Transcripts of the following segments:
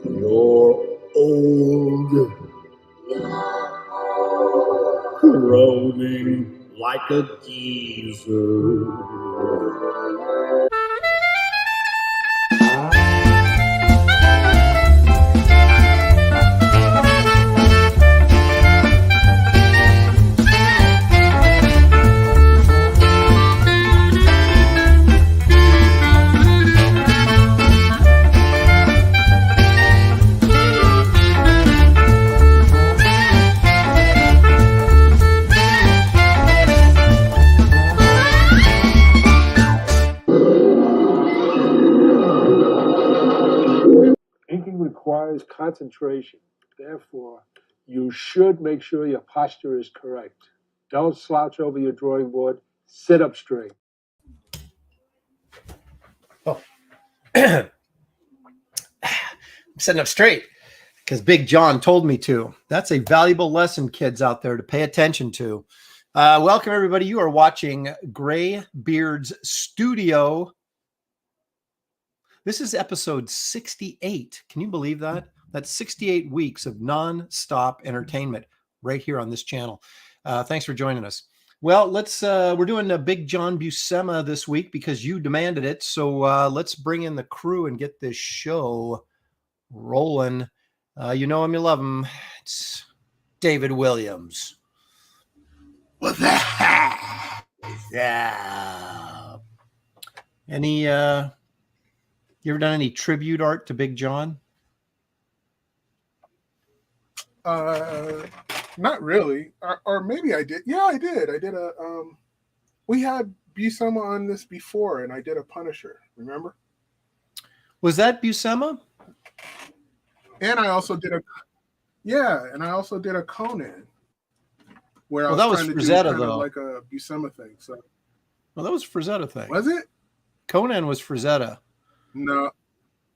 You're old, groaning like a geezer. Requires concentration. Therefore, you should make sure your posture is correct. Don't slouch over your drawing board. Sit up straight. Oh. I'm sitting up straight because Big John told me to. That's a valuable lesson, kids out there, to pay attention to. Welcome, everybody. You are watching Graybeard's Studio. This is episode 68. Can you believe that? That's 68 weeks of non-stop entertainment right here on this channel. Thanks for joining us. Well, we're doing a big John Buscema this week because you demanded it. So let's bring in the crew and get this show rolling. You know him, you love him. It's David Williams. What the heck? Yeah. You ever done any tribute art to Big John? Not really. Or maybe I did. Yeah, I did. I did we had Buscema on this before, and I did a Punisher. Remember? Was that Buscema? And I also did a Conan. Where well, I was that was trying to Frazetta, do though. like a Buscema thing. So. Well, that was Frazetta thing. Was it? Conan was Frazetta. No.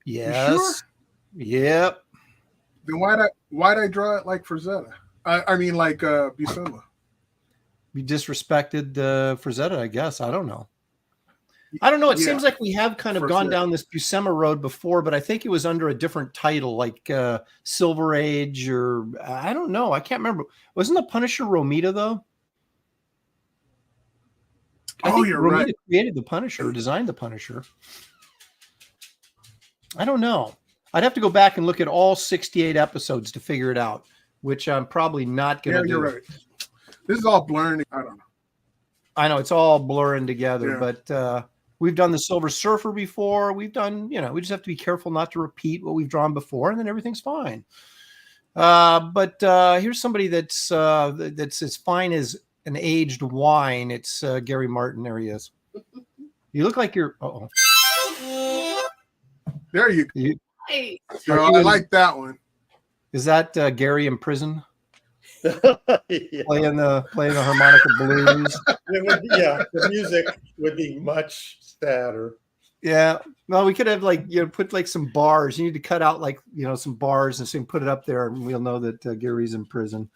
Yes. You sure? Yep. Then why'd I draw it like Frazetta? I mean, like Buscema. You disrespected Frazetta, I guess. I don't know. It seems like we have kind of gone down this Buscema road before, but I think it was under a different title, like Silver Age, or I don't know. I can't remember. Wasn't the Punisher Romita, though? I think you're Romita right. Created the Punisher, designed the Punisher. I don't know. I'd have to go back and look at all 68 episodes to figure it out, which I'm probably not going to do. You're right. This is all blurring. I don't know. I know it's all blurring together, Yeah. but we've done the Silver Surfer before. We've done, we just have to be careful not to repeat what we've drawn before, and then everything's fine. But here's somebody that's as fine as an aged wine. It's Gary Martin. There he is. You look like you're. Uh-oh. There you go. Hey. I like that one. Is that Gary in prison? Yeah. Playing the harmonica blues. The music would be much sadder. Yeah. Well, we could have put like some bars. You need to cut out some bars and put it up there, and we'll know that Gary's in prison.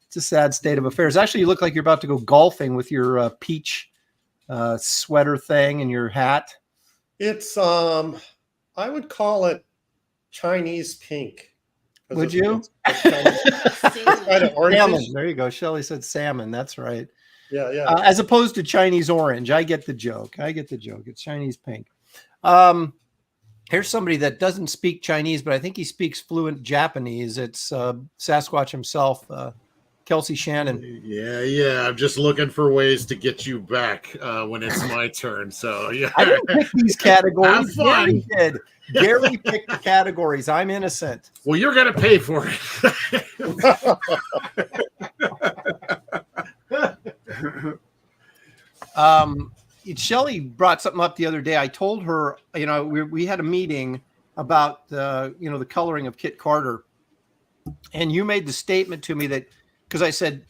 It's a sad state of affairs. Actually, you look like you're about to go golfing with your peach sweater thing and your hat. It's I would call it Chinese pink. Would you? Kind of salmon. There you go. Shelley said salmon. That's right. Yeah. As opposed to Chinese orange. I get the joke. It's Chinese pink. Here's somebody that doesn't speak Chinese, but I think he speaks fluent Japanese. It's Sasquatch himself, Kelsey Shannon. Yeah. I'm just looking for ways to get you back when it's my turn. So yeah. I didn't pick these categories. Have fun. Gary did. Gary picked the categories. I'm innocent. Well, you're gonna pay for it. Shelley brought something up the other day. I told her, we had a meeting about the coloring of Kit Carter, and you made the statement to me that because I said,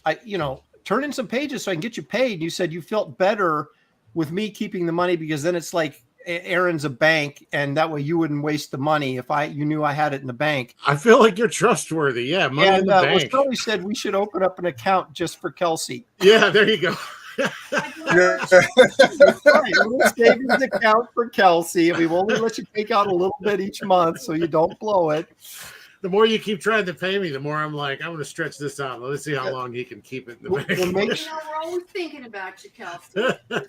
turn in some pages so I can get you paid. You said you felt better with me keeping the money because then it's like Aaron's a bank, and that way you wouldn't waste the money if you knew I had it in the bank. I feel like you're trustworthy. Yeah, money in the bank. Shelley said we should open up an account just for Kelsey. Yeah, there you go. Yeah. Right, a little savings account for Kelsey, and we will only let you take out a little bit each month so you don't blow it. The more you keep trying to pay me, the more I'm like, I'm going to stretch this out. Let's see how long he can keep it in the We'll bank. make You know, we're always thinking about you, Kelsey. I What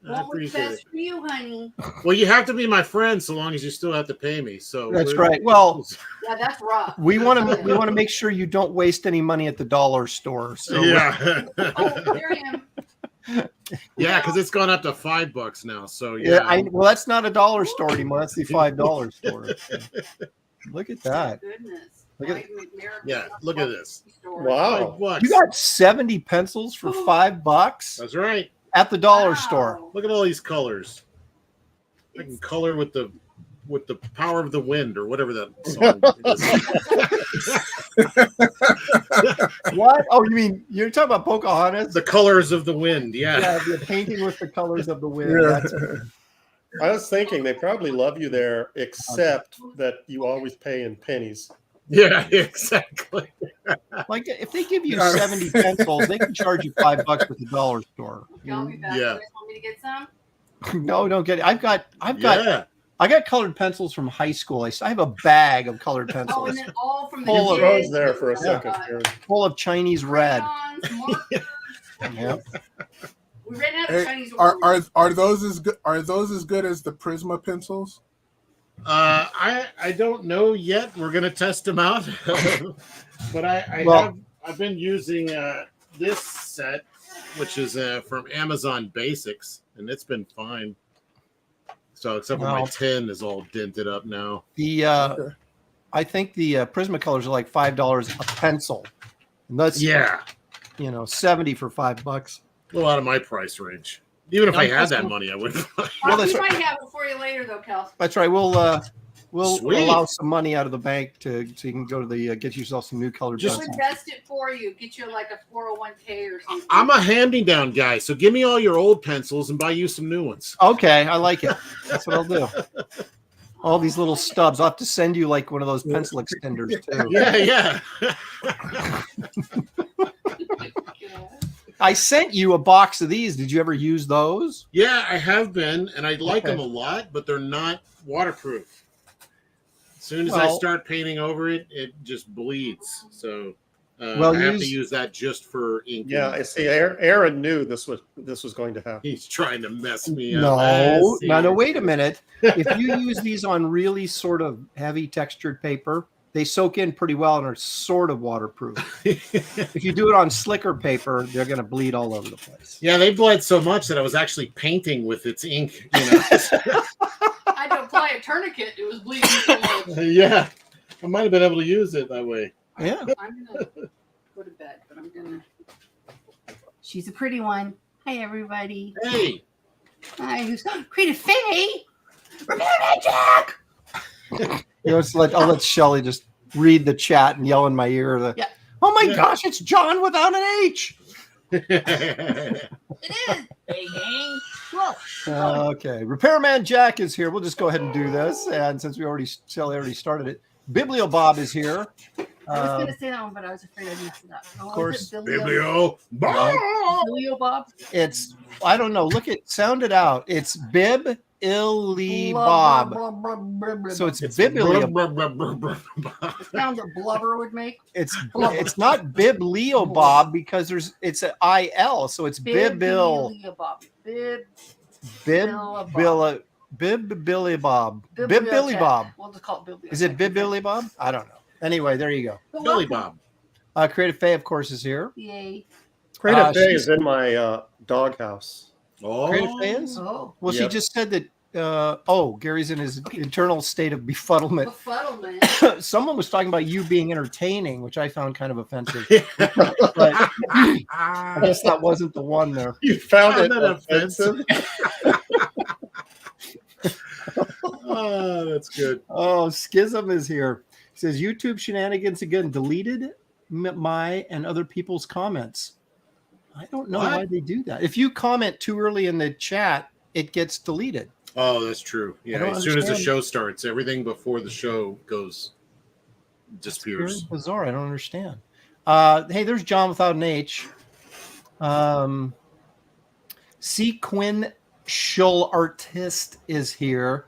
was appreciate it. best for you, honey? Well, you have to be my friend so long as you still have to pay me. So That's right. Well, Yeah, that's rough. we want to make sure you don't waste any money at the dollar store. So yeah, Oh, there I am. yeah, because it's gone up to $5 now. So yeah. Well, that's not a dollar store anymore. That's the $5 store. Look at that. Goodness. Look at- Yeah, look at this. Wow. $5. You got 70 pencils for $5 That's right. at the dollar store. Look at all these colors. I can color with the power of the wind or whatever that song is. What? Oh, you mean you're talking about Pocahontas? The colors of the wind. Yeah. Yeah, the painting with the colors of the wind. Yeah. That's, I was thinking they probably love you there, except that you always pay in pennies. Yeah, exactly. like if they give you 70 pencils, they can charge you $5 at the dollar store. Y'all be back. Yeah. You guys want me to get some? No, don't get it. I've got Yeah. I got colored pencils from high school. I have a bag of colored Oh, pencils and then all from the Full of- kids. Froze there for a Oh, second. God. Karen. full of Chinese red. Crayons, markers. Yep. We ran out of Hey, Chinese are those as good? Are those as good as the Prisma pencils? I don't know yet. We're gonna test them out, but I've been using this set, which is from Amazon Basics, and it's been fine. So except for my Well. tin is all dented up now. The I think the Prismacolors are like $5 a pencil. And that's 70 for $5. A little out of my price range. Even if I had that money, I wouldn't. Well, Well, that's we right. might have it for you later, though, Kelsey. That's right. We'll Sweet. allow some money out of the bank so you can go to the get yourself some new colored Just- We'll pencils. invest it for you. Get you like a 401k or something. I'm a hand-me-down guy, so give me all your old pencils and buy you some new ones. Okay, I like it. That's what I'll do. All these little stubs. I'll have to send you like one of those pencil extenders too. Yeah. Yeah. I sent you a box of these. Did you ever use those? Yeah, I have been, and I like Okay. them a lot, but they're not waterproof. As soon as I Well- start painting over it, it just bleeds. So Well, I have to use- use that just for ink. Yeah, I see. Aaron knew this was going to happen. He's trying to mess me up. No, wait a minute. If you use these on really sort of heavy textured paper, they soak in pretty well and are sort of waterproof. If you do it on slicker paper, they're going to bleed all over the place. Yeah, they bled so much that I was actually painting with its ink. You know? I had to apply a tourniquet. It was bleeding so much. Yeah, I might have been able to use it that way. Yeah. I'm going to go to bed, but I'm going to. She's a pretty one. Hi, everybody. Hey, Hi, who's Creative Faye? Repair Magic! I'll let Shelly just read the chat and yell in my ear. Yeah. Oh my Yeah. gosh, it's John without an H. It is. Hey, gang. Whoa. Okay, Repairman Jack is here. We'll just go ahead and do this, and since Shelly already started it, Bibliobob is here. I was going to say that one, but I was afraid I'd mess it up. Of course. Biblio. Biblio Bob? It's I don't know. Sound it out. It's Bib Illy Bob. So it's Bibliobob. The sound that blubber would make. It's not Bibliobob because it's an IL, so it's Bibil Biblio Bob. Bib Billy Bob. Bib Billy Bob. We'll just call it Biblio. Is it Bib Billy Bob? I don't know. Anyway, there you go. But Billy welcome. Bob. Creative Faye, of course, is here. Yay. Creative Day she's- is in my doghouse. Oh, Creative Faye is? Oh. Well, she Yep. just said that. Gary's in his internal state of befuddlement. Befuddlement. Someone was talking about you being entertaining, which I found kind of offensive. But I guess that wasn't the one there. You found Found it that offensive? Oh, that's good. Oh, Schism is here. He says YouTube shenanigans again deleted my and other people's comments. I don't know What? why they do that. If you comment too early in the chat, it gets deleted. Oh, that's true. Yeah, don't as soon as the understand. show starts, everything before the show goes Very disappears. bizarre. I don't understand. Hey, there's John without an H. Sequential Artist is here.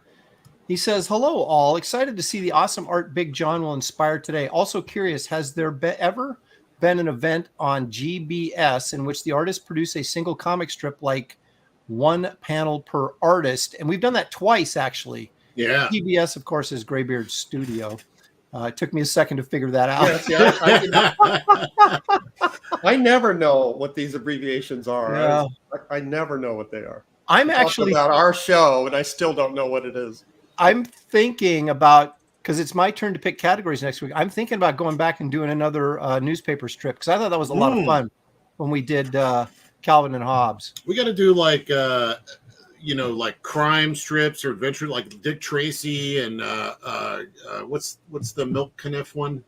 He says, hello, all. Excited to see the awesome art Big John will inspire today. Also curious, has there ever been an event on GBS in which the artists produce a single comic strip, like one panel per artist? And we've done that twice, actually. Yeah. GBS, of course, is Graybeard's studio. It took me a second to figure that out. I never know what these abbreviations are. Yeah. I never know what they are. I'm We actually talked about our show, and I still don't know what it is. I'm thinking about, because it's my turn to pick categories next week. I'm thinking about going back and doing another newspaper strip, because I thought that was a lot of fun when we did Calvin and Hobbes. We got to do like like crime strips or adventure, like Dick Tracy and what's the Milk Caniff one?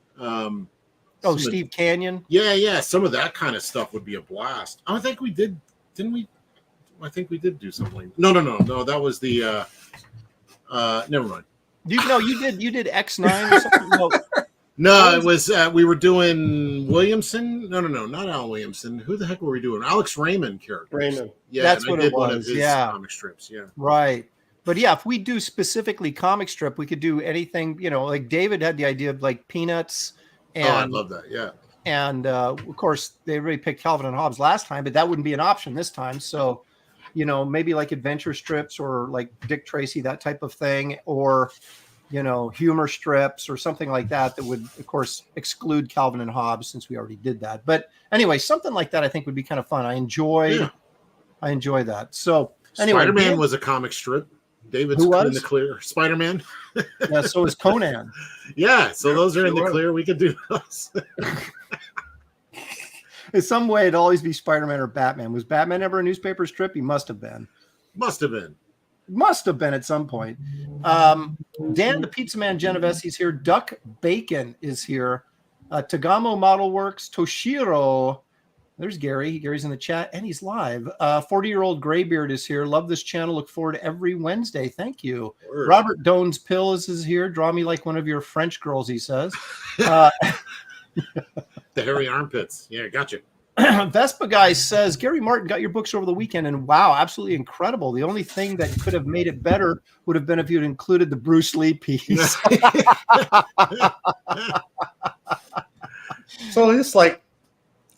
Steve Canyon. Yeah. Some of that kind of stuff would be a blast. I think we did, didn't we? I think we did do something. No. That was the. Never mind. You did X9 or something. No, it was we were doing Williamson. No, not Al Williamson. Who the heck were we doing? Alex Raymond characters. Raymond. Yeah, that's and what I did it was. One of his comic strips. Yeah, right. But yeah, if we do specifically comic strip, we could do anything. Like David had the idea of like Peanuts. And, I love that. Yeah. And of course, they really picked Calvin and Hobbes last time, but that wouldn't be an option this time. So, maybe like adventure strips or like Dick Tracy, that type of thing, or humor strips or something like that would, of course, exclude Calvin and Hobbes, since we already did that. But anyway, something like that I think would be kind of fun. I enjoy that. So anyway, Spider-Man was a comic strip. David's in the clear. Spider-Man. Yeah, so is Conan. Yeah, so those are in the clear. We could do those. In some way, it'd always be Spider-Man or Batman. Was Batman ever a newspaper strip? He must have been. Must have been at some point. Dan, the Pizza Man Genovese's here. Duck Bacon is here. Tagamo Model Works. Toshiro. There's Gary. Gary's in the chat, and he's live. 40-year-old Graybeard is here. Love this channel. Look forward to every Wednesday. Thank you. Word. Robert Doan's Pills is here. Draw me like one of your French girls, he says. The hairy armpits. Yeah, gotcha. Vespa Guy says, Gary Martin got your books over the weekend, and wow, absolutely incredible. The only thing that could have made it better would have been if you'd included the Bruce Lee piece. So this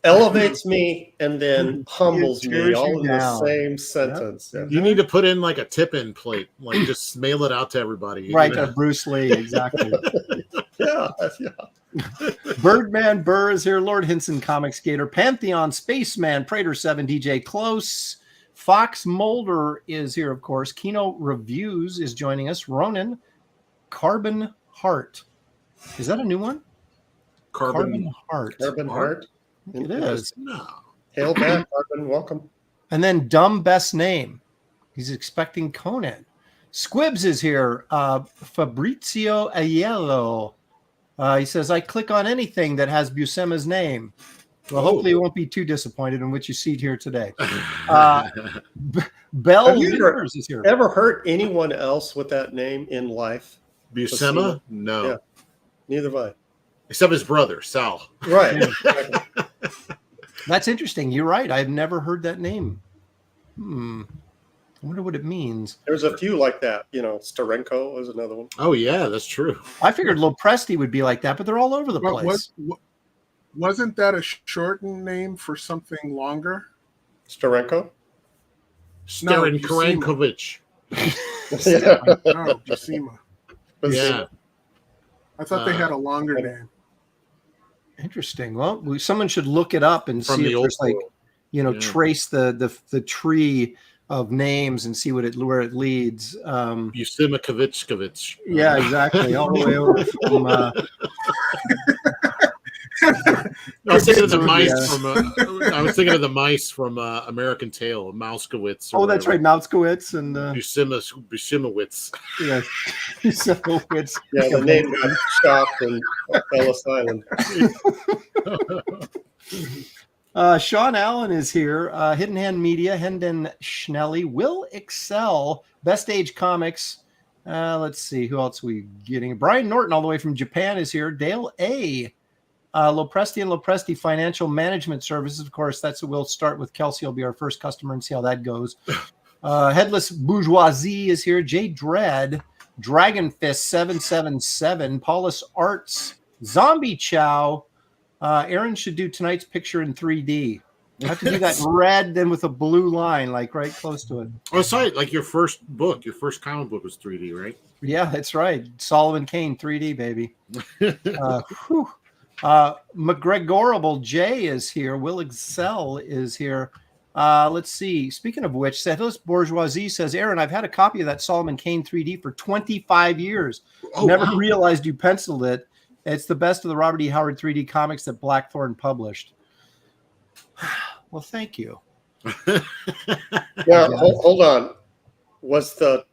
elevates me and then humbles me all in the same sentence. Yep. You need to put in like a tip-in plate, like just mail it out to everybody. Right, to Bruce Lee, exactly. Yeah. Birdman Burr is here. Lord Hinson, Comic Skater. Pantheon, Spaceman, Prater 7, DJ Close. Fox Mulder is here, of course. Kino Reviews is joining us. Ronan, Carbon Heart. Is that a new one? Carbon Heart. Carbon Heart? It is. No. Hail back, Carbon. Welcome. And then Dumb Best Name. He's expecting Conan. Squibs is here. Fabrizio Aiello. He says, I click on anything that has Buscema's name. Well, hopefully you won't be too disappointed in what you see here today. Bell Winters is here. Ever heard anyone else with that name in life? Buscema? No. Yeah. Neither have I. Except his brother, Sal. Right. That's interesting. You're right. I've never heard that name. I wonder what it means. There's a few like that. Starenko is another one. Oh, yeah, that's true. I figured Lopresti would be like that, but they're all over the place. Wasn't that a shortened name for something longer? Starenko? Starenkovic. No, Buscema. Yeah. I thought they had a longer name. Interesting. Well, someone should look it up and see if there's trace the tree of names and see where it leads. Buscema. Yeah, exactly. All the way over from. I was thinking of the mice from American Tail, Mouskowitz. Oh, that's right, Mouskowitz and Buscemowitz. Yeah, Buscemowitz. Yeah, the name got stopped and Ellis Island. Sean Allen is here. Hidden Hand Media, Hendon Schnelly, Will Excel, Best Age Comics. Let's see who else we getting. Brian Norton, all the way from Japan, is here. Dale A. Lopresti and Lopresti Financial Management Services. Of course, we'll start with Kelsey. Will be our first customer and see how that goes. Headless Bourgeoisie is here. Jay Dredd, Dragon Fist 777, Paulus Arts, Zombie Chow. Aaron should do tonight's picture in 3D. You have to do that red, then with a blue line, like right close to it. Oh, sorry, like your first comic book was 3D, right? Yeah, that's right. Solomon Kane 3D, baby. McGregorable J is here. Will Excel is here. Let's see. Speaking of which, Settles Bourgeoisie says, Aaron, I've had a copy of that Solomon Kane 3D for 25 years. Never realized you penciled it. It's the best of the Robert E. Howard 3D comics that Blackthorn published. Well, thank you. Now, hold on. Was the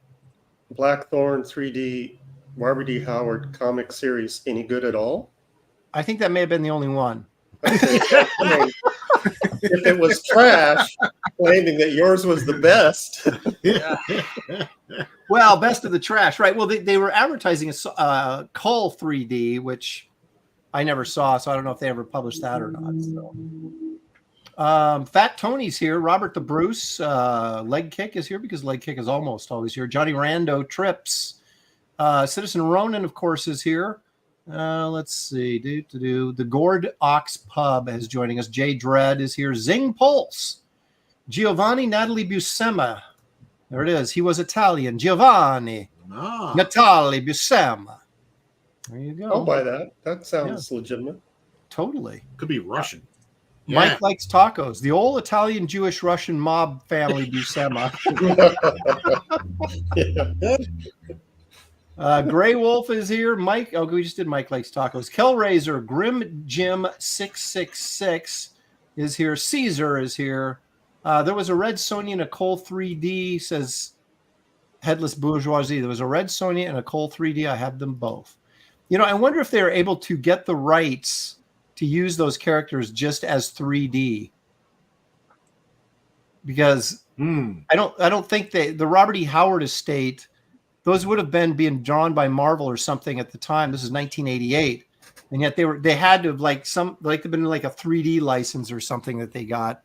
Blackthorn 3D Robert E. Howard comic series any good at all? I think that may have been the only one. If it was trash, claiming that yours was the best. Well, best of the trash, right? Well, they were advertising a Cull 3D, which I never saw, so I don't know if they ever published that or not. So. Fat Tony's here. Robert the Bruce. Leg Kick is here because Leg Kick is almost always here. Johnny Rando Trips. Citizen Ronan, of course, is here. Let's see. The Gourd Ox Pub is joining us. Jay Dredd is here. Zing Pulse. Giovanni Natalie Buscema. There it is. He was Italian. Giovanni Natalie Buscema. There you go. I'll buy that. That sounds legitimate. Totally. Could be Russian. Mike likes tacos. The old Italian, Jewish, Russian mob family Buscema. Gray Wolf is here. Mike. Oh, we just did Mike likes tacos. Kellraiser, Grim Jim 666 is here. Caesar is here. There was a red Sony and a Cole 3D, says Headless Bourgeoisie. There was a red Sony and a Cole 3D. I have them both. You know, I wonder if they're able to get the rights to use those characters just as 3D. Because I don't think the Robert E. Howard estate, those would have been being drawn by Marvel or something at the time. This is 1988. And yet they had to have they've been like a 3D license or something that they got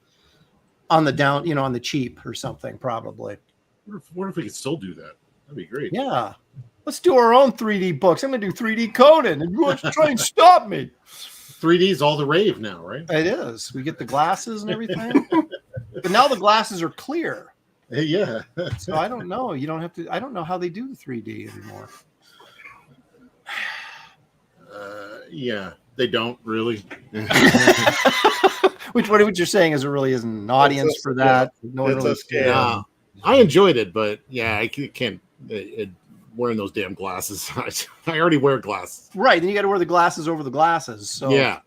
on the down, on the cheap or something, probably. Wonder if we could still do that. That'd be great. Yeah. Let's do our own 3D books. I'm going to do 3D Conan, and you want to try and stop me. 3D is all the rave now, right? It is. We get the glasses and everything. But now the glasses are clear. Yeah. So I don't know. You don't have to. I don't know how they do the 3D anymore. Yeah, they don't really. What you're saying is it really isn't an audience for that. No one really cares. I enjoyed it, but yeah, I can't wearing those damn glasses. I already wear glasses. Right, then you got to wear the glasses over the glasses. So yeah.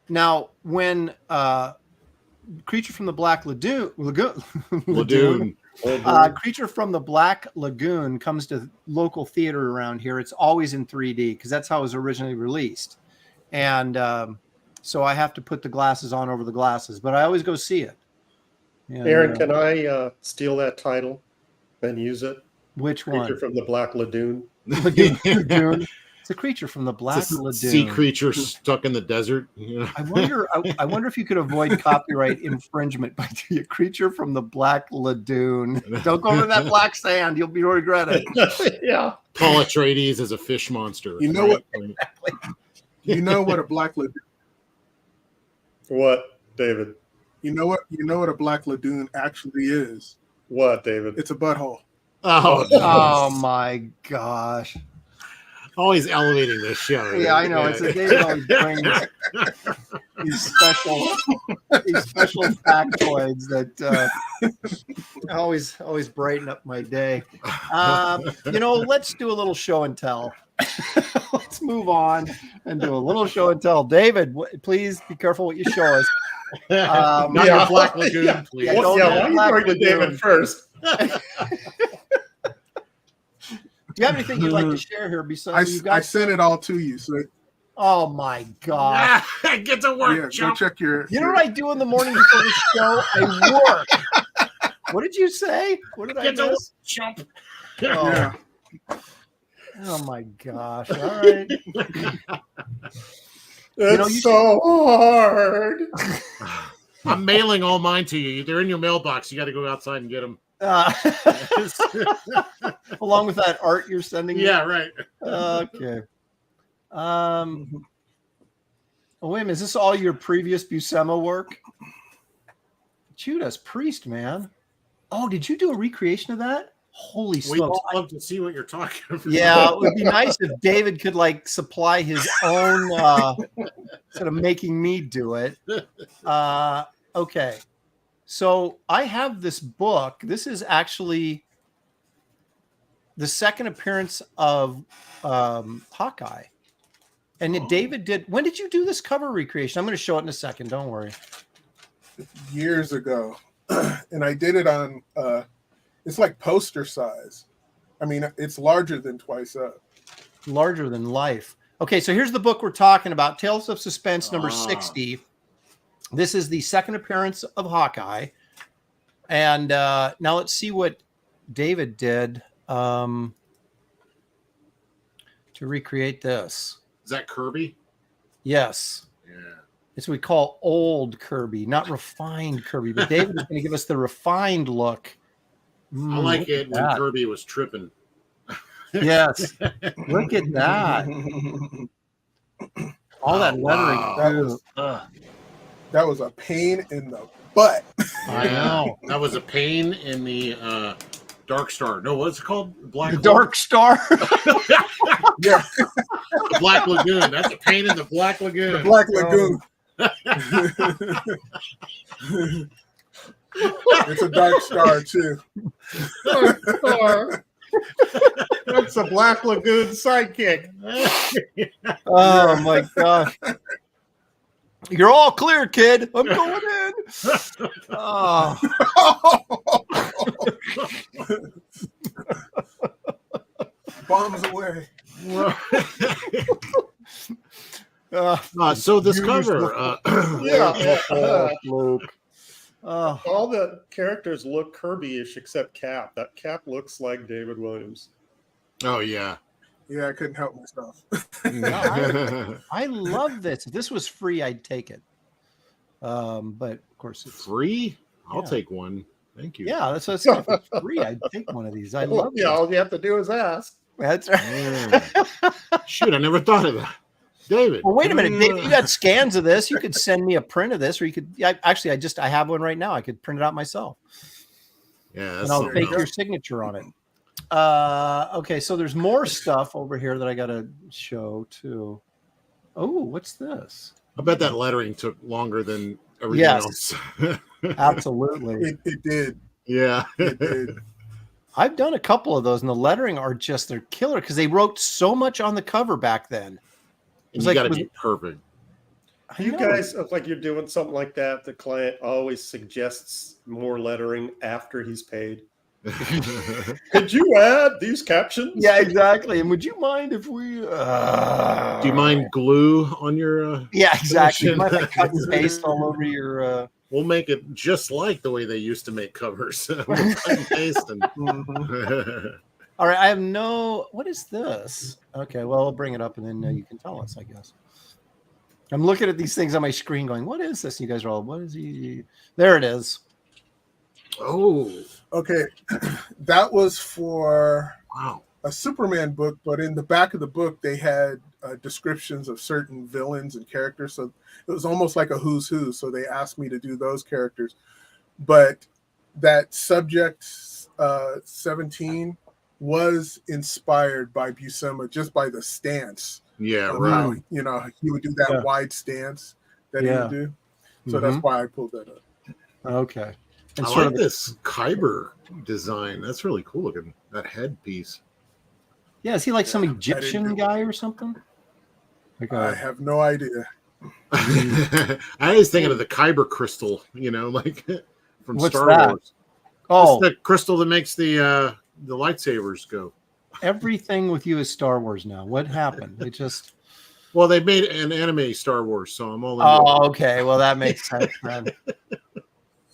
Now, when Creature from the Black Lagoon Creature from the Black Lagoon comes to local theater around here, it's always in 3D because that's how it was originally released. And so I have to put the glasses on over the glasses, but I always go see it. And, Aaron, can I steal that title and use it? Which one? Creature from the Black Lagoon. Lagoon. It's a creature from the Black Lagoon. Sea creature stuck in the desert. Yeah. I wonder if you could avoid copyright infringement by doing a creature from the Black Lagoon. Don't go to that black sand; you'll regret it. Yeah. Paul Atreides as a fish monster. You know what? You know what a Black Lagoon? What, David? You know what a Black Lagoon actually is? What, David? It's a butthole. Oh my gosh. Always elevating this show. Yeah, I know. It's a David always brings these special factoids that always brighten up my day. Let's do a little show and tell. Let's move on and do a little show and tell. David, please be careful what you show us. Not your Black Lagoon, please. Why are you going to David first? Do you have anything you'd like to share here besides I sent it all to you. So oh my God. Get to work. Yeah, go check your. You know what I do in the morning before the show? I work. What did you say? What did I miss? Jump. Oh. Yeah. Oh my gosh. All right. It's so hard. I'm mailing all mine to you. They're in your mailbox. You got to go outside and get them. Along with that art you're sending me? Yeah, right. Okay. Oh, wait a minute. Is this all your previous Buscema work? Judas Priest, man. Oh, did you do a recreation of that? Holy We'd smokes. love to see what you're talking about. Yeah, it would be nice if David could like supply his own instead of making me do it. Okay. So I have this book. This is actually the second appearance of Hawkeye. And David did. When did you do this cover recreation? I'm going to show it in a second. Don't worry. Years ago. And I did it on, it's like poster size. I mean, it's larger than Twice Up. Larger than life. Okay, so here's the book we're talking about. Tales of Suspense, number 60. This is the second appearance of Hawkeye. And now let's see what David did to recreate this. Is that Kirby? Yes. Yeah. It's what we call old Kirby, not refined Kirby. But David is going to give us the refined look. I like it when Kirby was tripping. Yes. Look at that. All that lettering. That was a pain in the butt. I know. That was a pain in the Dark Star. No, what's it called? The Dark Star. Yeah. The Black Lagoon. That's a pain in the Black Lagoon. The Black Lagoon. It's a Dark Star too. Dark Star. That's a Black Lagoon sidekick. Oh my gosh. You're all clear, kid. I'm going in. Oh. Bombs away. So this cover, All the characters look Kirby-ish except Cap. That Cap looks like David Williams. Oh yeah. Yeah, I couldn't help myself. I love this. If this was free, I'd take it. But of course, it's free. I'll Yeah. take one. Thank you. Yeah, that's what I said. If it's free, I'd take one of these. I love Yeah, all you have to do is ask. That's right. Shoot, I never thought of that. David. Well, wait a minute, David. You got scans of this. You could send me a print of this, or you could. I have one right now. I could print it out myself. Yeah, and I'll take your signature on it. Okay, so there's more stuff over here that I got to show too. Oh, what's this? I bet that lettering took longer than everything else. Absolutely. It did. Yeah. It did. I've done a couple of those, and the lettering are just, they're killer because they wrote so much on the cover back then. It was got to be perfect. You guys look like you're doing something like that. The client always suggests more lettering after he's paid. Could you add these captions? Yeah, exactly. And would you mind if we? Do you mind glue on your? Yeah, exactly. You might have cut and paste all over your. We'll make it just like the way they used to make covers. We'll cut and paste and. All right, I have no. What is this? Okay, well, I'll bring it up and then you can tell us, I guess. I'm looking at these things on my screen, going, "What is this?" And you guys are all, "What is he?" There it is. Oh, okay. That was for wow a Superman book, but in the back of the book they had descriptions of certain villains and characters, so it was almost like a who's who. So they asked me to do those characters, but that subject 17 was inspired by Buscema just by the stance. Yeah, right. You know, he would do that wide stance that he would do. So that's why I pulled that up. Okay. And I like this Kyber design. That's really cool looking. That headpiece. Yeah, is he like some Egyptian guy or something? Like I have no idea. I was thinking of the Kyber crystal, you know, like from What's Star that? Wars. Oh, it's the crystal that makes the lightsabers go. Everything with you is Star Wars now. What happened? It just. Well, they made an anime Star Wars, so I'm all in. Oh, okay. Well, that makes sense then.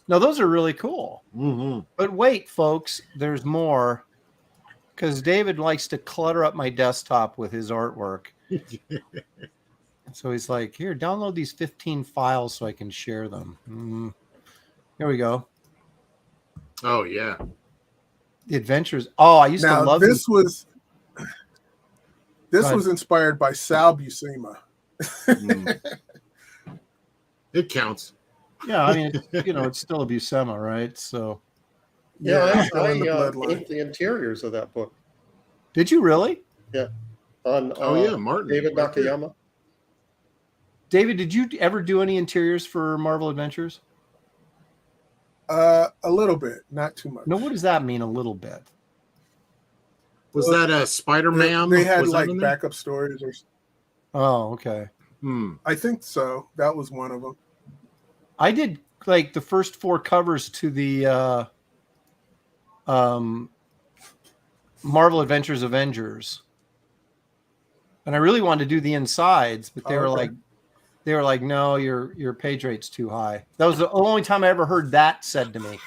No, those are really cool. Mm-hmm. But wait, folks, there's more. Because David likes to clutter up my desktop with his artwork. So he's like, here, download these 15 files so I can share them. Here we go. Oh yeah. The Adventures. Oh, I used to Now love this was ahead. inspired by Sal Buscema. It counts. Yeah, I mean, it's still a Buscema, right? So, Yeah, still in the I bloodline. inked the interiors of that book. did you really? Yeah. On Martin. David Right there. Nakayama. David, did you ever do any interiors for Marvel Adventures? A little bit, not too much. No, what does that mean? A little bit. Was that a Spider-Man? They had Was that like in there? backup stories, or Oh, okay. I think so. That was one of them. I did like the first 4 covers to the Marvel Adventures Avengers, and I really wanted to do the insides, but they were like, no, your page rate's too high. That was the only time I ever heard that said to me.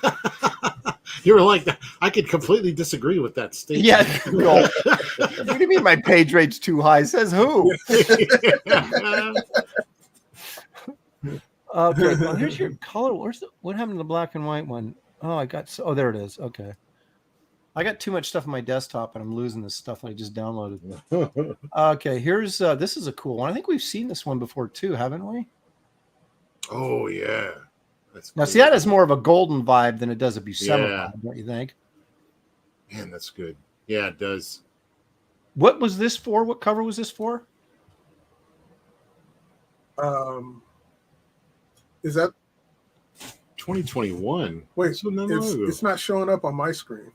You were like, I could completely disagree with that statement. Yeah. No. What do you mean my page rate's too high? Says who? Okay. Well, here's your color. What happened to the black and white one? Oh, there it is. Okay. I got too much stuff on my desktop and I'm losing this stuff that I just downloaded. Okay. Here's, this is a cool one. I think we've seen this one before too, haven't we? Oh yeah. That's Now, cool. see, that has more of a golden vibe than it does a Buscema Yeah. vibe, don't you think? Man, that's good. Yeah, it does. What was this for? What cover was this for? Is that 2021. wait? So not long ago. It's not showing up on my screen.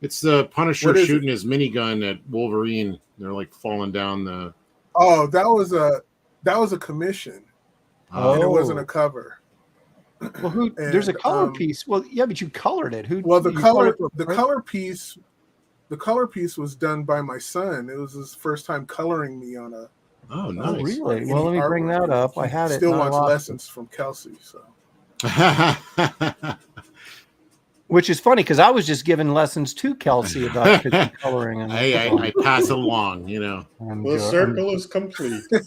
It's the Punisher What is shooting his minigun at Wolverine. They're like falling down the. Oh, that was a commission, and it wasn't a cover. Well, there's a color piece. Well, yeah, but you colored it. Well, the you color colored it, the right? color piece was done by my son. It was his first time coloring me on a. Oh, Oh, nice. really? any Well, let me bring artwork. that up. I had it. Still and I wants lost it. lessons from Kelsey. So Which is funny because I was just giving lessons to Kelsey about kitchen coloring. And I pass it along, I'm The jo- circle is complete. Pay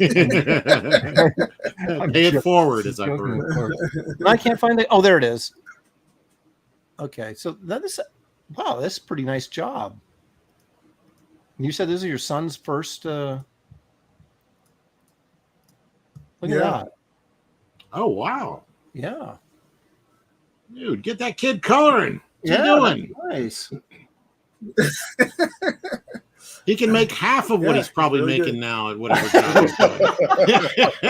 it forward, as I've joking, heard. of course. And I can't find it. Oh, there it is. Okay, so that is wow. That's a pretty nice job. You said this is your son's first. Look at Yeah. that. Oh wow, Yeah. dude, get that kid coloring. What's he doing? Nice. He can make half of what Yeah, he's probably really making good. now at whatever job he's doing.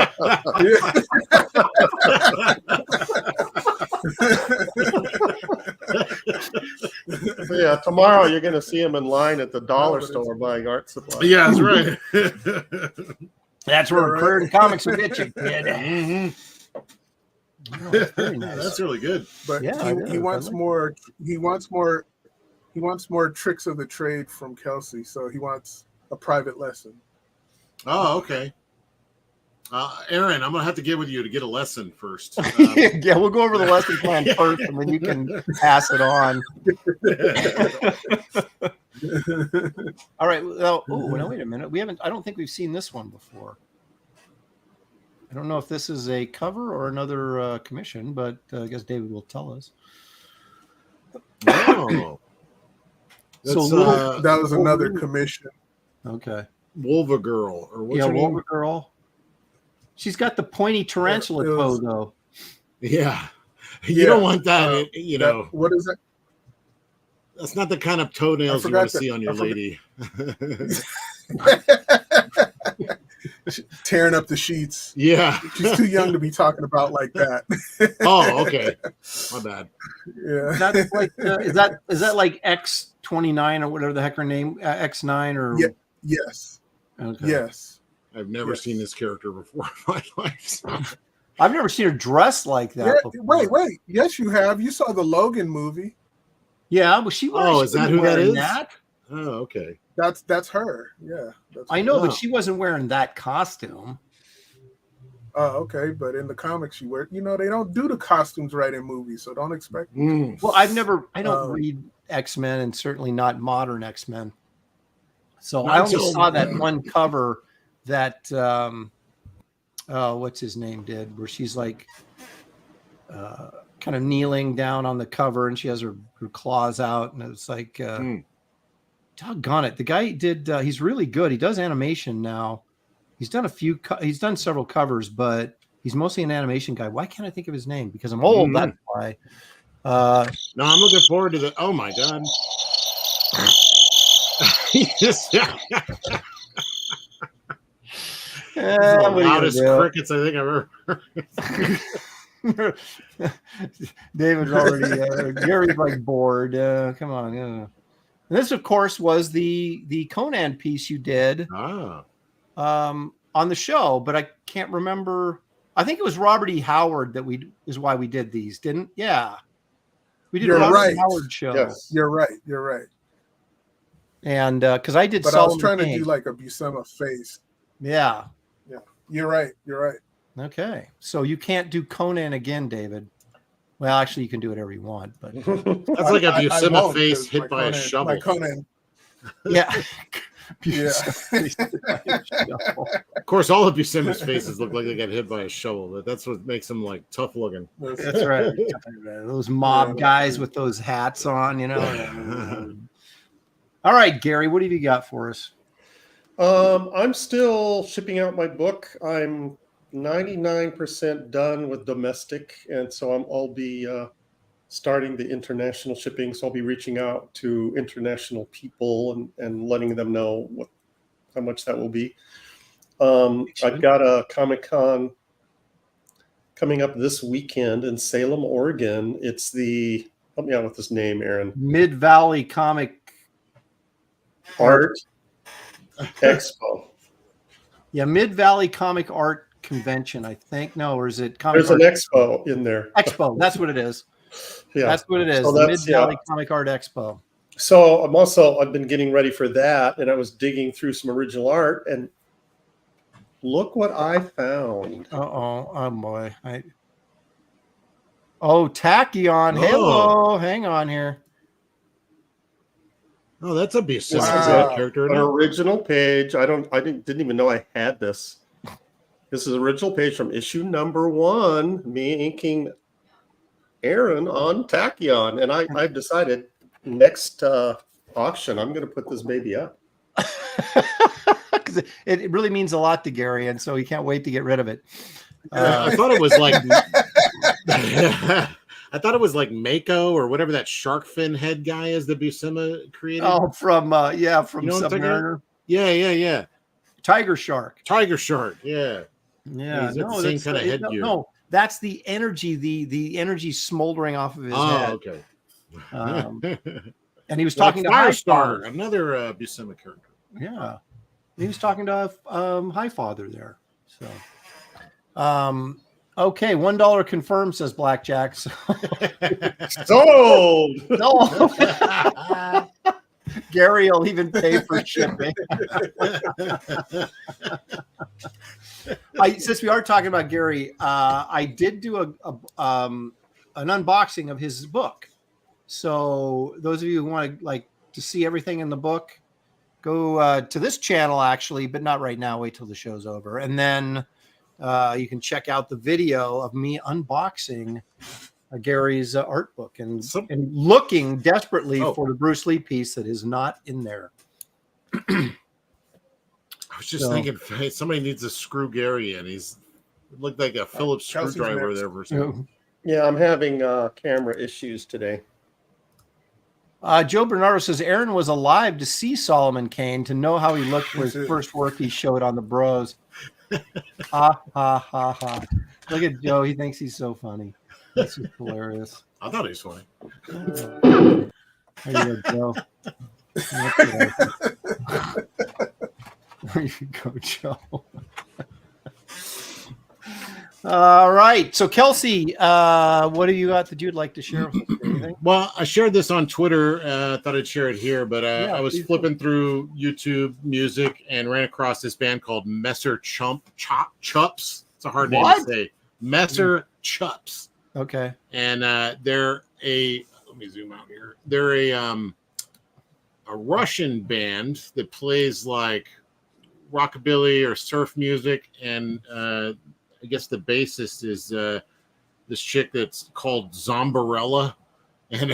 Yeah, tomorrow you're going to see him in line at the dollar store buying art supplies. Yeah, that's right. That's where right. career in comics will get you, kid. Mhm. Oh, that's very nice. That's really good. but Yeah, it is. he wants I like more. He wants more. He wants more tricks of the trade from Kelsey. So he wants a private lesson. Oh, okay. Aaron, I'm gonna have to get with you to get a lesson first. Yeah, we'll go over the lesson plan first, and then you can pass it on. All right. Well, no, wait a minute. I don't think we've seen this one before. I don't know if this is a cover or another commission, but I guess David will tell us. Oh, that's, That was another commission. Okay. Wolva Girl, or what's Yeah, her name? Wolver Girl. She's got the pointy tarantula it was- toe, though. Yeah, you Yeah, don't want that. What is that? That's not the kind of toenails you forgot want to that- see on your lady. Tearing up the sheets. Yeah. She's too young to be talking about like that. Oh, okay. My bad. Yeah. That's like is that like X29 or whatever the heck her name X9 or Yeah. Yes. Okay. Yes. I've never Yes. seen this character before in my life. So. I've never seen her dressed like that. Yeah, before. wait. Yes, you have. You saw the Logan movie. Yeah, but she. Oh, she is that wasn't who that wearing is? That. Oh, okay. That's her. Yeah. I know, Oh. but she wasn't wearing that costume. Oh, okay. But in the comics, she wear. They don't do the costumes right in movies, so don't expect. Mm. Well, I don't read X-Men, and certainly not modern X-Men. So I only Until- saw that one cover that what's his name did, where she's like kind of kneeling down on the cover and she has her claws out, and it's like doggone it. The guy did he's really good. He does animation now. He's done he's done several covers, but he's mostly an animation guy. Why can't I think of his name? Because I'm old, that's why. No, I'm looking forward to the. Oh my god! The loudest crickets I think I've ever. David's already Gary's like bored. Come on. And this, of course, was the Conan piece you did on the show, but I can't remember. I think it was Robert E. Howard is why we did these, didn't? Yeah. We did Robert E. Howard show. Yes, you're right. And because I did, but I was trying to do like a Buscema face. Yeah. You're right. Okay, so you can't do Conan again, David. Well, actually, you can do whatever you want, but that's like a Buscema face hit by a shovel. My Conan. Yeah. Of course, all of Buscema's faces look like they got hit by a shovel. But that's what makes them like tough looking. That's right. Those mob guys with those hats on, you know. All right, Gary, what have you got for us? I'm still shipping out my book. I'm 99% done with domestic, and so I'll be starting the international shipping. So I'll be reaching out to international people and letting them know how much that will be. I've got a Comic-Con coming up this weekend in Salem, Oregon. It's the, help me out with this name, Aaron. Mid-Valley Comic Art Expo. Yeah, Mid-Valley Comic Art Convention, I think. No, or is it Comic There's Art? An expo in there. Expo, that's what it is. Yeah, that's what it is. So the Mid-Valley Comic Art Expo. So I've been getting ready for that, and I was digging through some original art, and look what I found. Oh boy. Tachyon. Hello, hang on here. Oh, that's a Buscema character. An original page. I didn't even know I had this. This is an original page from issue number 1. Me inking Aaron on Tachyon, and I've decided next auction I'm going to put this baby up because it really means a lot to Gary, and so he can't wait to get rid of it. I thought it was like. I thought it was like Mako or whatever that shark fin head guy is that Buscema created. Oh, from Submariner. Yeah. Tiger Shark. Yeah. Yeah. No, the same kind of headgear. No, that's the energy. The energy smoldering off of his head. Okay. And he was talking to Firestar, another Buscema character. Yeah. He was talking to Highfather there. So. Okay, $1 confirmed, says Blackjack. Sold. No. Gary will even pay for shipping. Since we are talking about Gary, I did do an unboxing of his book. So those of you who want to see everything in the book, go to this channel actually, but not right now. Wait till the show's over, and then. You can check out the video of me unboxing Gary's art book and looking desperately for the Bruce Lee piece that is not in there. I was just thinking, hey, somebody needs to screw Gary in. It looked like a Phillips screwdriver there for a second. Yeah, I'm having camera issues today. Joe Bernardo says Aaron was alive to see Solomon Kane to know how he looked for his first work he showed on the Bros. Ha ha ha ha! Look at Joe; he thinks he's so funny. That's just hilarious. I thought he was funny. There you go, Joe. There you go, Joe. All right. So, Kelsey, what have you got that you'd like to share with us? Anything? Well, I shared this on Twitter. Thought I'd share it here, but I was flipping through YouTube music and ran across this band called Messer Chups. It's a hard name to say. Messer Chups. Okay. And they're let me zoom out here. They're a Russian band that plays like rockabilly or surf music, and I guess the bassist is this chick that's called Zombarella, and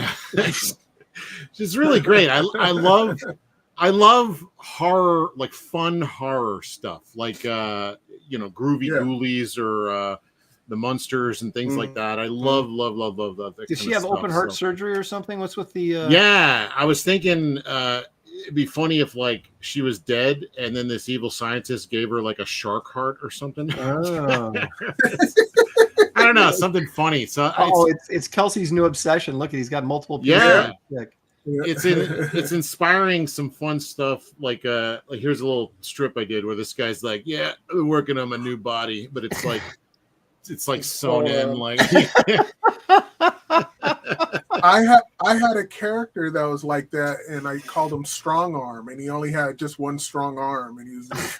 she's really great. I love horror, like fun horror stuff, like Groovy Ghoulies or the Munsters and things like that. I love that. Did she have open heart surgery or something? What's with the? Yeah, I was thinking it'd be funny if like she was dead and then this evil scientist gave her like a shark heart or something. Oh. I don't know, something funny. So it's Kelsey's new obsession. Look, he's got multiple. Yeah. It's inspiring some fun stuff. Like here's a little strip I did where this guy's like, yeah, I'm working on my new body, but it's like sewn in. Like I had a character that was like that, and I called him Strong Arm, and he only had just one strong arm, and he was this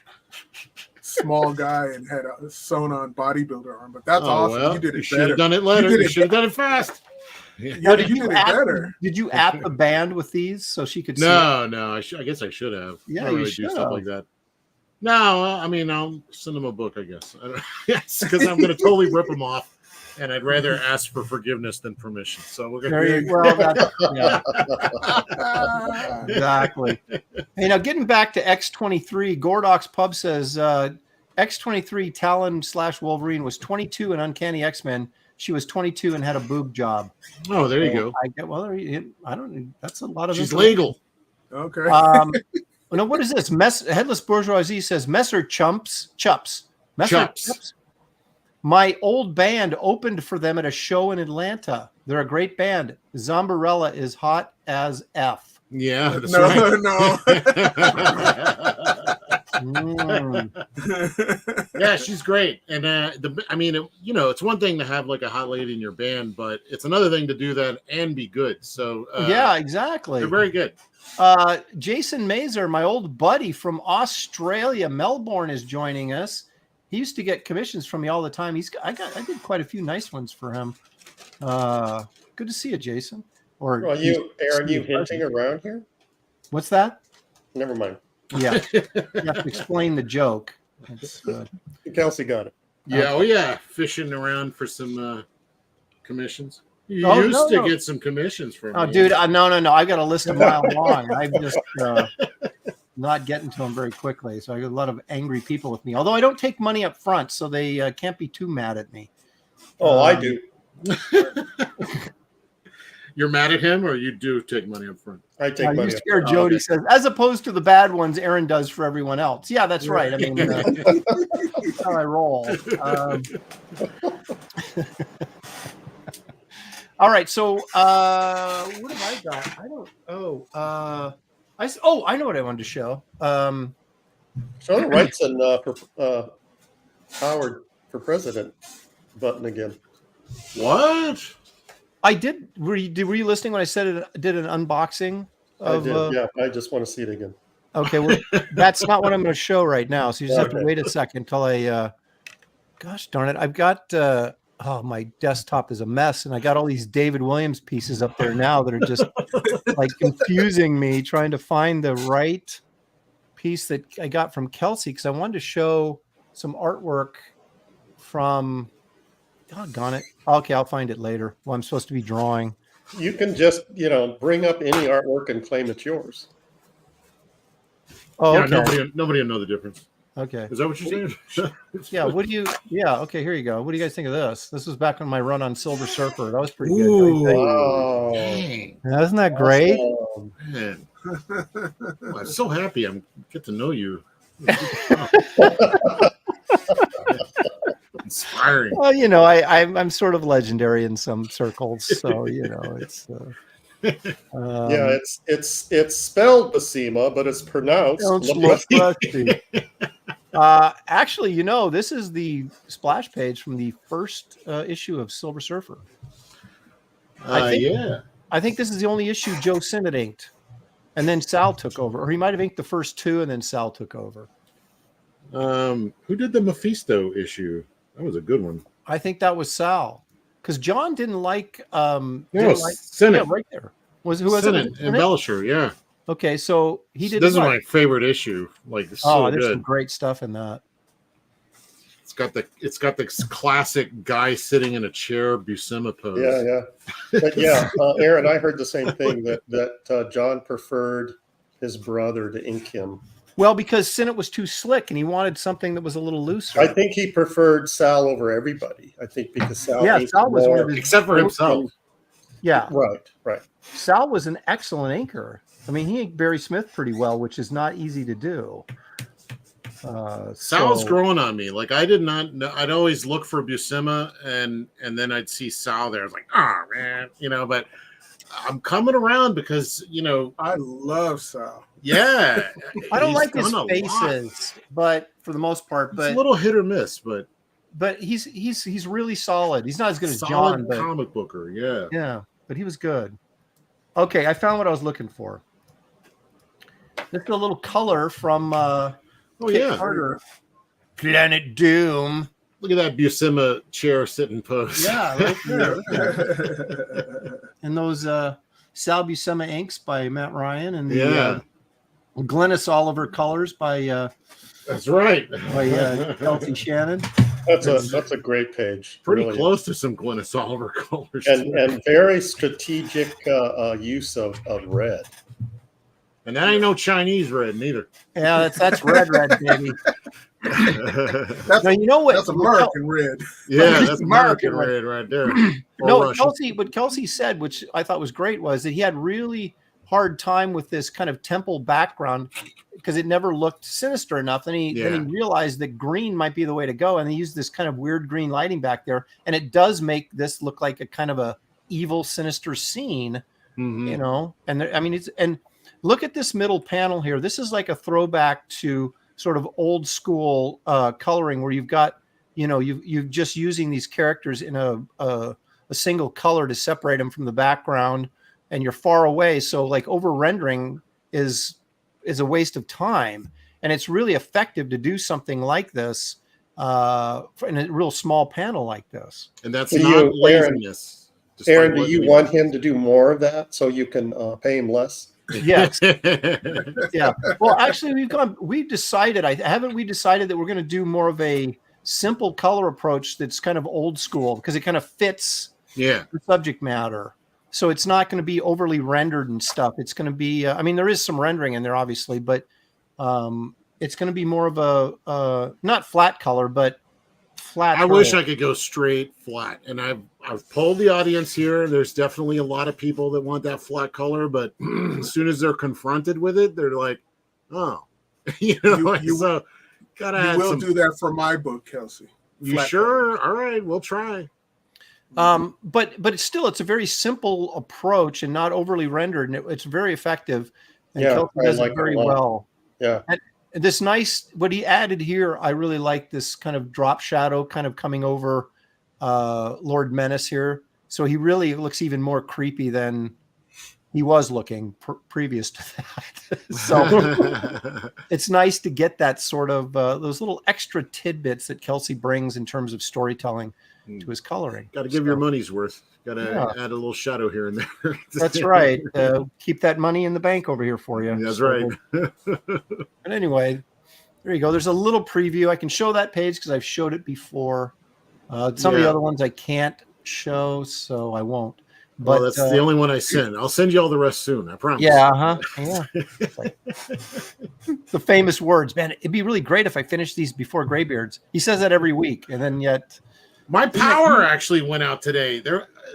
small guy and had a sewn on bodybuilder arm. But that's awesome. Well, you did it should have done it later. You should have done it fast. Yeah, did you better. Did you app the band with these so she could see? No. I guess I should have. Yeah, I you really should do stuff like that. No, I mean, I'll send them a book, I guess. Yes, because I'm going to totally rip them off, and I'd rather ask for forgiveness than permission. So we're going to. Exactly. Hey, now getting back to X-23, Gordok's Pub says X-23 Talon/Wolverine was 22 in Uncanny X-Men. She was 22 and had a boob job. Oh, there you go. I don't. That's a lot of. She's legal. Okay. No, what is this? Headless Bourgeoisie says Messer Chups. My old band opened for them at a show in Atlanta. They're a great band. Zombarella is hot as F. Yeah, that's right. Yeah, she's great. And it's one thing to have like a hot lady in your band, but it's another thing to do that and be good. So yeah, exactly. They're very good. Jason Mazer, my old buddy from Australia, Melbourne, is joining us. He used to get commissions from me all the time. I did quite a few nice ones for him. Good to see you, Jason. Are you hinting around here? What's that? Never mind. Yeah, you have to explain the joke. Kelsey got it. Yeah, fishing around for some commissions. You used to get some commissions from me. Oh, dude, no. I got a list a mile long. I'm just not getting to them very quickly. So I got a lot of angry people with me. Although I don't take money up front, so they can't be too mad at me. Oh, I do. You're mad at him, or you do take money up front? I take money. You scare Jody says, as opposed to the bad ones Aaron does for everyone else. Yeah, that's right. I mean, that's how I roll. All right. So what have I got? I don't. I know what I wanted to show. Show the Wrightson Howard for president button again. What? I did. Were you listening when I said did an unboxing? I did. Yeah, I just want to see it again. Okay, well, that's not what I'm going to show right now. So you just have to wait a second until I. Gosh darn it! I've got. My desktop is a mess, and I got all these David Williams pieces up there now that are just like confusing me, trying to find the right piece that I got from Kelsey because I wanted to show some artwork from. Doggone it. Okay, I'll find it later. Well, I'm supposed to be drawing. You can just, bring up any artwork and claim it's yours. Oh, yeah, okay. Nobody will know the difference. Okay. Is that what you're saying? Yeah. Okay, here you go. What do you guys think of this? This was back on my run on Silver Surfer. That was pretty good. Wow. Isn't that great? Oh, man. I'm so happy I get to know you. Inspiring. Well, I'm sort of legendary in some circles, so it's. It's spelled Buscema, but it's pronounced. Actually, this is the splash page from the first issue of Silver Surfer. I think this is the only issue Joe Sinnott inked, and then Sal took over, or he might have inked the first two, and then Sal took over. Who did the Mephisto issue? That was a good one. I think that was Sal, because John didn't like. Sinnott. Yeah, right there. Who was Sinnott, it? Embellisher, yeah. Okay, so he did. This is my favorite issue. Like, there's some great stuff in that. It's got the classic guy sitting in a chair Buscema pose. Yeah. But yeah, Aaron, I heard the same thing that John preferred his brother to ink him. Well, because Sinnott was too slick, and he wanted something that was a little looser. I think he preferred Sal over everybody. I think because Sal, Sal was one of his, except for himself. Yeah, right. Sal was an excellent inker. I mean, he inked Barry Smith pretty well, which is not easy to do. Sal's growing on me. Like, I did not know. I'd always look for Buscema, and then I'd see Sal there. I was like, oh man, but I'm coming around because I love Sal. Yeah, I don't he's like his done a faces, but for the most part, it's a little hit or miss, but he's really solid. He's not as good as solid John, but comic booker. yeah, but he was good. Okay, I found what I was looking for. This is a little color from Kit Carter, Planet Doom. Look at that Buscema chair sitting pose. Yeah, right there. And those Sal Buscema inks by Matt Ryan and the Glynis Oliver colors by that's right, by Kelsey Shannon. That's a great page. Pretty close to some Glynis Oliver colors, and very strategic use of red. And that ain't no Chinese red neither. Yeah, that's red, baby. Now, you know what? That's American red. Yeah, that's American red right there. No, what Kelsey said, which I thought was great, was that he had really hard time with this kind of temple background because it never looked sinister enough. Then he realized that green might be the way to go, and he used this kind of weird green lighting back there, and it does make this look like a kind of a evil, sinister scene, And look at this middle panel here. This is like a throwback to sort of old school coloring where you've got, you've just using these characters in a single color to separate them from the background, and you're far away. So like over rendering is a waste of time. And it's really effective to do something like this in a real small panel like this. And that's not laziness. Aaron, do you want him to do more of that so you can pay him less? Yes. Yeah. Well, actually, we decided that we're going to do more of a simple color approach that's kind of old school because it kind of fits the subject matter. So it's not going to be overly rendered and stuff. It's going to be, there is some rendering in there, obviously, but it's going to be more of a not flat color, but flat. I wish I could go straight flat, and I've polled the audience here. There's definitely a lot of people that want that flat color, but as soon as they're confronted with it, they're like, "Oh, you gotta." You will do that for my book, Kelsey. You sure? All right, we'll try. But it's a very simple approach and not overly rendered, and it's very effective. And Kelsey does it very well. Yeah. And this what he added here, I really like this kind of drop shadow kind of coming over Lord Menace here. So he really looks even more creepy than he was looking previous to that. So it's nice to get that sort of those little extra tidbits that Kelsey brings in terms of storytelling to his coloring. Got to give your money's worth. Got to add a little shadow here and there. That's right. Keep that money in the bank over here for you. That's right. But anyway, there you go. There's a little preview. I can show that page because I've showed it before. Some of the other ones I can't show, so I won't. But that's the only one I send. I'll send you all the rest soon. I promise. Yeah. Like, the famous words, man. It'd be really great if I finished these before Graybeards. He says that every week, and then yet. My power actually went out today.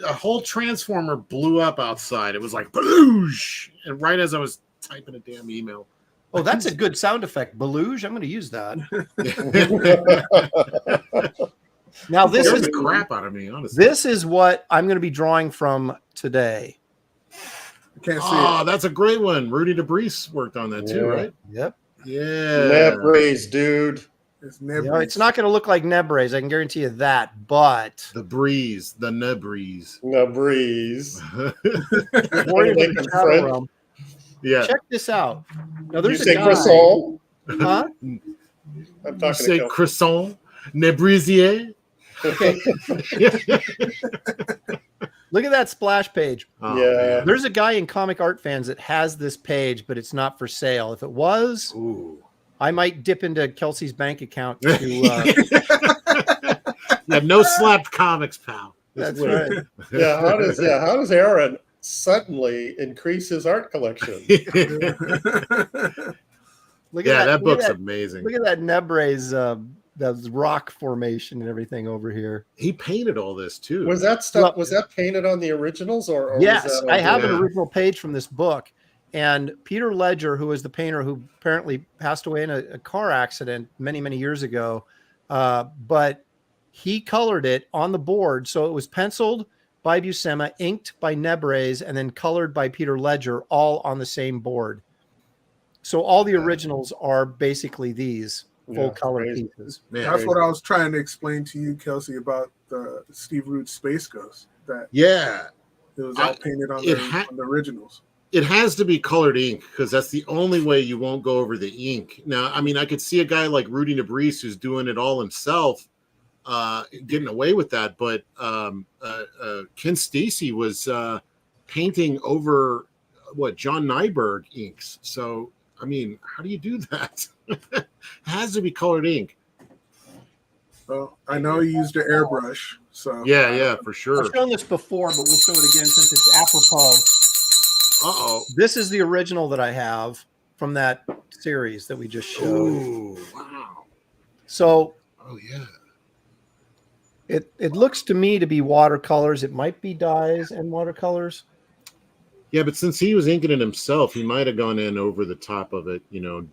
A whole transformer blew up outside. It was like baloosh, and right as I was typing a damn email. Oh, that's a good sound effect, baloosh. I'm going to use that. Now this is the crap out of me, honestly. This is what I'm going to be drawing from today. I can't see it. That's a great one. Rudy Nebres worked on that too, right? Yep. Yeah. Nebres, dude. It's Nebres. It's not going to look like Nebres. I can guarantee you that. But the Nebres. Yeah. Check this out. Now there's you say guy. croissant? Huh? I'm talking. You say croissant, Nebrisier. Okay. Look at that splash page. Oh, yeah. There's a guy in Comic Art Fans that has this page, but it's not for sale. If it was, I might dip into Kelsey's bank account to Yeah, no slapped comics, pal. That's Wait. right. How does Aaron suddenly increase his art collection? Look Yeah, at that book's look at amazing. Look at that Nebres, that rock formation and everything over here. He painted all this too. Was that stuff? Was that painted on the originals, or Yes, was that I have an Yeah. original page from this book. And Peter Ledger, who is the painter who apparently passed away in a car accident many, many years ago, but he colored it on the board. So it was penciled by Buscema, inked by Nebres, and then colored by Peter Ledger, all on the same board. So all the originals are basically these full color pieces. Man, That's what I was trying to explain to you, Kelsey, about the Steve Root Space Ghost. That yeah, it was all painted on the originals. it has to be colored ink because that's the only way you won't go over the ink. Now, I mean, I could see a guy like Rudy Nebres who's doing it all himself, getting away with that. But Ken Stacy was painting over what John Nyberg inks. So, I mean, how do you do that? It has to be colored ink. Well, I know he used an airbrush, so Yeah, for sure. I've shown this before, but we'll show it again since it's apropos. Uh-oh. This is the original that I have from that series that we just showed. Ooh, wow. So Oh, yeah. it looks to me to be watercolors. It might be dyes and watercolors. Yeah, but since he was inking it himself, he might have gone in over the top of it,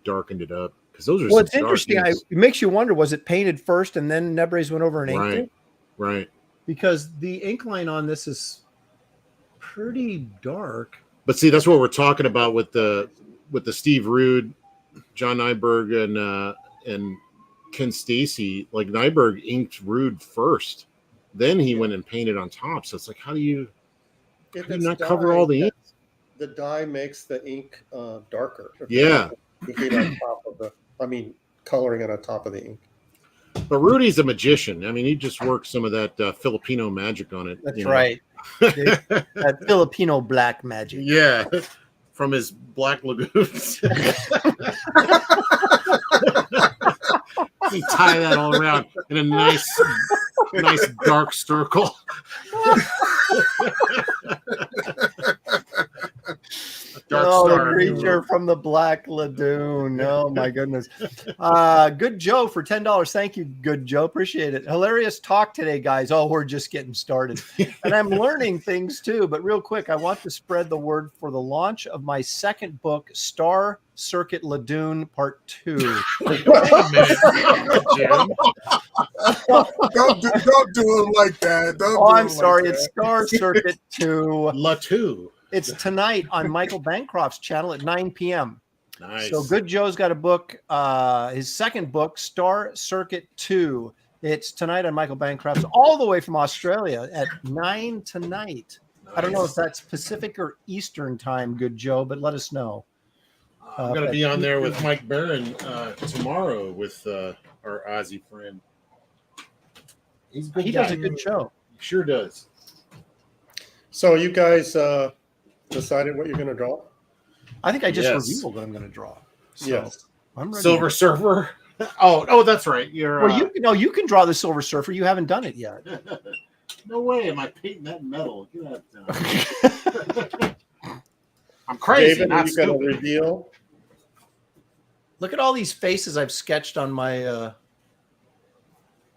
darkened it up. Because those are Well, it's some dark interesting. inks. It makes you wonder, was it painted first and then Nebres went over and inked it? Right. Because the ink line on this is pretty dark. But see, that's what we're talking about with the Steve Rude, John Nyberg, and Ken Stacy. Like Nyberg inked Rude first, then he went and painted on top. So it's like, how do you not cover all the ink? The dye makes the ink darker. Yeah. On top of coloring it on top of the ink. But Rudy's a magician. I mean, he just worked some of that Filipino magic on it. That's right. That Filipino black magic. Yeah, from his black lagoons. He tie that all around in a nice dark circle. The creature from the Black Lagoon. Oh my goodness. Good Joe for $10. Thank you, Good Joe. Appreciate it. Hilarious talk today, guys. Oh, we're just getting started. And I'm learning things too. But real quick, I want to spread the word for the launch of my second book, Star Circuit Ladoon Part 2. Don't do it like that. I'm sorry. It's Star Circuit 2. Latu. It's tonight on Michael Bancroft's channel at 9 p.m. Nice. So Good Joe's got a book, his second book, Star Circuit 2. It's tonight on Michael Bancroft's, all the way from Australia at 9 tonight. Nice. I don't know if that's Pacific or Eastern time, Good Joe, but let us know. I'm going to be on there with Mike Barron tomorrow with our Aussie friend. He does a good show. He sure does. So you guys decided what you're going to draw? I think I just revealed what I'm going to draw. So yes. I'm ready. Silver Surfer. Oh, that's right. You're. Well, you can draw the Silver Surfer. You haven't done it yet. No way. Am I painting that metal? Get that. I'm crazy. David, are you going to reveal? Look at all these faces I've sketched on my. Do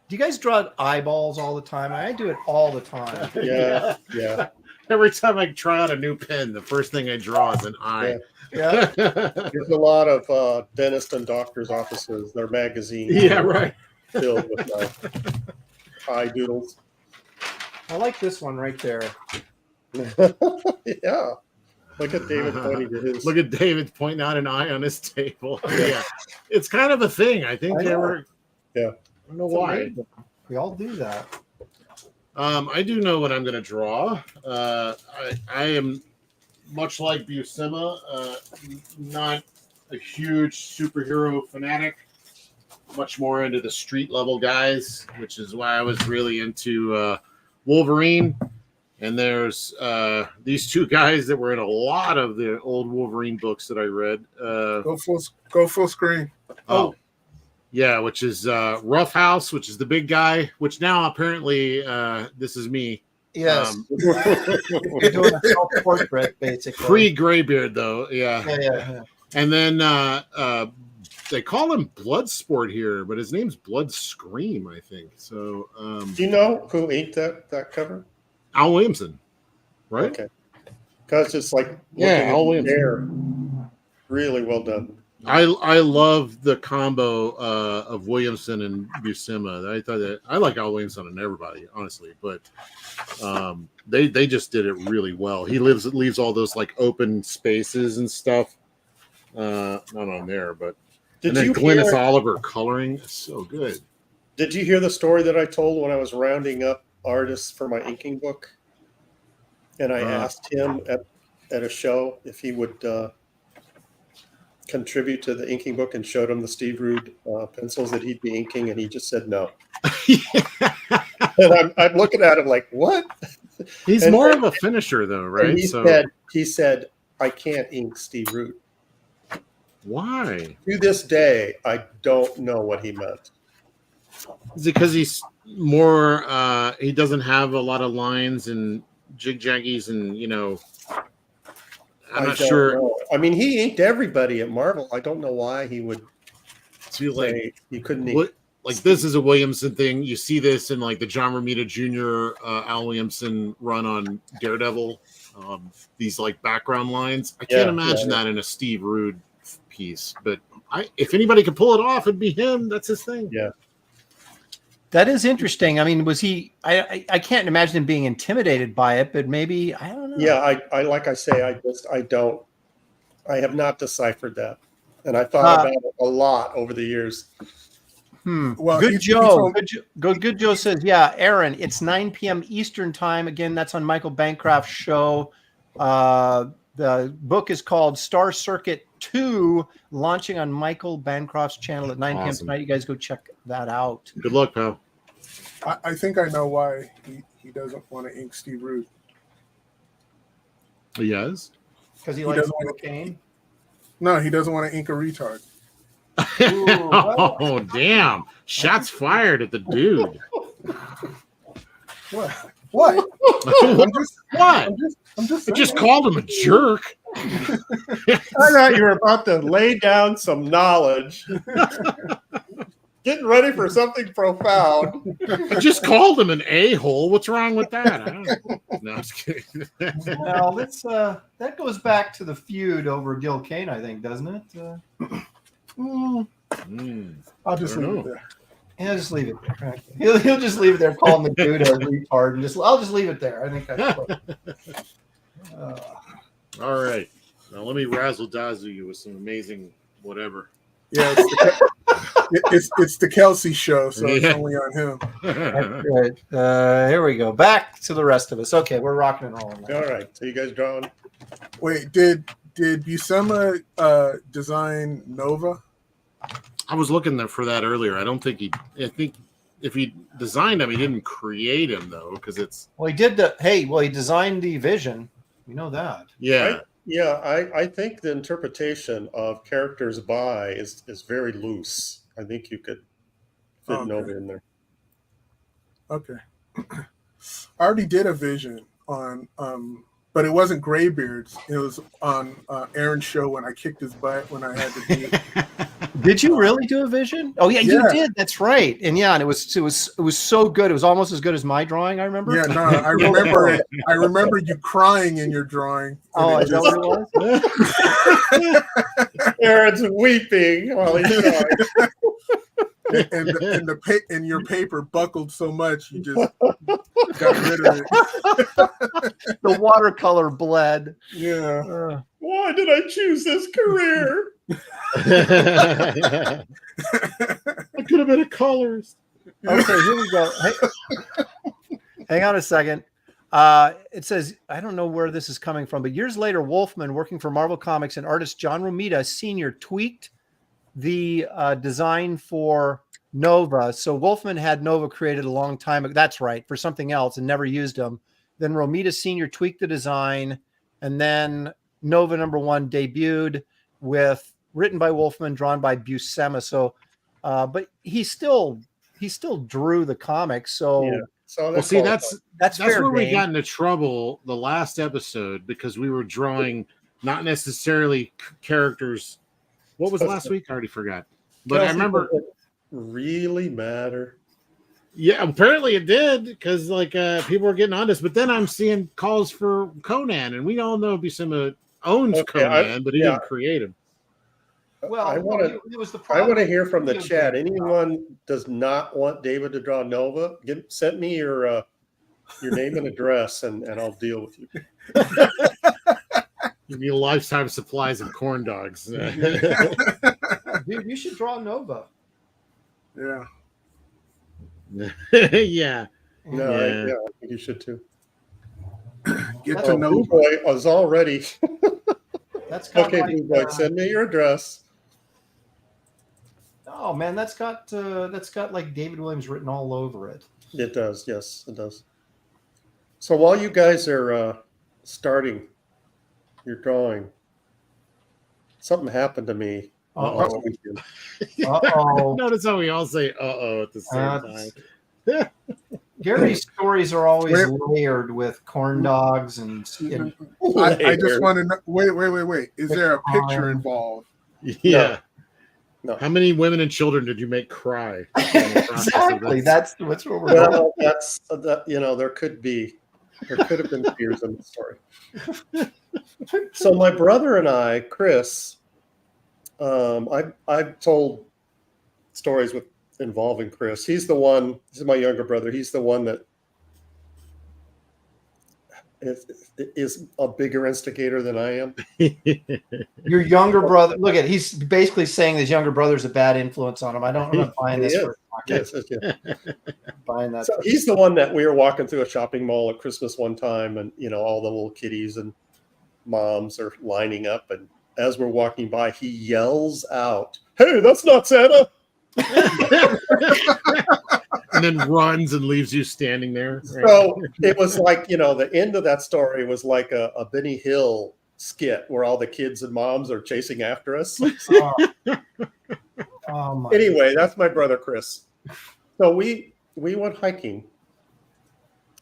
you guys draw eyeballs all the time? I do it all the time. Yeah. Every time I try out a new pen, the first thing I draw is an eye. Yeah. There's a lot of dentist and doctor's offices. Their magazines. Yeah, right. Filled with eye doodles. I like this one right there. Yeah. Look at David pointing to his. Look at David pointing out an eye on his table. Yeah. It's kind of a thing. I think they were. Yeah. I don't know why. We all do that. I do know what I'm going to draw. I am much like Buscema, not a huge superhero fanatic. Much more into the street level guys, which is why I was really into Wolverine. And there's these two guys that were in a lot of the old Wolverine books that I read. Go full screen. Oh, Yeah, which is Rough House, which is the big guy, which now apparently this is me. Yes. You're doing a self-portrait, basically. Pre-Graybeard, though. Yeah. Yeah. And then they call him Bloodsport here, but his name's Blood Scream, I think. So Do you know who inked that cover? Al Williamson, right? Okay. Because it's like Al Williamson. There. Really well done. I love the combo of Williamson and Buscema. I thought that I like Al Williamson and everybody, honestly, but they just did it really well. He leaves all those like open spaces and stuff. Not on there, but and then Glynis Oliver coloring is so good. Did you hear the story that I told when I was rounding up artists for my inking book? And I asked him at a show if he would contribute to the inking book, and showed him the Steve Rude pencils that he'd be inking, and he just said no. And I'm looking at him like, what? He's more of a finisher, though, right? He said, I can't ink Steve Rude. Why? To this day, I don't know what he meant. Is it because he's more? He doesn't have a lot of lines and jig-jaggies, and I'm not sure. Know. I mean, he inked everybody at Marvel. I don't know why he would feel like he couldn't ink. Like this is a Williamson thing. You see this in like the John Romita Jr. Al Williamson run on Daredevil. These like background lines. I can't imagine that in a Steve Rude piece. But if anybody could pull it off, it'd be him. That's his thing. Yeah. That is interesting. I mean, was he? I can't imagine him being intimidated by it, but maybe I don't know. Yeah, I like I say, I have not deciphered that, and I thought about it a lot over the years. Well, Good Joe says, yeah, Aaron, it's 9 p.m. Eastern time. Again, that's on Michael Bancroft's show. The book is called Star Circuit 2, launching on Michael Bancroft's channel at 9 p.m. tonight. You guys go check that out. Good luck, pal. I think I know why he doesn't want to ink Steve Rude. He is? Because he likes cocaine? No, he doesn't want to ink a retard. Ooh, well. Oh, damn. Shots fired at the dude. What? I just called him a jerk. I thought you were about to lay down some knowledge. Getting ready for something profound. I just called him an a-hole. What's wrong with that? No, I'm just kidding. Well, that goes back to the feud over Gil Kane, I think, doesn't it? I'll just leave it there. Yeah, just leave it there. He'll just leave it there, calling the dude a retard, and I'll just leave it there. I think that's all right. Now let me razzle dazzle you with some amazing whatever. Yeah, it's the Kelsey show, so it's only on him. Right. Here we go. Back to the rest of us. Okay, we're rocking and rolling now. All right. So you guys drawing? Wait, did Buscema design Nova? I was looking there for that earlier. I think if he designed him, he didn't create him though, because it's. Well, he did he designed the Vision. We know that. Yeah. I think the interpretation of characters by is very loose. I think you could fit Nova in there. Okay. I already did a Vision on but it wasn't Graybeard's. It was on Aaron's show when I kicked his butt when I had to do it. Did you really do a Vision? Oh yeah, you did. That's right. And and it was so good. It was almost as good as my drawing. I remember. Yeah, no, I remember it. I remember you crying in your drawing. Oh, is that what it was? Aaron's weeping while he's drawing. and your paper buckled so much you just got rid of it. The watercolor bled. Yeah. Why did I choose this career? I could have been a colorist. Okay, here we go. Hey, hang on a second. It says, I don't know where this is coming from, but years later, Wolfman, working for Marvel Comics, and artist John Romita Sr. tweaked the design for Nova. So Wolfman had Nova created a long time ago. That's right, for something else, and never used them. Then Romita Sr. tweaked the design, and then Nova #1 debuted with written by Wolfman, drawn by Buscema. So but he still drew the comics. So Yeah. So Well, see, that's that's fair where we game. got into trouble the last episode because we were drawing not necessarily characters. What was last week? I already forgot. But I Kelsey, remember. does it really matter? Yeah, apparently it did because like people were getting on this. But then I'm seeing calls for Conan, and we all know Buscema owns Okay, Conan, but he didn't create him. Well, I want to. it was the I problem. want to hear from the Video chat. game. Anyone does not want David to draw Nova? Send me your name and address, and I'll deal with you. Give you lifetime supplies of corn dogs. Dude, you should draw Nova. Yeah. Yeah. No, Yeah. I think you should too. Get to know. Blue Boy was already That's got okay. like, Blue Boy, send me your address. oh man, that's got like David Williams written all over it. It does. Yes, it does. So while you guys are starting your drawing, something happened to me last Uh-oh. weekend. Uh-oh. Notice how we all say "uh-oh" at the same time. Gary's stories are always layered with corn dogs and I just want to know. Wait. Is there a picture involved? Yeah. No. How many women and children did you make cry? in the process of exactly. this? That's what we're doing. Well, that's that. There could have been tears in the story. So my brother and I, Chris, I've told stories involving Chris. He's my younger brother. He's the one that is a bigger instigator than I am. Your younger brother. Look at he's basically saying his younger brother's a bad influence on him. I'm not buying this. Yes. Buying that. So he's the one that we were walking through a shopping mall at Christmas one time, and all the little kiddies and moms are lining up, and as we're walking by, he yells out, "Hey, that's not Santa!" And then runs and leaves you standing there. So it was like, the end of that story was like a Benny Hill skit where all the kids and moms are chasing after us. Oh my Anyway, that's my brother Chris. So we went hiking,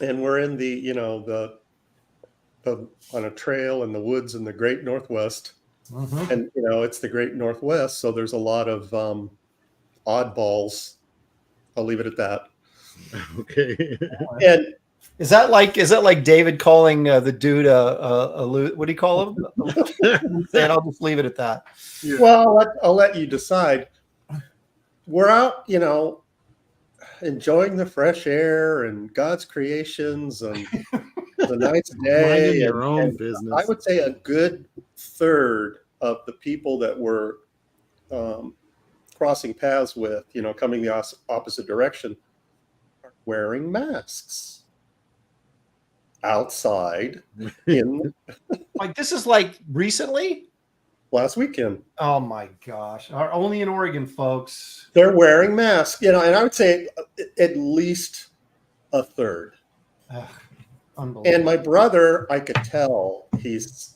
and we're in the on a trail in the woods in the Great Northwest, Mhm. and it's the Great Northwest, so there's a lot of oddballs. I'll leave it at that. Okay. And Is that like David calling the dude a what do you call him? And I'll just leave it at that. Yeah. well, I'll let you decide. We're out, enjoying the fresh air and God's creations, and it's a nice day. Minding your own and business. I would say a good third of the people that were crossing paths with, coming the opposite direction, are wearing masks outside in Like this is like recently? last weekend. Oh my gosh. Only in Oregon, folks. They're wearing masks, and I would say at least a third. Ugh, unbelievable. And my brother, I could tell he's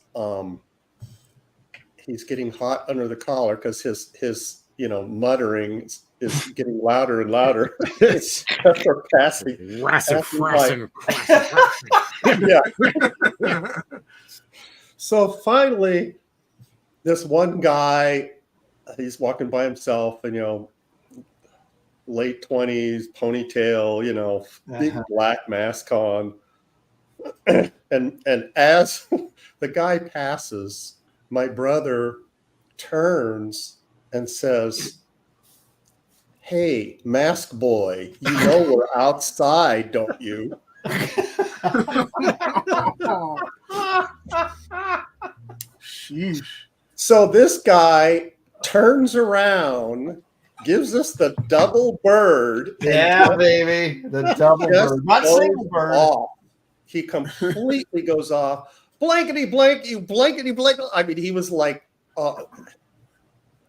getting hot under the collar because his muttering is getting louder and louder. It's for passing. Yeah. So finally, this one guy, he's walking by himself, and late 20s, ponytail, big black mask on, and as the guy passes, my brother turns and says, "Hey, mask boy, we're outside, don't you?" Sheesh. So this guy turns around, gives us the double bird. Yeah, baby. The double bird. Not single bird. Off. He completely goes off. Blankety blank, you blankety blank. I mean, he was like,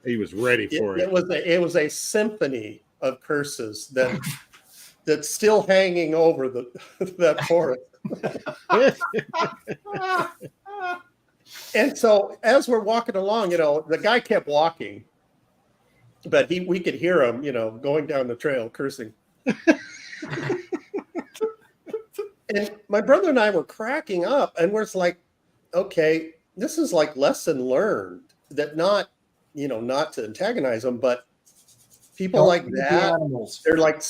He was ready for it. It was a symphony of curses that's still hanging over that forest. And so as we're walking along, the guy kept walking, but we could hear him, going down the trail cursing. And my brother and I were cracking up, and we're like, okay, this is like lesson learned, that not to antagonize them, but people like that, they're like,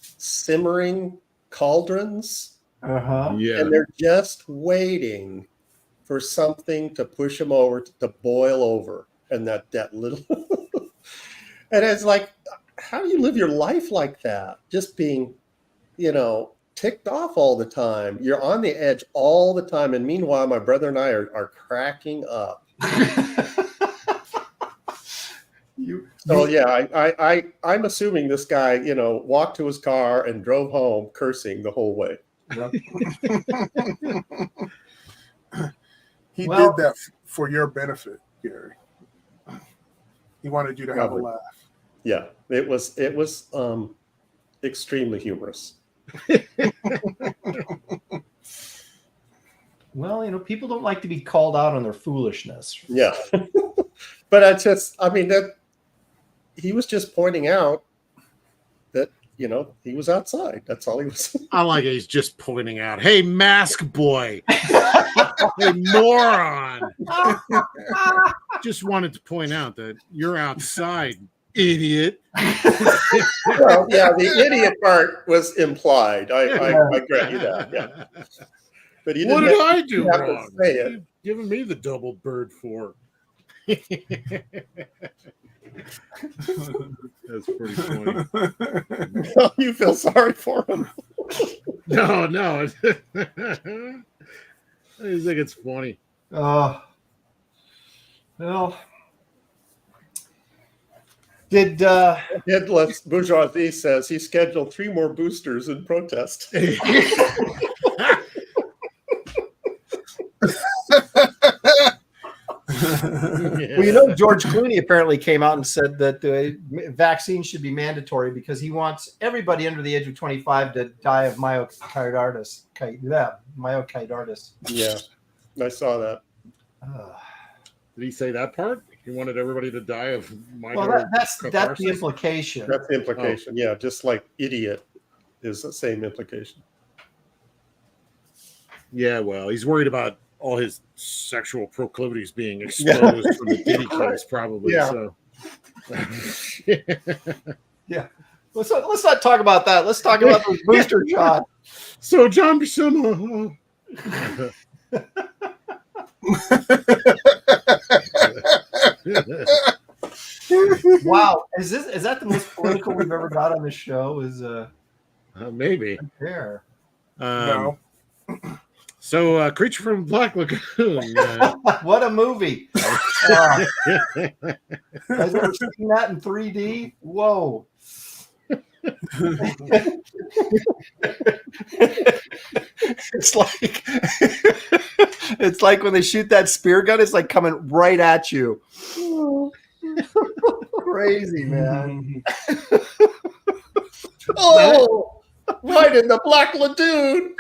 simmering cauldrons. Yeah. And they're just waiting for something to push them over, to boil over. And that little, and it's like, how do you live your life like that? Just being, ticked off all the time. You're on the edge all the time. And meanwhile, my brother and I are cracking up. I'm assuming this guy, walked to his car and drove home cursing the whole way. Yep. He did that for your benefit, Gary. He wanted you to have a laugh. Yeah, it was extremely humorous. Well, people don't like to be called out on their foolishness. Yeah. But that he was just pointing out that, he was outside. That's all he was. I like it. He's just pointing out, hey, mask boy. Hey, moron. Just wanted to point out that you're outside, idiot. Well, yeah, the idiot part was implied. I grant you that. Yeah. But what did I do wrong? Say it. You're giving me the double bird for. That's pretty funny. You feel sorry for him. No. I just think it's funny. Well, Headless Bourgeoisie says he scheduled 3 more boosters in protest. Well, George Clooney apparently came out and said that the vaccine should be mandatory because he wants everybody under the age of 25 to die of myocarditis. Myocarditis. Yeah, I saw that. Did he say that part? He wanted everybody to die of that's the implication. That's the implication. Oh. Yeah, just like idiot is the same implication. Yeah, well, he's worried about all his sexual proclivities being exposed from the Diddy case, probably. Yeah. So. Yeah. Let's not talk about that. Let's talk about the booster shot. So, John Buscema. Wow, is that the most political we've ever got on the show? Maybe. There. No. So, Creature from Black Lagoon. What a movie! Guys ever seen that in 3D? Whoa! It's like when they shoot that spear gun. It's like coming right at you. Crazy, man. Oh, right in the Black Lagoon.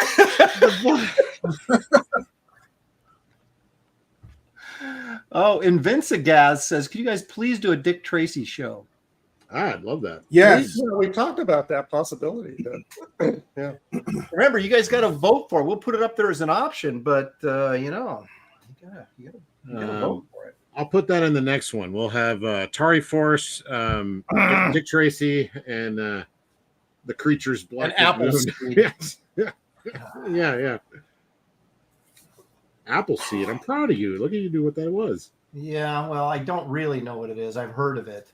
Oh, Invincigaz says, "Could you guys please do a Dick Tracy show?" I'd love that. Yes. We talked about that possibility. Yeah. Remember, you guys got to vote for it. We'll put it up there as an option, but you gotta vote for it. I'll put that in the next one. We'll have Tari Force, Dick Tracy, and the Creatures Black Appleseed. Yes. Yeah. Appleseed. I'm proud of you. Look at you do what that was. Yeah, well, I don't really know what it is. I've heard of it.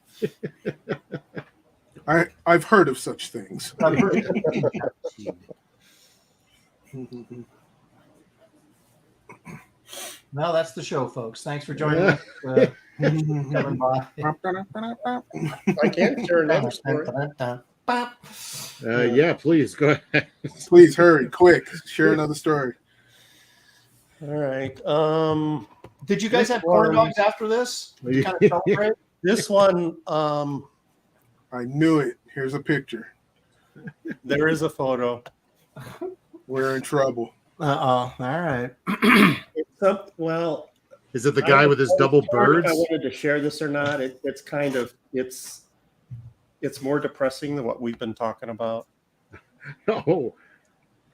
I've heard of such things. I've heard of it. Well, that's the show, folks. Thanks for joining us. Coming by. I can't share another story. Yeah, please go ahead. Please hurry, quick. Share another story. All right. Did you guys have corn dogs after this? You kind of celebrate? This one, I knew it. Here's a picture. there is a photo. We're in trouble. All right. Well, Is it the guy with his double birds? I wanted to share this or not. It's more depressing than what we've been talking about. Oh,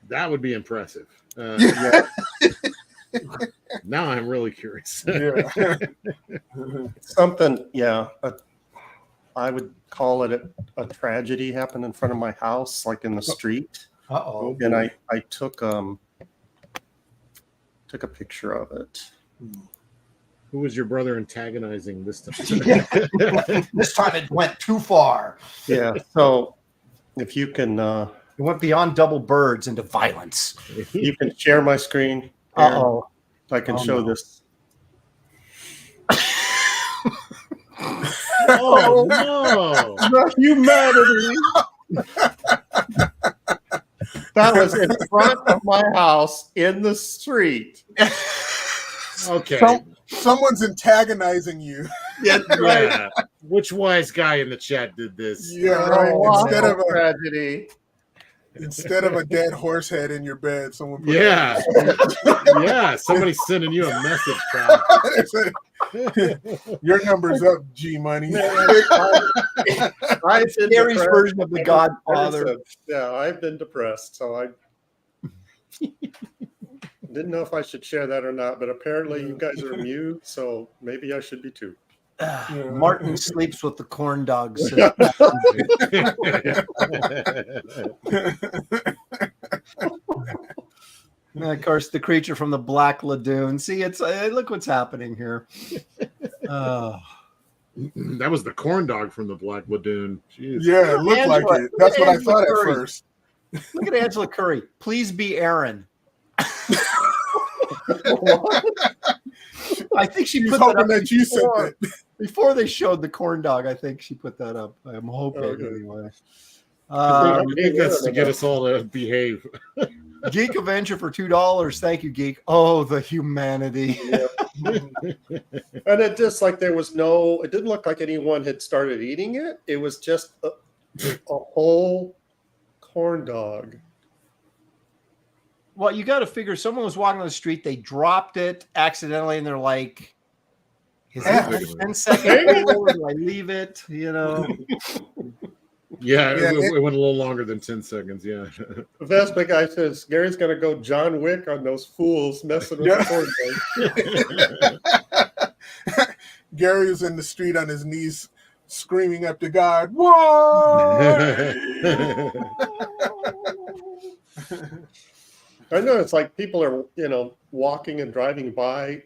that would be impressive. Now I'm really curious. Yeah. Something, yeah. I would call it a tragedy happened in front of my house, like in the street. Uh-oh. And I took a picture of it. Who was your brother antagonizing this time? This time it went too far. Yeah. So if you can, It went beyond double birds into violence. you can share my screen. Aaron. Uh-oh. I can show this. Oh no! The humanity. That was in front of my house in the street. Okay. Someone's antagonizing you. Yeah, Yeah. Which wise guy in the chat did this? Yeah, right. Tragedy. Instead of a dead horse head in your bed, someone put Yeah. Yeah. Somebody's sending you a message, pal. Your number's up, G Money. Gary's version of the Godfather. Yeah, I've been depressed, so I didn't know if I should share that or not, but apparently you guys are amused, so maybe I should be too. Martin sleeps with the corn dogs. And of course, the creature from the Black Lagoon. See, it's look what's happening here. That was the corn dog from the Black Lagoon. Jeez. Yeah, it looked like it. That's what I thought at first. Look at Angela Curry. Please be Aaron. I think she She's put that hoping up that you said before, that. before they showed the corn dog. I think she put that up. I'm hoping anyway. I think that's to get us all to behave. Geek Avenger for $2. Thank you, Geek. Oh, the humanity. Yeah. And it just like there was no, it didn't look like anyone had started eating it. It was just a whole corn dog. Well, you got to figure someone was walking on the street, they dropped it accidentally, and they're like, is it 10 seconds? Do I leave it? You know? Yeah, it went a little longer than 10 seconds. Yeah. The Vespa guy says Gary's going to go John Wick on those fools messing with the corn dog. Gary was in the street on his knees screaming up to God, "Why?" I know it's like people are, walking and driving by,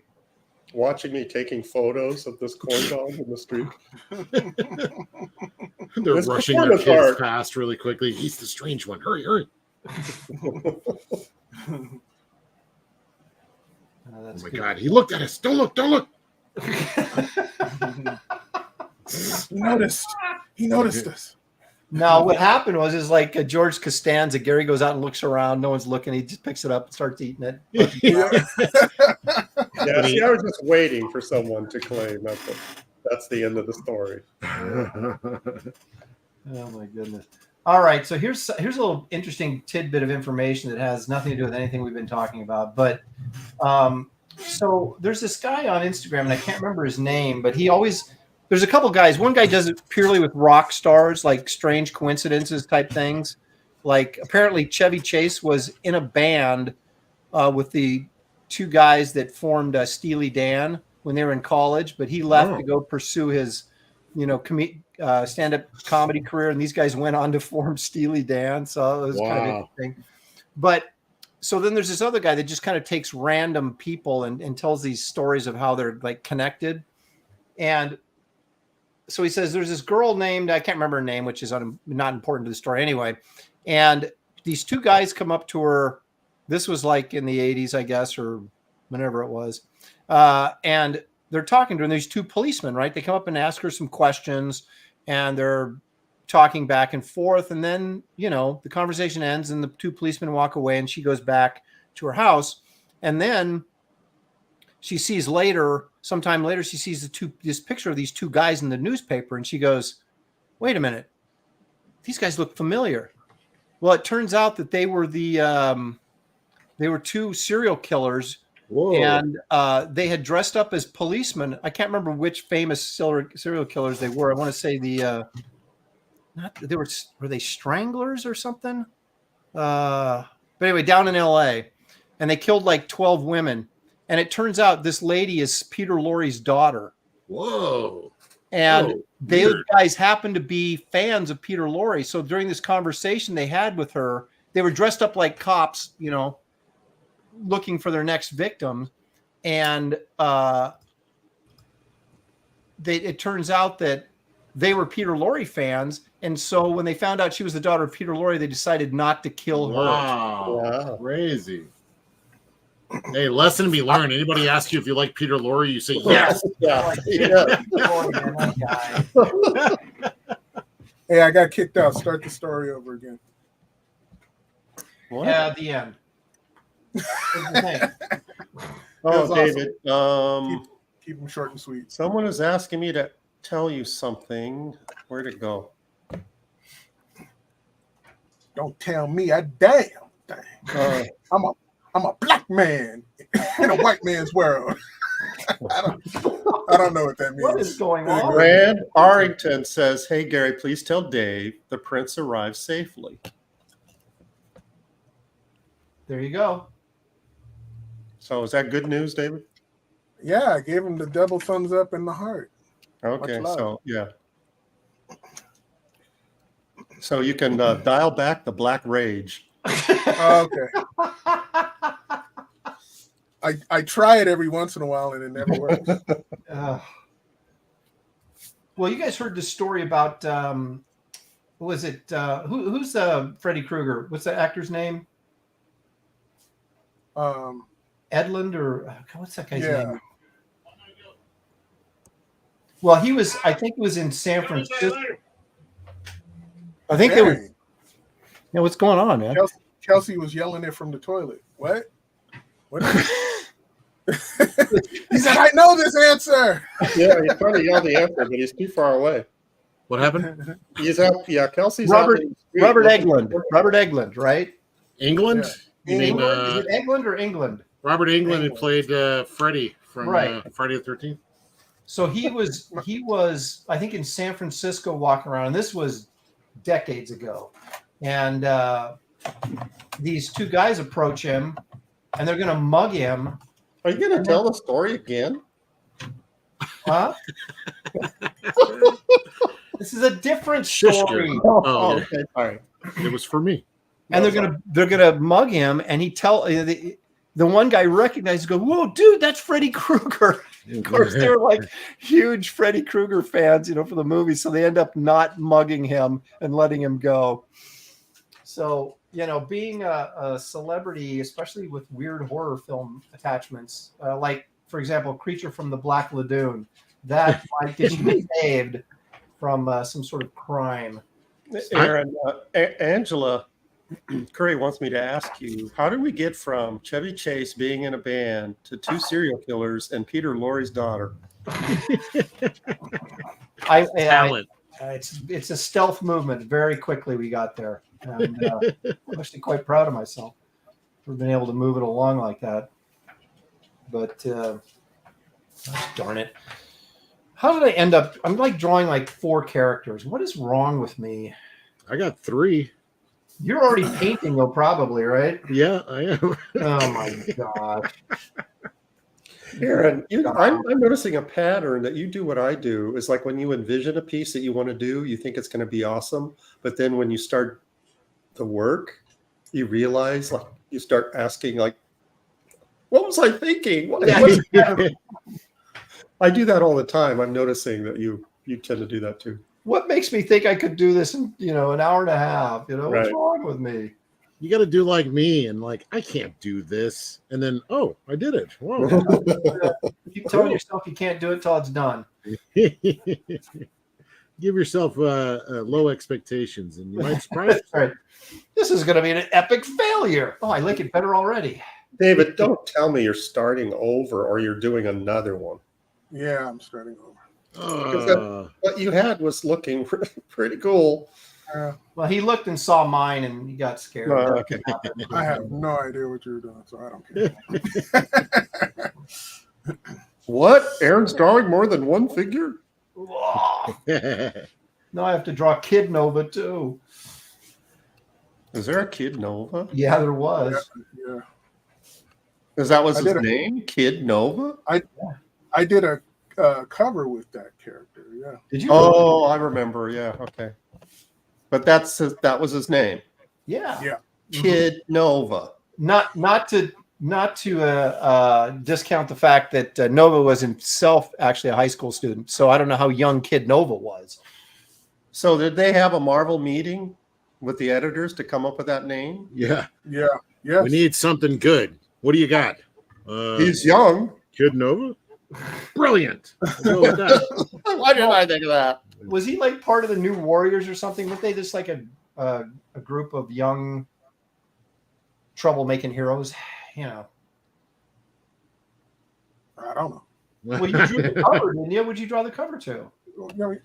watching me taking photos of this corn dog in the street. They're It's rushing their kids art. past really quickly. He's the strange one. Hurry, hurry. Oh my God. He looked at us. Don't look. Don't look. He noticed us. Now, what happened was like George Costanza. Gary goes out and looks around. No one's looking. He just picks it up and starts eating it. Yeah, see, I was just waiting for someone to claim that's the end of the story. Oh my goodness! All right, so here's a little interesting tidbit of information that has nothing to do with anything we've been talking about. But so there's this guy on Instagram, and I can't remember his name, but there's a couple guys. One guy does it purely with rock stars, like strange coincidences type things. Like apparently Chevy Chase was in a band with the two guys that formed Steely Dan when they were in college, but he left to go pursue his, stand-up comedy career, and these guys went on to form Steely Dan. So it was kind of interesting. But so then there's this other guy that just kind of takes random people and tells these stories of how they're like connected. And so he says there's this girl named, I can't remember her name, which is not important to the story anyway. And these two guys come up to her. This was like in the 80s, I guess, or whenever it was. And they're talking to her, and there's two policemen, right? They come up and ask her some questions, and they're talking back and forth. And then, the conversation ends, and the two policemen walk away, and she goes back to her house. And then she sees sometime later, she sees this picture of these two guys in the newspaper, and she goes, wait a minute, these guys look familiar. Well, it turns out that they were two serial killers Whoa. And they had dressed up as policemen. I can't remember which famous serial killers they were. I want to say were they Stranglers or something? But anyway, down in LA, and they killed like 12 women. And it turns out this lady is Peter Lorre's daughter. Whoa. And Whoa, those weird. guys happened to be fans of Peter Lorre. So during this conversation they had with her, they were dressed up like cops, you know, looking for their next victim. And it turns out that they were Peter Lorre fans. And so when they found out she was the daughter of Peter Lorre, they decided not to kill her. Wow. Crazy. Hey, lesson to be learned. Anybody ask you if you like Peter Lorre, you say yes. Yeah. Hey, I got kicked out. Start the story over again. What? Yeah, at the end. Oh, Awesome. David. Keep them short and sweet. Someone is asking me to tell you something. Where'd it go? Don't tell me. Dang. I'm a black man in a white man's world. I don't know what that means. What is going on? Brad Arrington says, "Hey Gary, please tell Dave the prince arrived safely." There you go. So is that good news, David? Yeah, I gave him the double thumbs up and the heart. Okay, Much love. so yeah. So you can dial back the black rage. Okay. I try it every once in a while and it never works. Well, you guys heard the story about was it who's Freddy Krueger? What's the actor's name? Edlund or what's that guy's name? Well, I think it was in San Francisco. I think they were. Yeah, what's going on, man? Kelsey was yelling it from the toilet. What? He said, "I know this answer." Yeah, he's trying to yell the answer, but he's too far away. What happened? He's out. Yeah, Kelsey's Robert out in the street Eglund. Robert Eglund, right? England? Yeah. You mean Is it Eglund or England? Robert Englund, who played Freddy from Friday the 13th? So he was I think in San Francisco walking around, and this was decades ago. And these two guys approach him, and they're going to mug him. Are you going to tell the story again? Huh? This is a different story. Oh, okay. All right. it was for me. And they're gonna mug him, and he the one guy recognizes, go, "Whoa, dude, that's Freddy Krueger." Of course, they're like huge Freddy Krueger fans, you know, for the movie, so they end up not mugging him and letting him go. So, you know, being a celebrity, especially with weird horror film attachments, like, for example, Creature from the Black Lagoon, that might get you saved from some sort of crime. Aaron, Angela Curry wants me to ask you, how did we get from Chevy Chase being in a band to two serial killers and Peter Lorre's daughter? Talent. It's a stealth movement. Very quickly we got there. And I'm actually quite proud of myself for being able to move it along like that. But darn it. How did I end up? I'm like drawing like 4 characters. What is wrong with me? I got 3. You're already painting though, probably, right? Yeah, I am. Oh my God. Aaron, I'm noticing a pattern that you do what I do is like when you envision a piece that you want to do, you think it's going to be awesome. But then when you start the work, you realize, like, you start asking, like, what was I thinking? I do that all the time. I'm noticing that you tend to do that too. What makes me think I could do this in, an hour and a half? What's Right. wrong with me? You got to do like me and like, I can't do this. And then, oh, I did it. Whoa. Keep telling yourself you can't do it till it's done. Give yourself low expectations and you might surprise yourself. Right. This is going to be an epic failure. Oh, I like it better already. David, don't tell me you're starting over or you're doing another one. Yeah, I'm starting over. What you had was looking pretty cool. Well, he looked and saw mine, and he got scared. Okay. I have no idea what you're doing, so I don't care. What? Aaron's drawing more than one figure? Now I have to draw Kid Nova too. Is there a Kid Nova? Yeah, there was. Yeah. Is that was I his did name? Kid Nova? I did a cover with that character. Yeah. Did you? Oh, I remember. Yeah. Okay. But that was his name. Yeah. Yeah. Kid Nova. Not to discount the fact that Nova was himself actually a high school student. So I don't know how young Kid Nova was. So did they have a Marvel meeting with the editors to come up with that name? Yeah. Yeah. Yes. We need something good. What do you got? He's young. Kid Nova? Brilliant. Go with that. Why didn't I think of that? Was he like part of the New Warriors or something? Weren't they just like a group of young troublemaking heroes? You know. I don't know. Well, you drew the cover, didn't you? What'd you draw the cover to? You know,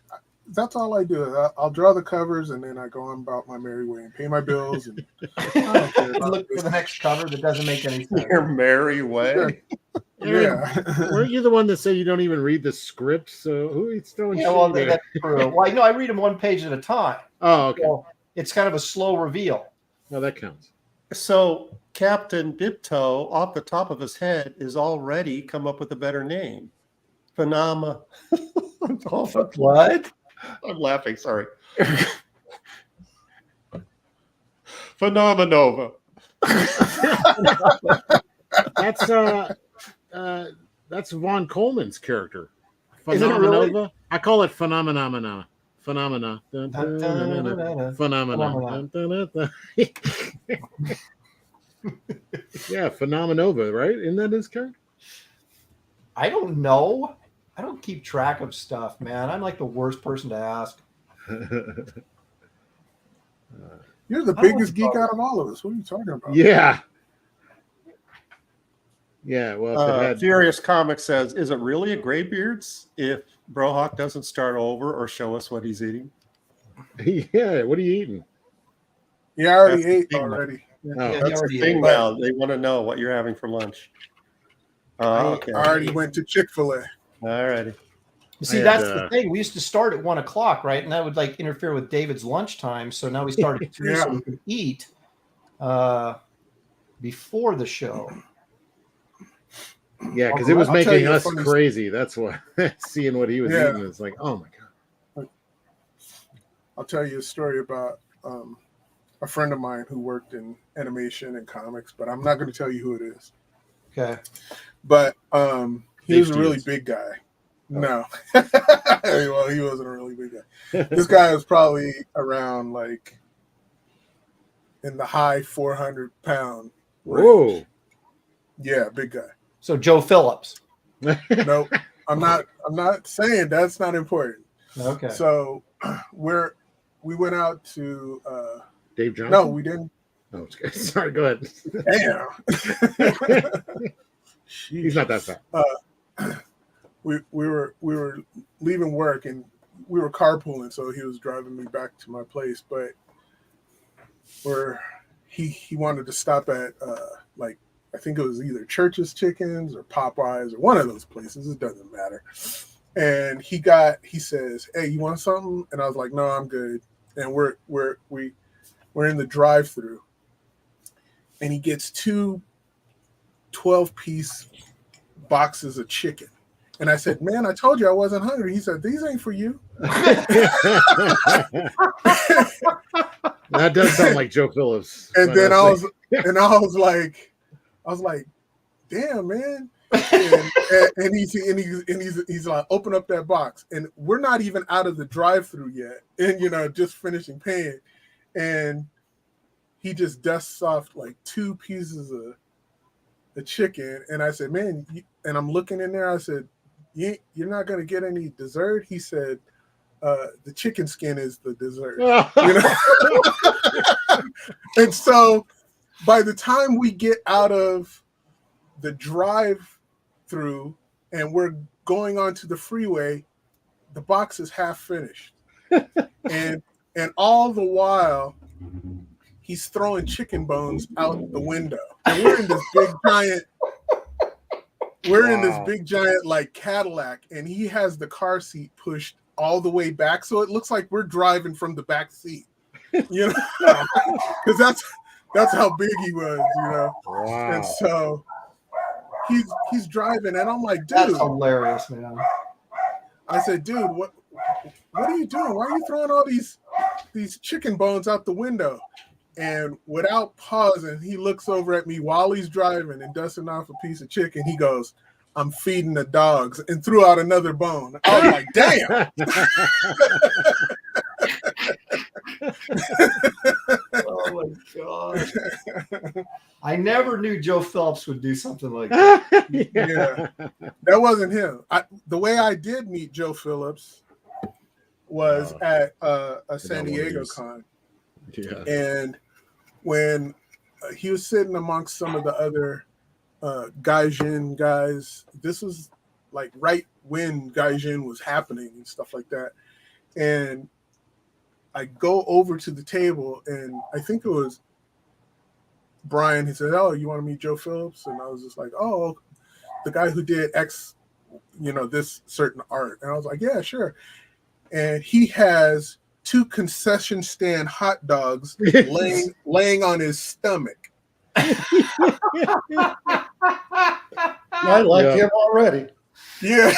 that's all I do. I'll draw the covers and then I go on about my merry way and pay my bills. And I don't care about Look for the next cover that doesn't make any sense. Your merry way. Yeah. Weren't you the one that said you don't even read the script? So who is throwing Yeah, shit well, there? that's true. Well, I read them one page at a time. Oh, okay. So it's kind of a slow reveal. No, that counts. So Captain Bibto, off the top of his head, is already come up with a better name. Phenomena. What? I'm laughing. Sorry. Phenomenova. That's Von Coleman's character. Is it really? Phenomenova. I call it Phenomena. Phenomena. Phenomena. Yeah, Phenomenova, right? Isn't that his character? I don't know. I don't keep track of stuff, man. I'm like the worst person to ask. You're the I biggest don't know. geek out of all of us. What are you talking about? Yeah. Yeah, well, if it had... Furious Comics says, is it really a Graybeard's if Brohawk doesn't start over or show us what he's eating? Yeah, what are you eating? Yeah, I already That's the ate thing. already. Oh, Yeah, That's the thing now. They want to know what you're having for lunch. Okay. I already went to Chick-fil-A. All righty. See, I had, that's the thing. We used to start at 1 o'clock, right? And that would like interfere with David's lunchtime. So now we started at 3 so we could eat before the show. yeah, because it was I'll tell making you a us funny crazy. That's why seeing what he was eating is like, oh my god. I'll tell you a story about a friend of mine who worked in animation and comics, but I'm not going to tell you who it is. Okay. But he was a Dave really Stevens. big guy. No. Well, he wasn't a really big guy. This guy was probably around like in the high 400-pound range. Whoa. Yeah, big guy. So Joe Phillips. Nope. I'm not saying that's not important. Okay. So we went out to Dave Johnson? no, we didn't. Oh, okay. Sorry, go ahead. Damn. He's not that fat. We were leaving work and we were carpooling, so he was driving me back to my place. But he wanted to stop at like I think it was either Church's Chickens or Popeyes or one of those places. It doesn't matter. And he says, "Hey, you want something?" And I was like, "No, I'm good." And we're in the drive-through, and he gets 2 12-piece boxes of chicken. And I said, "Man, I told you I wasn't hungry." He said, "These ain't for you." That does sound like Joe Phillips. And then I was like, "Damn, man." And he's like, "Open up that box." And we're not even out of the drive-through yet, and just finishing paying, and he just dusts off like 2 pieces of the chicken. And I said, "Man," and I'm looking in there. I said, "You're not gonna get any dessert?" He said, "The chicken skin is the dessert." And so by the time we get out of the drive-through and we're going onto the freeway, the box is half finished. and And all the while, he's throwing chicken bones out the window. And we're in this big giant like Cadillac, and he has the car seat pushed all the way back, so it looks like we're driving from the back seat. You know, because that's how big he was. You know, Wow. and so he's driving, and I'm like, dude, That's hilarious, man. I said, dude, what are you doing? Why are you throwing all these chicken bones out the window? And without pausing, he looks over at me while he's driving and dusting off a piece of chicken. He goes, I'm feeding the dogs, and threw out another bone. I was like, damn. Oh my god! I never knew Joe Phillips would do something like that. Yeah, that wasn't him. The way I did meet Joe Phillips was at a San Diego con. Yeah. And when he was sitting amongst some of the other Gaijin guys, this was like right when Gaijin was happening and stuff like that. And I go over to the table, and I think it was Brian. He said, "Oh, you want to meet Joe Phillips?" And I was just like, "Oh, the guy who did X, you know, this certain art." And I was like, "Yeah, sure." And he has 2 concession stand hot dogs laying on his stomach. I like him already. Yeah.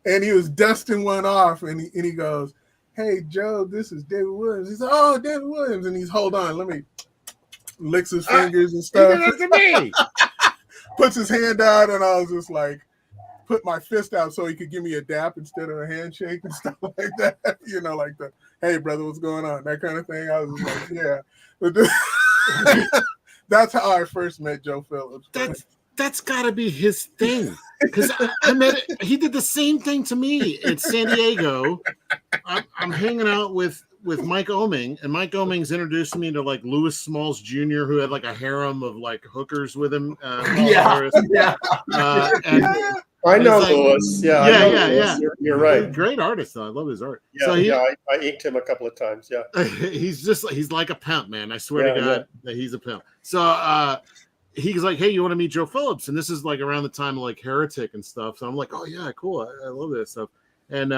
And he was dusting one off, and he goes, "Hey, Joe, this is David Williams." He said, "Oh, David Williams." And he's, "Hold on, let me," licks his fingers and stuff. He did that to me. Puts his hand out, and I was just like, put my fist out so he could give me a dap instead of a handshake and stuff like that. You know, like the, "Hey, brother, what's going on?" That kind of thing. I was just like, yeah. But that's how I first met Joe Phillips. That's got to be his thing, because I met it. He did the same thing to me in San Diego. I'm hanging out with Mike Oming, and Mike Oming's introduced me to like Louis Smalls Jr., who had like a harem of like hookers with him. Yeah. And I know like, Louis. Yeah, yeah, I know yeah, Louis. yeah. You're right. Great artist, though. I love his art. Yeah, So I inked him a couple of times. Yeah, he's like a pimp, man. I swear to God that he's a pimp. So he's like, "Hey, you want to meet Joe Phillips?" And this is like around the time of like Heretic and stuff. So I'm like, "Oh yeah, cool. I love that stuff." And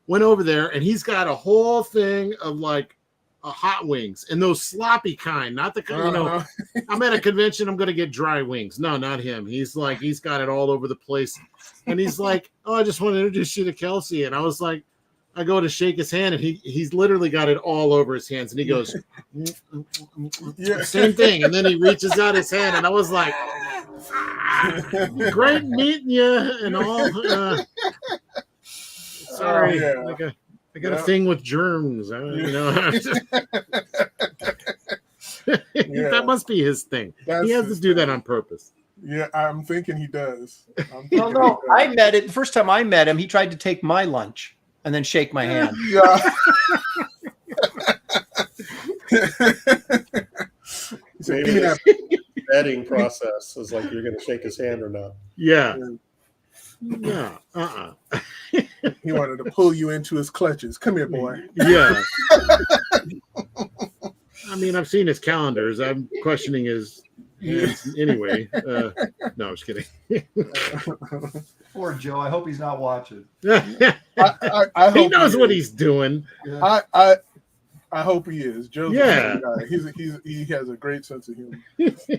went over there, and he's got a whole thing of like hot wings, and those sloppy kind, not the kind, you know. I'm at a convention, I'm gonna get dry wings. No, not him. He's got it all over the place, and he's like, "Oh, I just want to introduce you to Kelsey." And I was like, I go to shake his hand, and he's literally got it all over his hands, and he goes, same thing, and then he reaches out his hand, and I was like, "Great meeting you," and all. Sorry, I got a thing with germs. You know, that must be his thing. He has to do that on purpose. Yeah, I'm thinking he does. No, I met it. The first time I met him, he tried to take my lunch and then shake my hand. Yeah. Maybe the vetting process is like, you're going to shake his hand or not. Yeah. No. He wanted to pull you into his clutches. Come here, boy. Yeah. I mean, I've seen his calendars. I'm questioning his anyway. No, I'm just kidding. Poor Joe. I hope he's not watching. I he knows what he's doing. Yeah. I hope he is. Joe's a funny guy. He has a great sense of humor.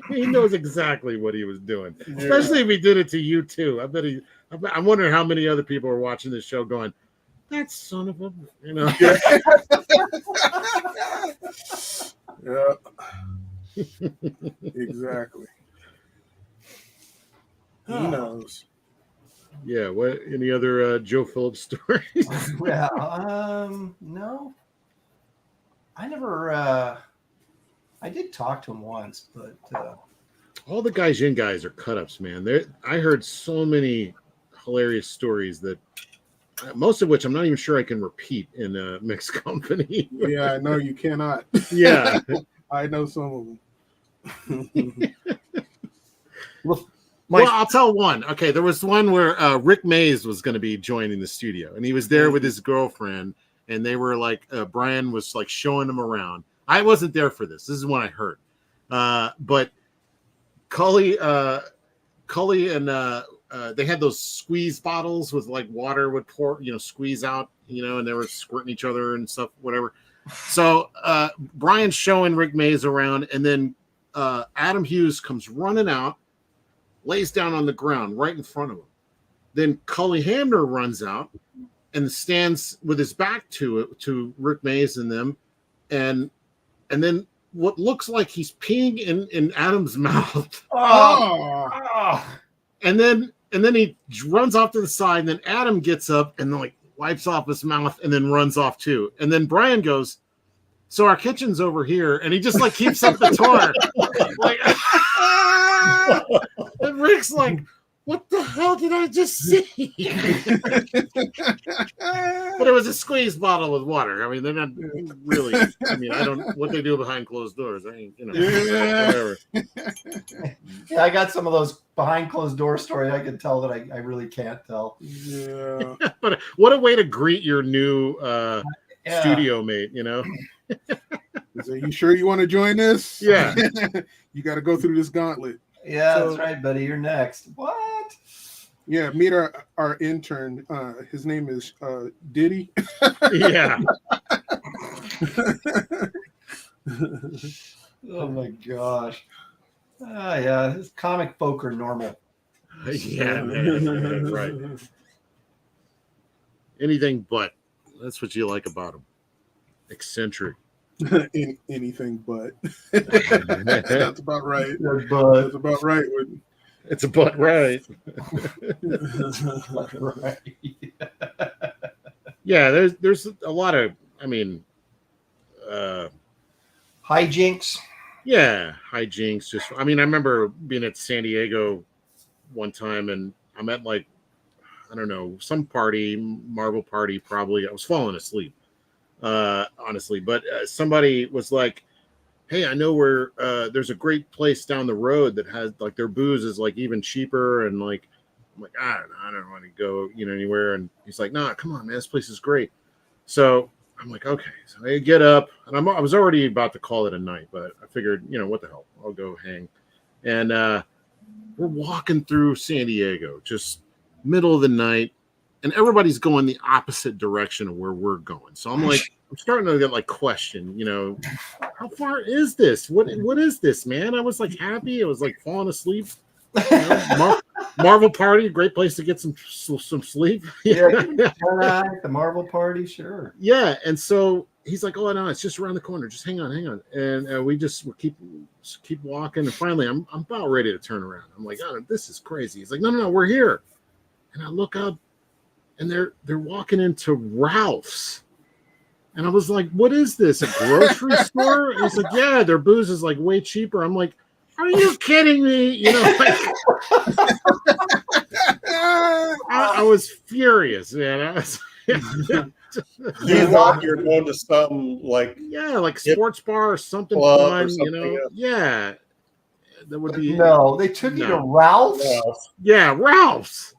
He knows exactly what he was doing, especially if he did it to you too. I'm wondering how many other people are watching this show going, "That son of a," you know. Yeah. Exactly. He knows. Yeah. What? Any other Joe Phillips stories? Yeah. No. I never. I did talk to him once, but all the Gaijin guys are cut-ups, man. I heard so many hilarious stories that most of which I'm not even sure I can repeat in a mixed company. Yeah, I know you cannot. Yeah. I know some of them. Well, I'll tell one. Okay, there was one where Rick Mays was going to be joining the studio, and he was there with his girlfriend, and they were like Brian was like showing them around. I wasn't there for this. This is what I heard. But Cully and they had those squeeze bottles with like water would pour, squeeze out, and they were squirting each other and stuff, whatever. So Brian's showing Rick Mays around, and then Adam Hughes comes running out, lays down on the ground right in front of him. Then Cully Hamner runs out and stands with his back to Rick Mays and them, and then what looks like he's peeing in Adam's mouth. And then he runs off to the side, and then Adam gets up and like wipes off his mouth and then runs off too. And then Brian goes, "So our kitchen's over here," and he just like keeps up the tour. Like, and Rick's like, "What the hell did I just see?" But it was a squeeze bottle with water. I mean, they're not really. I mean, I don't what they do behind closed doors. I mean, whatever. Yeah, I got some of those behind closed door stories. I can tell that I really can't tell. Yeah. But what a way to greet your new studio mate. Is you sure you want to join this? Yeah. You got to go through this gauntlet. Yeah, So- that's right, buddy. You're next. What? Yeah, meet our intern. His name is Diddy. Yeah. Oh my gosh. Yeah, his comic folk are normal. Yeah, man. Right. Anything but. That's what you like about him. Eccentric. Anything but. That's about right. But That's about right. It's a but, right. right. Yeah, there's a lot of, Hijinks. yeah, hijinks. Just, I remember being at San Diego one time, and I'm at like, I don't know, some party, Marvel party, probably. I was falling asleep, honestly. But somebody was like, "Hey, I know where there's a great place down the road that has like their booze is like even cheaper." And like, I'm like, I don't want to go, anywhere. And he's like, "Nah, come on, man, this place is great." So I'm like, okay. So I get up, and I was already about to call it a night, but I figured, what the hell, I'll go hang. And we're walking through San Diego, just middle of the night, and everybody's going the opposite direction of where we're going. So I'm like, I'm starting to get like question, how far is this? What is this, man? I was like happy. I was like falling asleep. Marvel party, great place to get some sleep. Yeah, the Marvel party, sure. Yeah, and so he's like, "Oh no, it's just around the corner. Just hang on." And we keep walking, and finally, I'm about ready to turn around. I'm like, "Oh, this is crazy." He's like, "No, we're here." And I look up, and they're walking into Ralph's. And I was like, "What is this? A grocery store?" He's like, "Yeah, their booze is like way cheaper." I'm like, "Are you kidding me?" I was furious, man. I was, You thought you're going to some like sports bar or something club fun, or something, Yeah, that would be No, they took you to Ralph's. Yeah, Ralph's,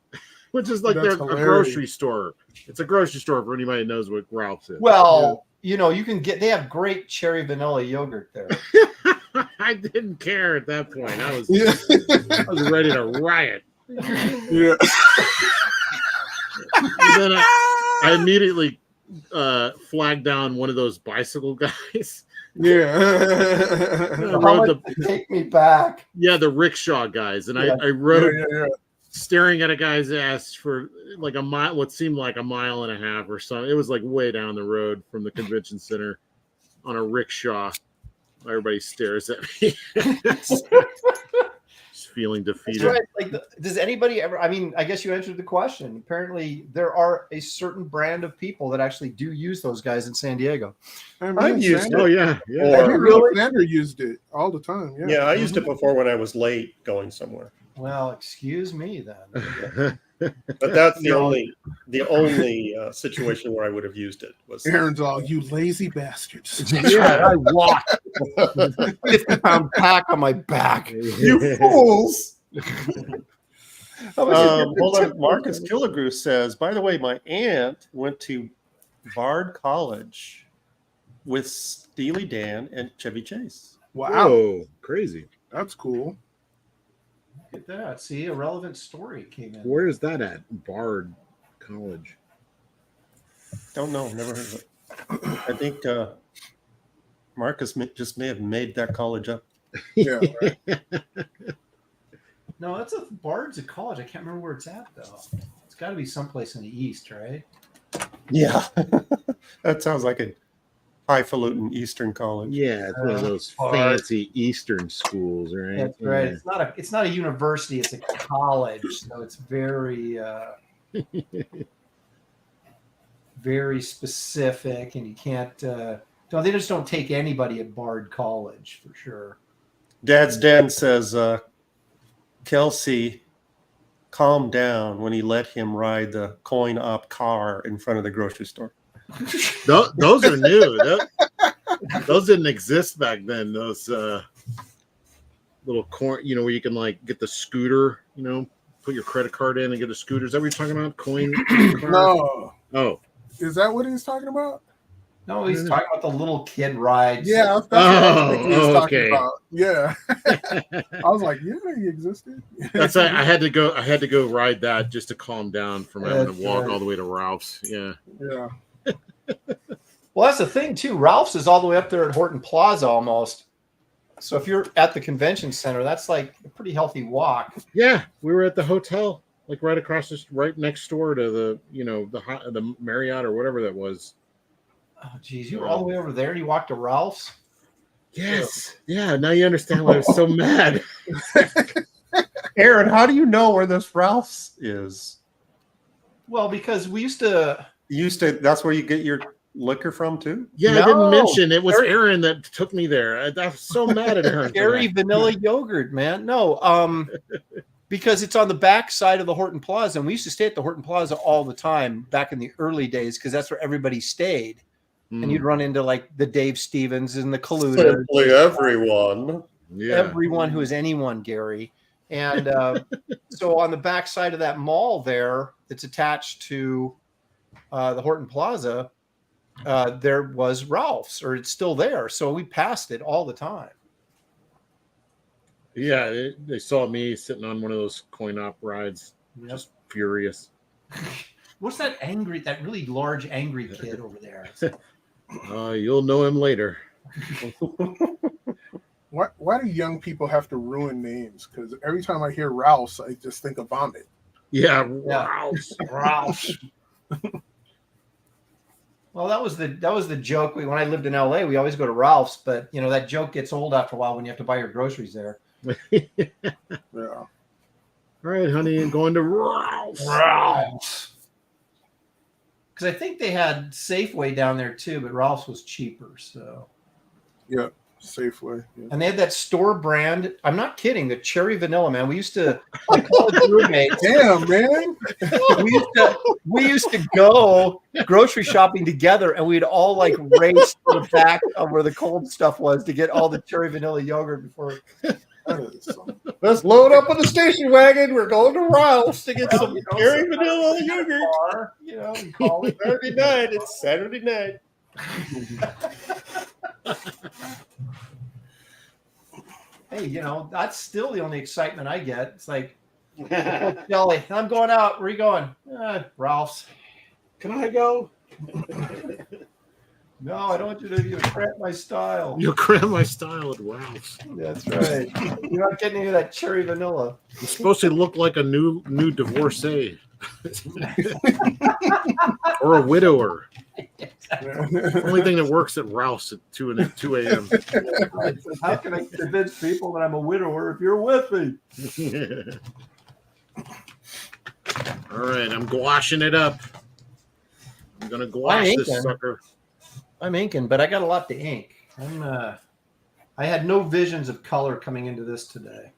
which is like That's a hilarious. grocery store. It's a grocery store for anybody who knows what Ralph's is. Well, you can they have great cherry vanilla yogurt there. I didn't care at that point. I was Yeah. I was ready to riot. Yeah. And then I immediately flagged down one of those bicycle guys. Yeah. Take me back. Yeah, the rickshaw guys. And I rode Yeah. staring at a guy's ass for like a mile, what seemed like a mile and a half or something. It was like way down the road from the convention center on a rickshaw. Everybody stares at me. Just feeling defeated. That's right. Like, does anybody ever? I guess you answered the question. Apparently, there are a certain brand of people that actually do use those guys in San Diego. I've used Oh it. yeah. Or- Xander used it all the time. Yeah. Yeah, I used it before when I was late going somewhere. Well, excuse me then. But that's the only situation where I would have used it was Aaron's all, "You lazy bastards." Yeah, I walked 50-pound pack on my back. you fools. Hold on. Marcus Killigrew says, by the way, my aunt went to Bard College with Steely Dan and Chevy Chase. Wow, Whoa, crazy. that's cool. Look at that. See, a relevant story came in. Where is that at? Bard College. Don't know. Never heard of it. I think Marcus just may have made that college up. Yeah, right. No, that's a Bard's a college. I can't remember where it's at though. It's got to be someplace in the east, right? Yeah. That sounds like a highfalutin Eastern college. Yeah, it's one of those Bard. fancy Eastern schools, right? That's right. It's not a university. It's a college, so it's very very specific, and you can't. No, they just don't take anybody at Bard College for sure. Dad's Den says Kelsey calmed down when he let him ride the coin-op car in front of the grocery store. Those are new. Those didn't exist back then. Those little corn, where you can like get the scooter, put your credit card in and get a scooter. Is that what you're talking about? Coin? Car? No, Oh. is that what he's talking about? No, he's talking about the little kid rides. Yeah, that's what I was thinking he was talking okay. about. Yeah, I was like, yeah, he existed. That's I had to go ride that just to calm down from having to That's walk right. all the way to Ralph's. Yeah. Yeah, Well, that's the thing too. Ralph's is all the way up there at Horton Plaza almost. So if you're at the convention center, that's like a pretty healthy walk. Yeah, we were at the hotel, like right across right next door to the the Marriott or whatever that was. Oh, geez, you were all the way over there and you walked to Ralph's? Yes. Yeah. Now you understand why I was so mad. Aaron, how do you know where this Ralph's is? Well, because we used to. That's where you get your liquor from too? Yeah, No, I didn't mention it was Gary- Aaron that took me there. I was so mad at Aaron. for Gary that. vanilla yogurt, man. No, because it's on the back side of the Horton Plaza, and we used to stay at the Horton Plaza all the time back in the early days because that's where everybody stayed. And you'd run into like the Dave Stevens and the Kaluta, Simply everyone. Yeah. everyone who is anyone, Gary. And so on the back side of that mall there, that's attached to the Horton Plaza, there was Ralph's, or it's still there. So we passed it all the time. Yeah, they saw me sitting on one of those coin-op rides, just furious. What's that really large, angry kid over there? You'll know him later. why do young people have to ruin names? Because every time I hear Ralph's, I just think of vomit. Yeah, Yeah. Ralph's. Well, that was the joke. When I lived in LA, we always go to Ralph's, but that joke gets old after a while when you have to buy your groceries there. Yeah. All right, honey, I'm going to Ralph's. Ralph's. Because I think they had Safeway down there too, but Ralph's was cheaper. So. Yeah, Safeway. Yeah. And they had that store brand. I'm not kidding. The cherry vanilla, man. We used to, my college roommates. Damn, man. We used to go grocery shopping together, and we'd all like race to the back of where the cold stuff was to get all the cherry vanilla yogurt before. Let's load up on the station wagon. We're going to Ralph's to get some cherry vanilla yogurt. Bar, we call it. Saturday night. It's Saturday night. Hey, that's still the only excitement I get. It's like, Jelly, I'm going out. Where are you going? Ralph's. Can I go? No, I don't want you to cramp my style. You'll cram my style at Ralph's. That's right. You're not getting any of that cherry vanilla. It's supposed to look like a new divorcee. Or a widower. Only thing that works at Ralph's at 2 a.m. How can I convince people that I'm a widower if you're with me? All right, I'm gouaching it up. I'm gonna gouache this sucker. I'm inking, but I got a lot to ink. I had no visions of color coming into this today.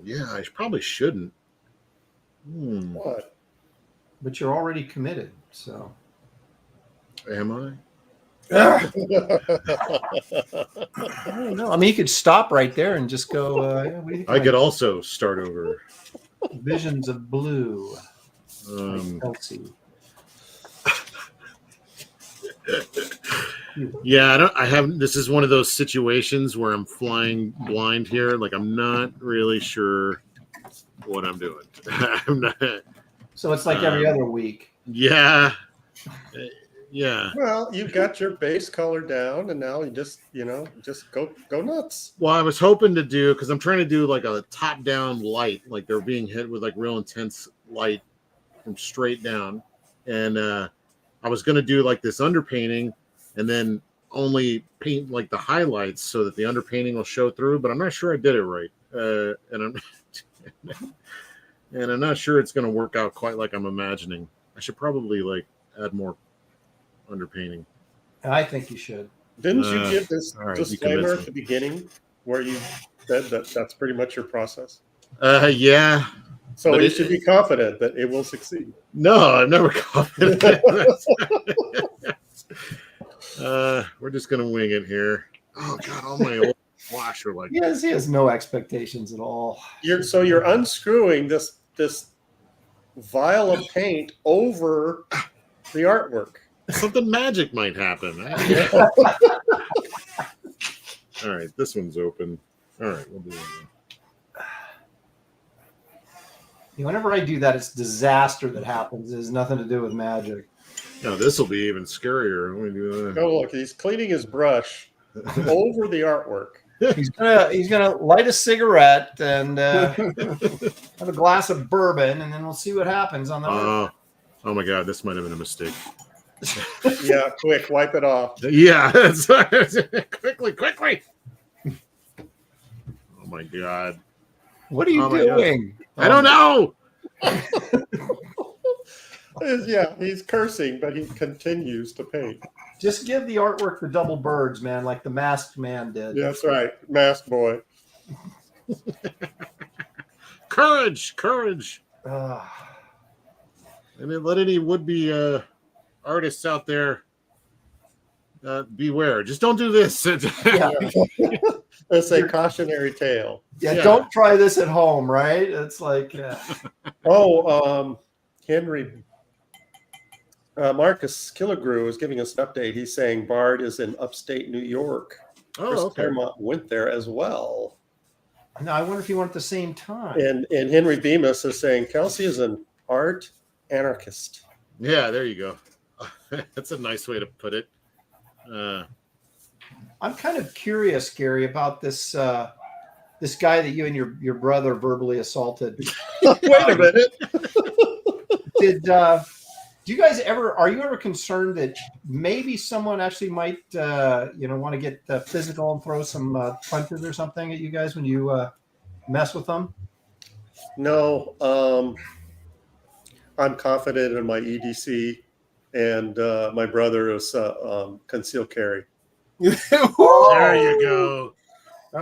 Yeah, I probably shouldn't. What? But you're already committed, so. Am I? I don't know. I mean, you could stop right there and just go. What do you think I could also start over. Visions of blue. Um, Kelsey. Yeah, I haven't. This is one of those situations where I'm flying blind here. Like I'm not really sure what I'm doing. I'm not. So it's like every other week. Yeah. Yeah. Well, you got your base color down, and now you just go nuts. Well, I was hoping to do because I'm trying to do like a top-down light, like they're being hit with like real intense light from straight down, and I was going to do like this underpainting, and then only paint like the highlights so that the underpainting will show through. But I'm not sure I did it right, and I'm not sure it's going to work out quite like I'm imagining. I should probably like add more underpainting. I think you should. Didn't you give this all right, disclaimer at the beginning where you said that that's pretty much your process? Yeah. So But you should be confident that it will succeed. No, I'm never confident. We're just gonna wing it here. Oh God, all my old wash are like. He has no expectations at all. You're unscrewing this vial of paint over the artwork. Something magic might happen. All right, this one's open. All right, we'll do it. Whenever I do that, it's disaster that happens. It has nothing to do with magic. No, this will be even scarier. Let me do that. Oh, look, he's cleaning his brush over the artwork. He's gonna light a cigarette and have a glass of bourbon, and then we'll see what happens on the. Oh my God, this might have been a mistake. Yeah, quick, wipe it off. Yeah, quickly. Oh my God. What are you doing? I don't know. Yeah, he's cursing, but he continues to paint. Just give the artwork the double birds, man, like the Masked Man did. Yeah, that's right, Masked Boy. Courage. Uh, And then let any would-be artists out there beware. Just don't do this. yeah. That's a cautionary tale. Yeah, Yeah. don't try this at home, right? It's like, Henry Marcus Killigrew is giving us an update. He's saying Bard is in upstate New York. Chris okay. Claremont went there as well. now I wonder if you went at the same time. And Henry Bemis is saying Kelsey is an art anarchist. Yeah, there you go. That's a nice way to put it. I'm kind of curious, Gary, about this this guy that you and your brother verbally assaulted. Wait a minute. Do you guys are you ever concerned that maybe someone actually might want to get physical and throw some punches or something at you guys when you mess with them? No, I'm confident in my EDC, and my brother is concealed carry. There you go.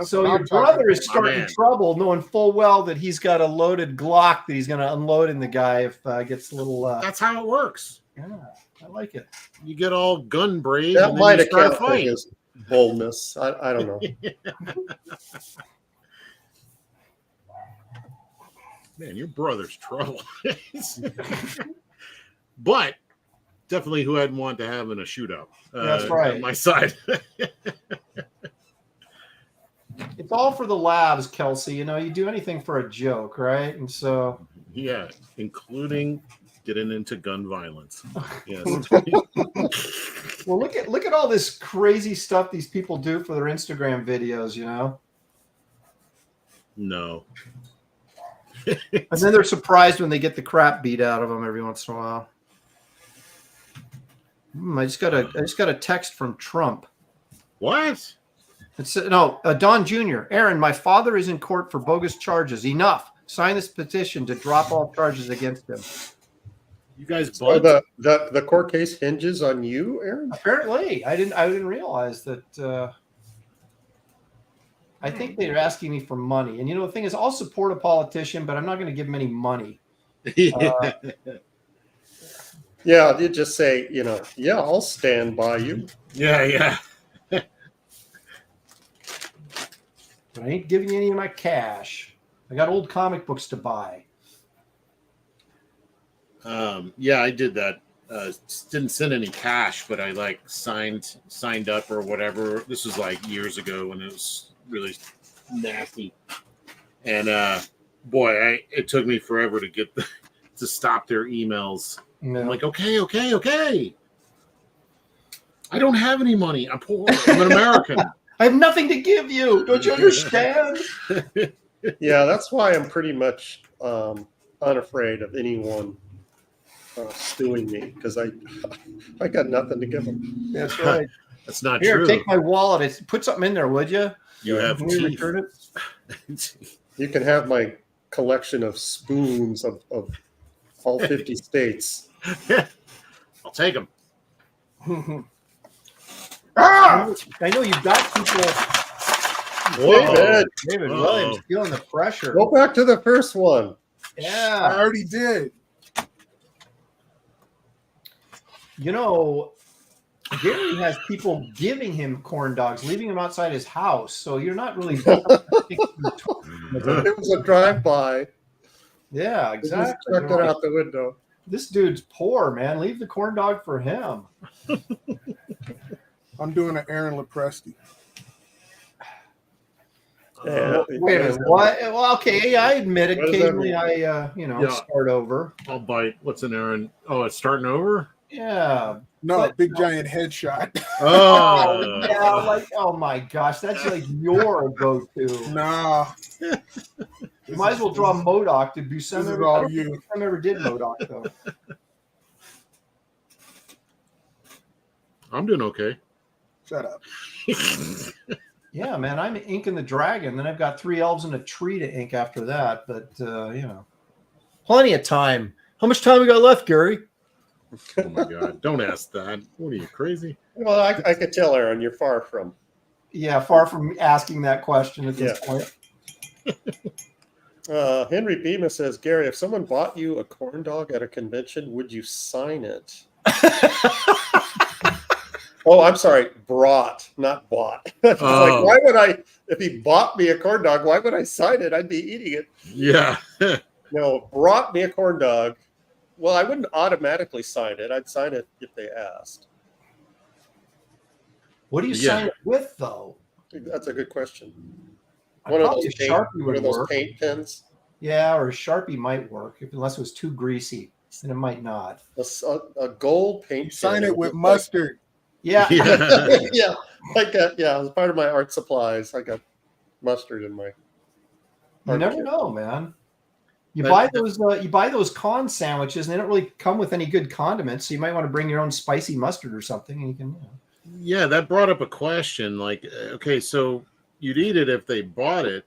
So your brother is starting trouble, knowing full well that he's got a loaded Glock that he's going to unload in the guy if gets a little. That's how it works. Yeah, I like it. You get all gun brave. That and then might you start account for fighting. his boldness. I don't know. Man, your brother's trouble. But definitely who I'd want to have in a shootout. That's right. On my side. It's all for the laughs, Kelsey. You do anything for a joke, right? And so. Yeah, including getting into gun violence. Yes. Well, look at all this crazy stuff these people do for their Instagram videos, No. And then they're surprised when they get the crap beat out of them every once in a while. I just got a text from Trump. What? It's Don Jr. Aaron, my father is in court for bogus charges. Enough. Sign this petition to drop all charges against him. You guys So buds? the court case hinges on you, Aaron? Apparently, I didn't realize that. I think they're asking me for money, and the thing is, I'll support a politician, but I'm not going to give him any money. Yeah, you just say, yeah, I'll stand by you. Yeah. But I ain't giving you any of my cash. I got old comic books to buy. Yeah, I did that. didn't send any cash, but I like signed up or whatever. This was like years ago when it was really nasty. And boy, it took me forever to get to stop their emails. No. I'm like, okay. I don't have any money. I'm poor. I'm an American. I have nothing to give you. Don't you understand? Yeah, that's why I'm pretty much unafraid of anyone suing me, because I got nothing to give them. That's right. That's not Here, true. take my wallet. Put something in there, would you? You have Can we teeth. return it? You can have my collection of spoons of all 50 states. I'll take them. I know you've got people. David, David Uh-oh. Williams feeling the pressure. go back to the first one. I Yeah. already did. You know, Gary has people giving him corn dogs, leaving him outside his house. So you're not really. It was a drive-by. Yeah, Just exactly. chucked it out the window. This dude's poor, man. Leave the corn dog for him. I'm doing an Aaron Lepresti. Yeah. Wait a minute. What? Well, okay. I admit What does that occasionally mean? I, Yeah. start over. I'll bite. What's an errand? Oh, it's starting over? Yeah. No, But- big giant headshot. Oh. Yeah. Like, oh my gosh, that's like your go-to. Nah. You might as well draw Modoc to This Buscema. is I all don't you. think I ever did Modoc though. I'm doing okay. Shut up. Yeah, man, I'm inking the dragon. Then I've got 3 elves and a tree to ink after that. But plenty of time. How much time we got left, Gary? Oh my God. Don't ask that. What are you, crazy? Well, I could tell, Aaron, you're far from. Yeah, far from asking that question at this point. Henry Bemis says, Gary, if someone bought you a corn dog at a convention, would you sign it? Oh, I'm sorry, brought, not bought. It's like, why would I, if he bought me a corn dog, why would I sign it? I'd be eating it. Yeah. No, brought me a corn dog. Well, I wouldn't automatically sign it. I'd sign it if they asked. What do you Yeah. sign it with, though? That's a good question. Probably a paint, Sharpie one would of those work. paint pens. Yeah, or a Sharpie might work, unless it was too greasy. Then it might not. A gold paint pen. Sign it with mustard. Yeah. Yeah. Yeah, as part of my art supplies, I got mustard in my. You never know, man. You But- buy those con sandwiches, and they don't really come with any good condiments. So you might want to bring your own spicy mustard or something, and you can. Yeah, that brought up a question. Like, okay, so you'd eat it if they bought it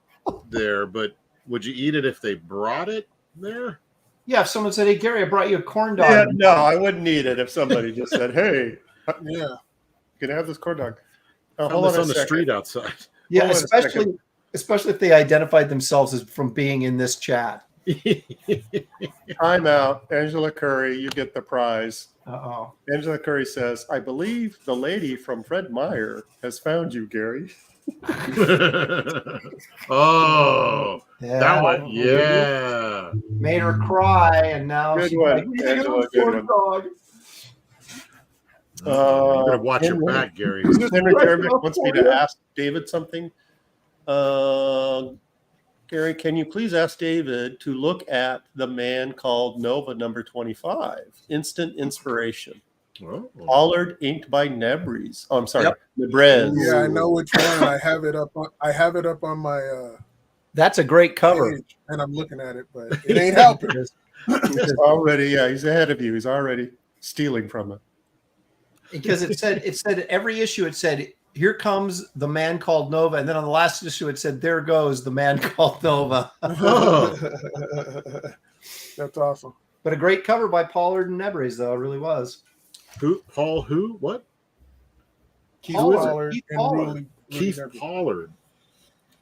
there, but would you eat it if they brought it there? Yeah, if someone said, "Hey, Gary, I brought you a corn dog," Yeah, no, I wouldn't eat it if somebody just said, "Hey, Yeah. you can have this corn dog." Oh, Found hold this on on the second. street outside. yeah, Hold on a second. especially if they identified themselves as from being in this chat. Time out, Angela Curry. You get the prize. Uh-oh. Angela Curry says, "I believe the lady from Fred Meyer has found you, Gary." Oh, Yeah, that one. Yeah. made her cry, and now Good she's one, like, "What do you think of Angela, this good corn dog?" You better watch your Henry- back, Gary. Henry Right Jeremy up wants me for to you. ask David something. Gary, can you please ask David to look at the man called Nova number 25, Instant Inspiration. Oh. Pollard inked by Nebres. Oh, I'm sorry, Yep. Nebres. Yeah, I know which one. I have it up on my That's a great cover. page, and I'm looking at it, but it ain't helping. He's already, he's ahead of you. He's already stealing from it. Because it said every issue it said, "Here comes the man called Nova," and then on the last issue it said, "There goes the man called Nova." Oh. That's awesome. But a great cover by Pollard and Nebres, though, it really was. Who? Paul? Who? What? Keith Who is it? Pollard Keith and Pollard. Rudy Keith Nebres. Pollard.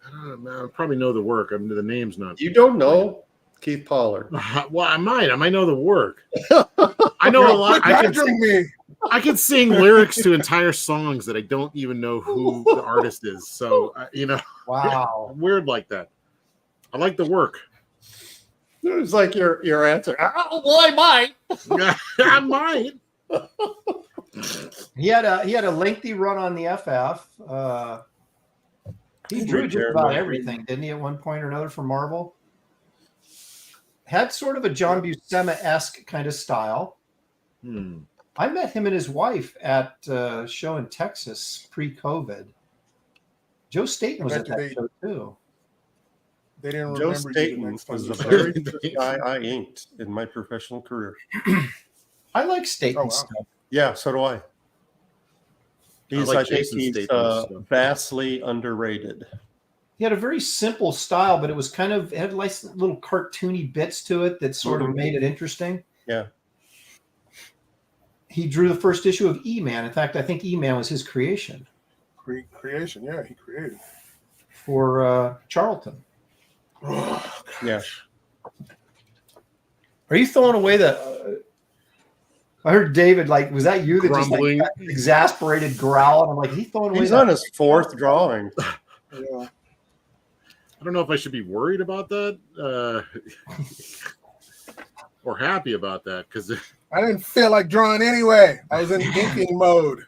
I don't know. I probably know the work. I mean, the name's not. You don't know Keith Pollard. Well, I might. I might know the work. I know a lot. Quit badgering me. I can sing lyrics to entire songs that I don't even know who the artist is. So, Wow. I'm weird like that. I like the work. It was like your answer. Oh, well, I might. I might. He had a lengthy run on the FF. He drew just about everything, didn't he? At one point or another for Marvel. Had sort of a John Buscema-esque kind of style. I met him and his wife at a show in Texas pre-COVID. Joe Staten was at that show too. They didn't Joe remember Staten was the very first guy I inked in my professional career. I like Staten's stuff. Yeah, so do I. I think he's vastly underrated. He had a very simple style, but it was kind of, it had like little cartoony bits to it that sort of made it interesting. Yeah. He drew the first issue of E-Man. In fact, I think E-Man was his creation. Creation, yeah, he created. For Charlton. Oh, yes. Are you throwing away the... I heard David, like, was that you that grumbling, just like exasperated growl? And I'm like, is he throwing away? He's on his fourth drawing. Yeah. I don't know if I should be worried about that or happy about that, because I didn't feel like drawing anyway. I was in inking mode.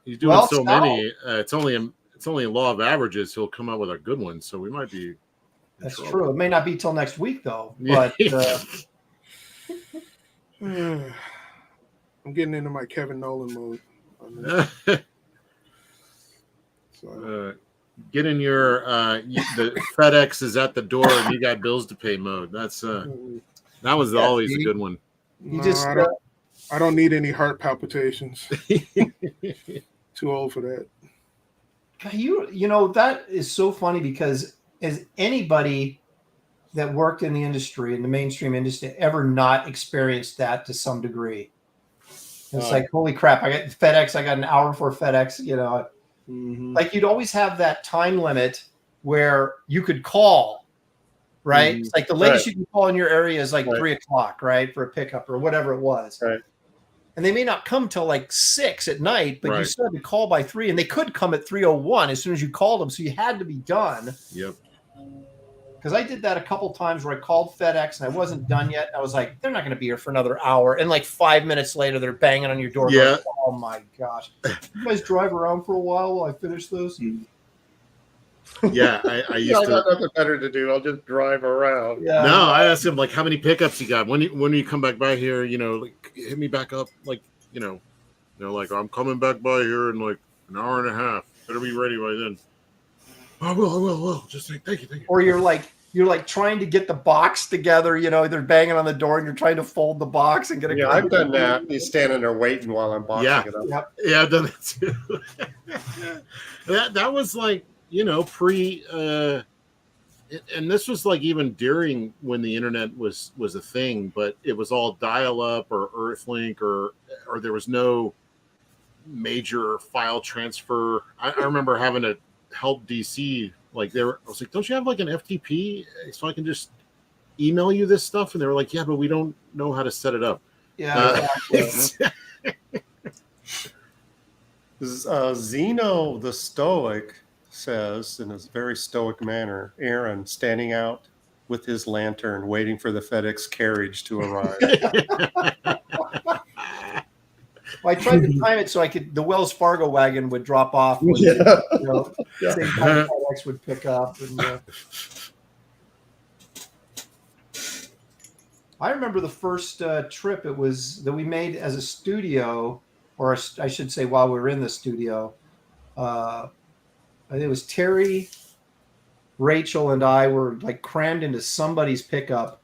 he's doing so many. It's only a law of averages. He'll come out with a good one, so we might be. That's true. It may not be till next week, though. But I'm getting into my Kevin Nolan mode. On this. So. Get in your the FedEx is at the door and you got bills to pay mode. That's that was always a good one. No, I don't need any heart palpitations. Too old for that. You know, that is so funny because as anybody that worked in the industry, in the mainstream industry, ever not experienced that to some degree. It's like, holy crap, I got FedEx, I got an hour before FedEx, you know. Like you'd always have that time limit where you could call, right? It's like the latest you can call in your area is like 3 o'clock, right? For a pickup or whatever it was. Right. And they may not come till like 6 at night, but you still had to call by 3, and they could come at 3:01 as soon as you called them. So you had to be done. Yep. Because I did that a couple times where I called FedEx and I wasn't done yet. I was like, they're not going to be here for another hour. And like 5 minutes later, they're banging on your door. Yeah. Going, oh my gosh. You guys drive around for a while I finish this? Yeah, I used to. I got nothing better to do. I'll just drive around. Yeah. No, I asked him like, how many pickups you got? When you come back by here? You know, like hit me back up. Like, you know, like I'm coming back by here in like an hour and a half. Better be ready by then. I will. Just say thank you. Or you're like trying to get the box together. You know, they're banging on the door and you're trying to fold the box and get it. Yeah, I've done that. He's standing there waiting while I'm boxing it up. Yep. Yeah, I've done that too. that was like, you know, and this was like even during when the internet was a thing, but it was all dial-up or Earthlink or there was no major file transfer. I remember having to help DC. Like I was like, don't you have like an FTP so I can just email you this stuff? And they were like, yeah, but we don't know how to set it up. Yeah. Zeno the Stoic says in a very stoic manner, Aaron standing out with his lantern waiting for the FedEx carriage to arrive. Well, I tried to time it so the Wells Fargo wagon would drop off when same time FedEx would pick up. And, I remember the first trip it was that we made as a studio, or I should say while we were in the studio. I think it was Terry, Rachel, and I were like crammed into somebody's pickup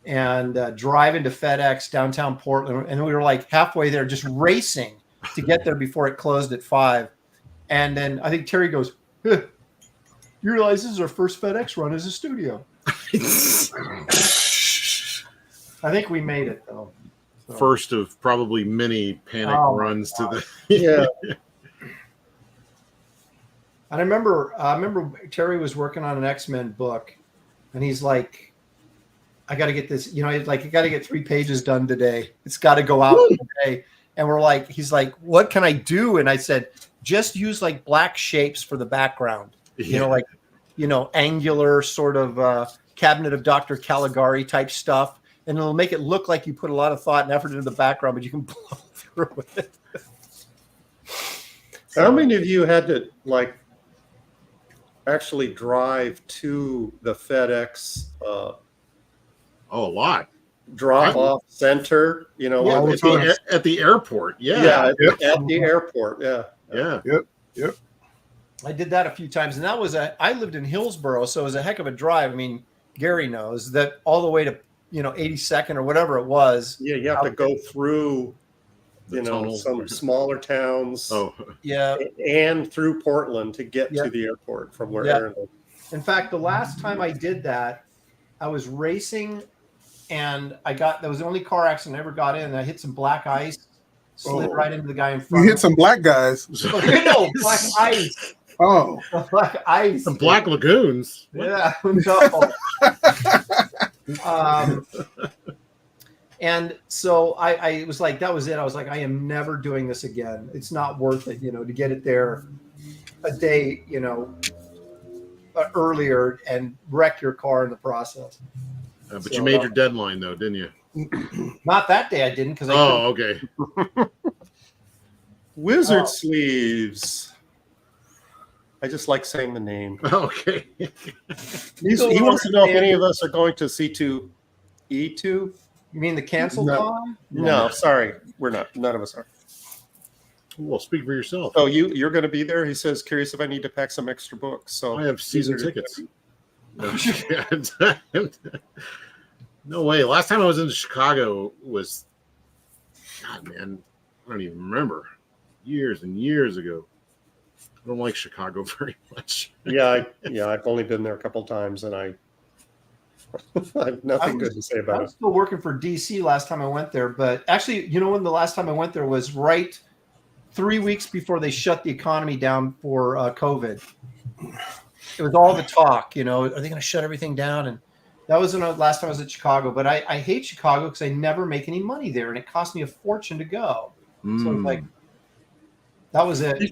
and driving to FedEx downtown Portland. And we were like halfway there just racing to get there before it closed at 5. And then I think Terry goes, you realize this is our first FedEx run as a studio. I think we made it, though. So. First of probably many panic runs to the... Yeah. And I remember Terry was working on an X-Men book, and he's like, I got to get this, you know, like, you got to get 3 pages done today. It's got to go out today. And he's like, what can I do? And I said, just use like black shapes for the background, you know, like, you know, angular sort of Cabinet of Dr. Caligari type stuff, and it'll make it look like you put a lot of thought and effort into the background, but you can blow through it. How many of you had to actually drive to the FedEx a lot. drop-off center? You know, Yeah, at at the airport. Yeah. at the airport. Yeah. Yeah. I did that a few times, and that was I lived in Hillsboro, so it was a heck of a drive. I mean, Gary knows that all the way to 82nd or whatever it was. Yeah, you have to go through tunnels. some smaller towns. Oh, Yeah. And through Portland to get to the airport from where Aaron lived. In fact, the last time I did that, I was racing, and that was the only car accident I ever got in. And I hit some black ice, slid right into the guy in front. You hit some black guys. No, black ice. Oh, Black ice. some black lagoons. Yeah. No. And so I was like, that was it. I was like, I am never doing this again. It's not worth it, to get it there a day, earlier and wreck your car in the process. But you made your deadline, though, didn't you? Not that day I didn't, because okay. Wizard Sleeves. I just like saying the name. Okay. He wants to know if any of us are going to C2E2. You mean the cancel No. con? No, sorry, we're not. None of us are. Well, speak for yourself. Oh, you're going to be there? He says, curious if I need to pack some extra books. So I have season tickets. No way. Last time I was in Chicago was, God, man, I don't even remember. Years and years ago. I don't like Chicago very much. Yeah, I've only been there a couple times, and I have nothing good to say I about was it. still working for DC last time I went there, but actually, when the last time I went there was right 3 weeks before they shut the economy down for COVID. It was all the talk, are they going to shut everything down? And that was the last time I was at Chicago. But I hate Chicago because I never make any money there, and it cost me a fortune to go. So it's like, that was it.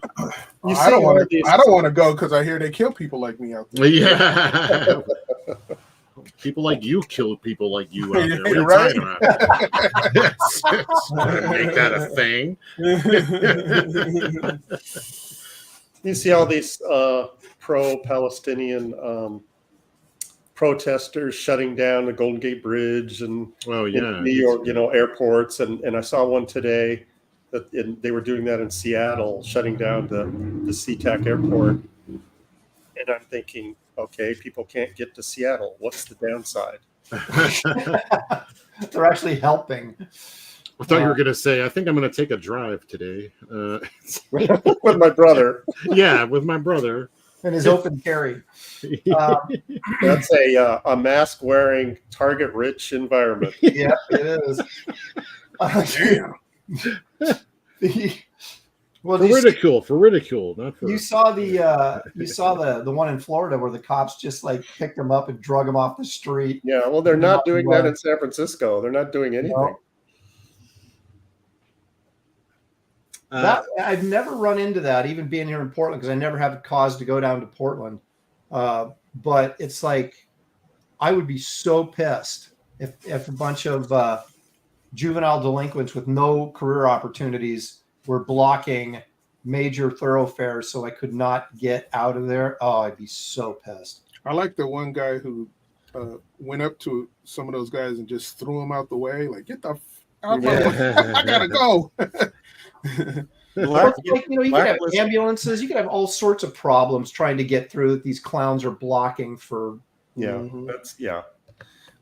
I don't want to go because I hear they kill people like me out there. Yeah. People like you kill people like you out there. What are you Right. talking about? Make that a thing. You see all these pro-Palestinian protesters shutting down the Golden Gate Bridge and in New York, airports. And I saw one today that they were doing that in Seattle, shutting down the SeaTac airport. And I'm thinking, okay, people can't get to Seattle. What's the downside? They're actually helping. I thought you were going to say, I think I'm going to take a drive today. With my brother. Yeah, with my brother. And his open carry. That's a mask-wearing, target-rich environment. Yeah, it is. Damn. Well, For ridicule, not for. You saw the one in Florida where the cops just picked him up and drug him off the street. Yeah, well, they're not doing that in San Francisco. They're not doing anything. No. I've never run into that, even being here in Portland, because I never have a cause to go down to Portland. But it's like, I would be so pissed if a bunch of juvenile delinquents with no career opportunities were blocking major thoroughfares so I could not get out of there. Oh, I'd be so pissed. I like the one guy who went up to some of those guys and just threw them out the way. Like, get the out my way. I gotta go. You could have ambulances, you could have all sorts of problems trying to get through that these clowns are blocking for.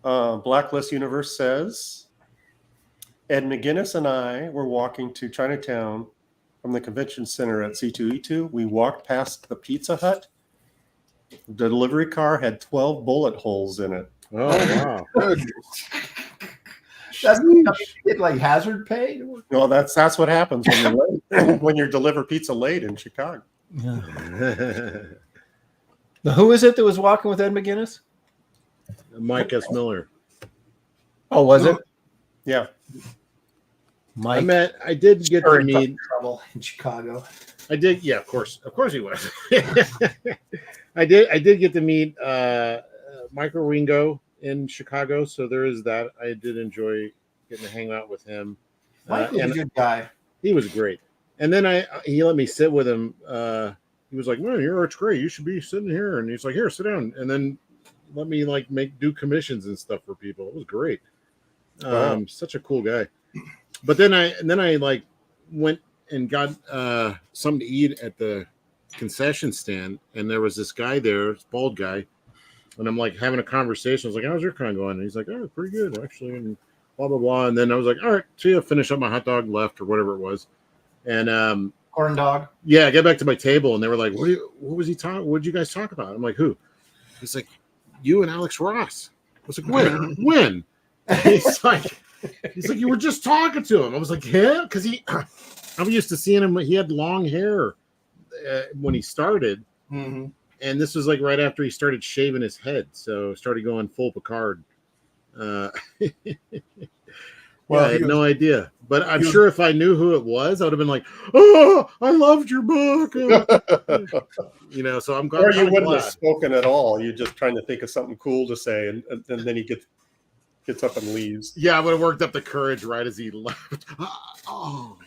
Blacklist Universe says, Ed McGinnis and I were walking to Chinatown from the convention center at C2E2. We walked past the Pizza Hut. The delivery car had 12 bullet holes in it. Oh, wow. That's like hazard pay? No, that's what happens when you're late, when you deliver pizza late in Chicago. Yeah. Now, who is it that was walking with Ed McGinnis? Mike S. Miller. Oh, was it? Yeah. Mike. I did get to meet trouble in Chicago. I did, yeah, of course he was. I did get to meet Michael Ringo in Chicago, so there is that. I did enjoy getting to hang out with him. Michael's a good guy. He was great. And then he let me sit with him. He was like, "No, it's great. You should be sitting here." And he's like, "Here, sit down." And then let me like do commissions and stuff for people. It was great. Wow. Such a cool guy. But then I like went and got something to eat at the concession stand, and there was this guy there, this bald guy, and I'm like having a conversation. I was like, "How's your con going?" And he's like, "Oh, pretty good actually," and blah blah blah. And then I was like, "All right, see you." Finish up my hot dog, left or whatever it was, and Corn dog. yeah, I get back to my table, and they were like, what was he talking? What did you guys talk about? I'm like, who? He's like, you and Alex Ross. I was like, when? He's like, you were just talking to him. I was like, yeah, because I'm used to seeing him. He had long hair when he started, Mm-hmm. and this was like right after he started shaving his head, so started going full Picard. Well, I had no idea, but I'm sure if I knew who it was, I would have been like, "Oh, I loved your book." So I'm glad. Or you wouldn't have spoken at all. You're just trying to think of something cool to say, and then he gets up and leaves. Yeah, I would have worked up the courage right as he left. Oh,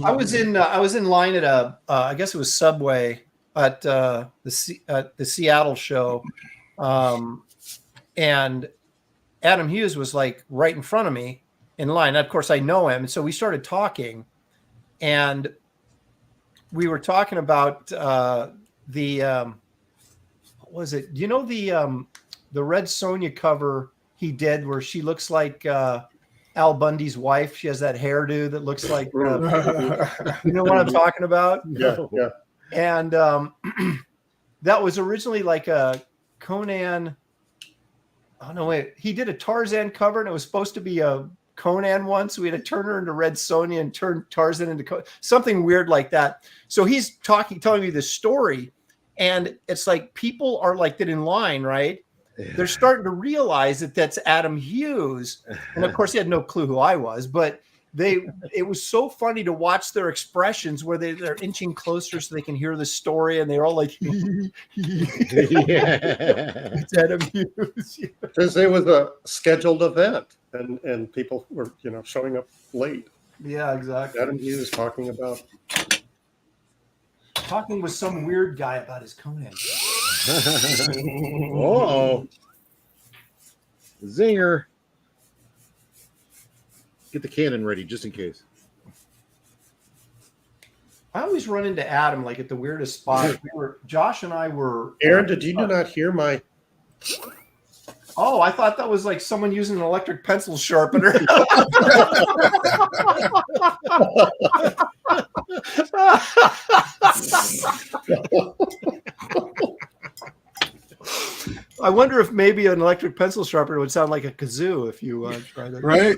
I was in line at I guess it was Subway at the Seattle show, and Adam Hughes was like right in front of me in line. And of course, I know him, and so we started talking, and we were talking about what was it? You know the Red Sonja cover he did where she looks like Al Bundy's wife. She has that hairdo that looks like you know what I'm talking about? Yeah. And that was originally like a Conan. Oh no, wait! He did a Tarzan cover, and it was supposed to be a Conan one. So we had to turn her into Red Sonja and turn Tarzan into something weird like that. So he's telling me this story, and it's like people are like that in line, right? Yeah. They're starting to realize that that's Adam Hughes, and of course he had no clue who I was, but it was so funny to watch their expressions where they're inching closer so they can hear the story, and they're all like, it's Adam Hughes. Because it was a scheduled event, and people were showing up late. Yeah, exactly. Adam Hughes talking with some weird guy about his Conan. Oh, zinger. Get the cannon ready just in case. I always run into Adam like at the weirdest spot. Josh and I were. Aaron, did you not hear my? Oh, I thought that was like someone using an electric pencil sharpener. I wonder if maybe an electric pencil sharpener would sound like a kazoo if you try that. Right.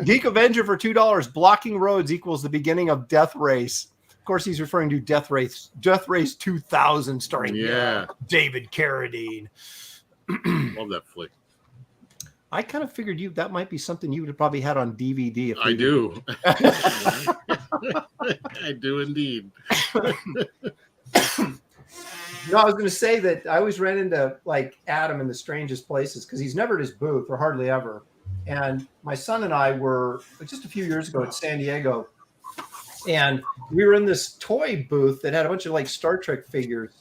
Geek Avenger for $2. Blocking roads equals the beginning of Death Race. Of course, he's referring to Death Race 2000, starring David Carradine. Love that flick. I kind of figured that might be something you would have probably had on DVD. I do. I do indeed. No, I was going to say that I always ran into like Adam in the strangest places because he's never at his booth or hardly ever. And my son and I were just a few years ago at San Diego, and we were in this toy booth that had a bunch of like Star Trek figures.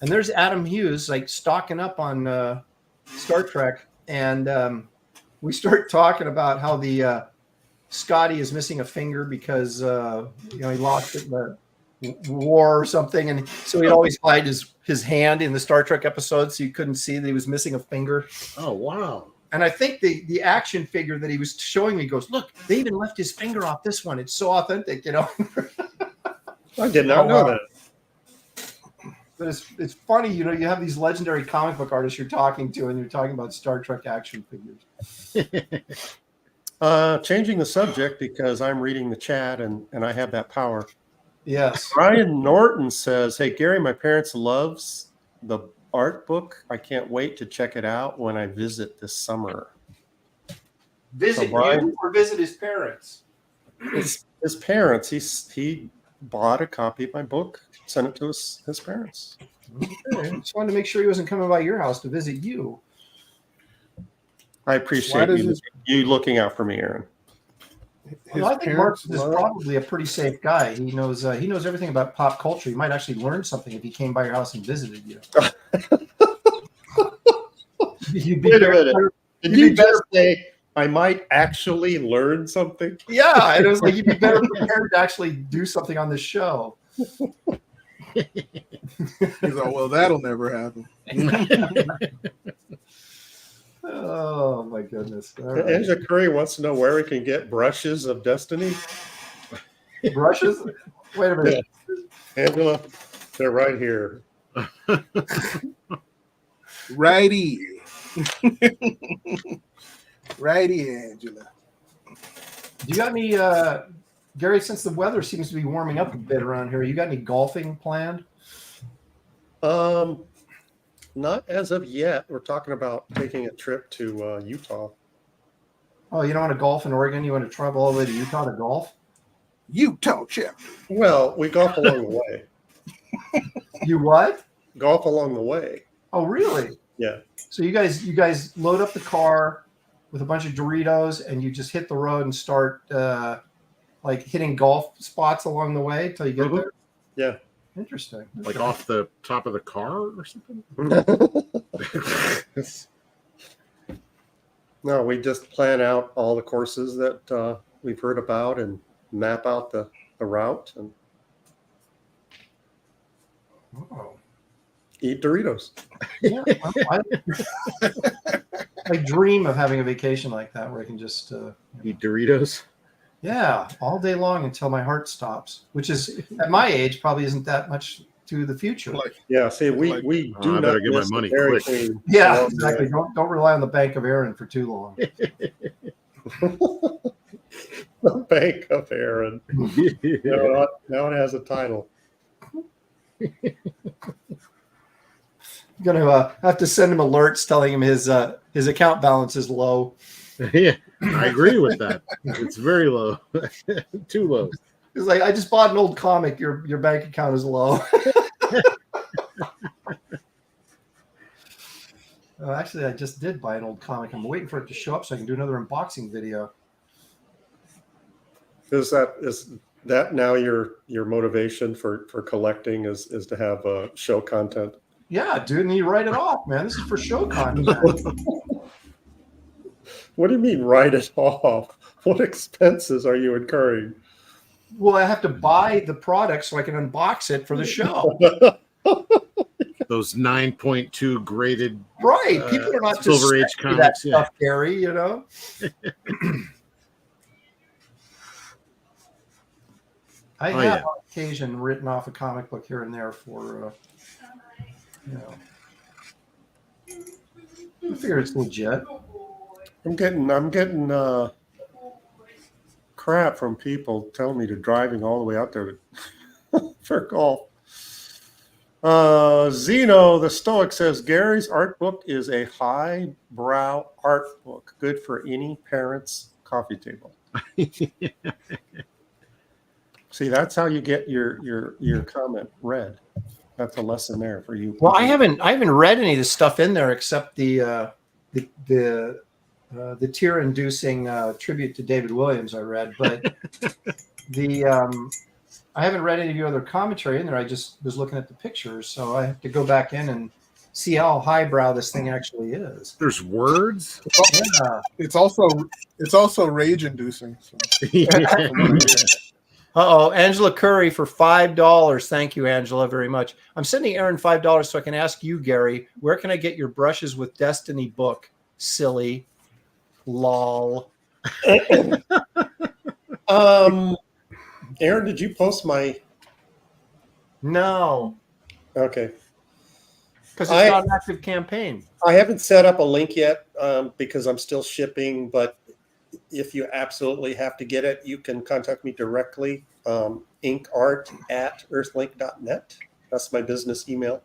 And there's Adam Hughes like stocking up on Star Trek, and we start talking about how the Scotty is missing a finger because he lost it in the war or something, and so he'd always hide his hand in the Star Trek episodes so you couldn't see that he was missing a finger. Oh wow. And I think the action figure that he was showing me goes, look, they even left his finger off this one. It's so authentic, I did not know that. But it's funny, you have these legendary comic book artists you're talking to, and you're talking about Star Trek action figures. Changing the subject because I'm reading the chat and I have that power. Yes. Brian Norton says, "Hey Gary, my parents loves the art book. I can't wait to check it out when I visit this summer." Visit you or visit his parents? His parents. He bought a copy of my book, sent it to his parents. Okay. Just wanted to make sure he wasn't coming by your house to visit you. Why I appreciate does you looking out for me, Aaron. his I think Mark parents is love? probably a pretty safe guy. He knows everything about pop culture. He might actually learn something if he came by your house and visited you. You'd be Wait a better- minute. Did you'd you be better- just say I might actually learn something? Yeah, and it was like you'd be better prepared to actually do something on this show. He's like, well, that'll never happen. Oh my goodness! All right. Angela Curry wants to know where we can get brushes of destiny. Brushes? Wait a minute. Angela, they're right here. Righty. Righty, Angela. Do you got any, Gary? Since the weather seems to be warming up a bit around here, you got any golfing planned? Not as of yet. We're talking about taking a trip to Utah. Oh, you don't want to golf in Oregon? You want to travel all the way to Utah to golf? Utah chip. Well, we golf along the way. You what? Golf along the way. Oh, really? Yeah. So you guys load up the car with a bunch of Doritos and you just hit the road and start like hitting golf spots along the way till you get there? Yeah. Interesting. Like off the top of the car or something? No, we just plan out all the courses that we've heard about and map out the route and Oh. eat Doritos. Yeah, I dream of having a vacation like that where I can just Eat Doritos. yeah, all day long until my heart stops, which is at my age probably isn't that much to the future. Like, Yeah, see, we Oh, do I better not get my miss the money Dairy quick. Queen Yeah, along the exactly. Don't rely on the Bank of Aaron for too long. way. The Bank of Aaron. Now it has a title. I'm gonna have to send him alerts telling him his account balance is low. Yeah, I agree with that. It's very low. Too low. It's like I just bought an old comic. Your bank account is low. Actually, I just did buy an old comic. I'm waiting for it to show up so I can do another unboxing video. Is that now your motivation for collecting is to have show content? Yeah, dude, and you write it off, man. This is for show content. What do you mean write it off? What expenses are you incurring? Well, I have to buy the product so I can unbox it for the show. Those 9.2 graded Right. People are not just Silver Age sending me that comics, yeah. stuff, Gary, you know? I have on occasion written off a comic book here and there for, you know. I figure it's legit. I'm getting crap from people telling me to driving all the way out there for golf. Zeno the Stoic says Gary's art book is a highbrow art book, good for any parent's coffee table. See, that's how you get your comment read. That's a lesson there for you. Well, I haven't read any of the stuff in there except the tear-inducing tribute to David Williams I read, but I haven't read any of your other commentary in there. I just was looking at the pictures, so I have to go back in and see how highbrow this thing actually is. There's words. Yeah. it's also rage inducing. So. Uh-oh, Angela Curry for $5. Thank you, Angela, very much. I'm sending Aaron $5 so I can ask you, Gary, where can I get your Brushes with Destiny book? Silly. Lol. Aaron, did you post my? No, Okay. because it's not an active campaign. I haven't set up a link yet because I'm still shipping, but if you absolutely have to get it, you can contact me directly, inkart@earthlink.net. That's my business email.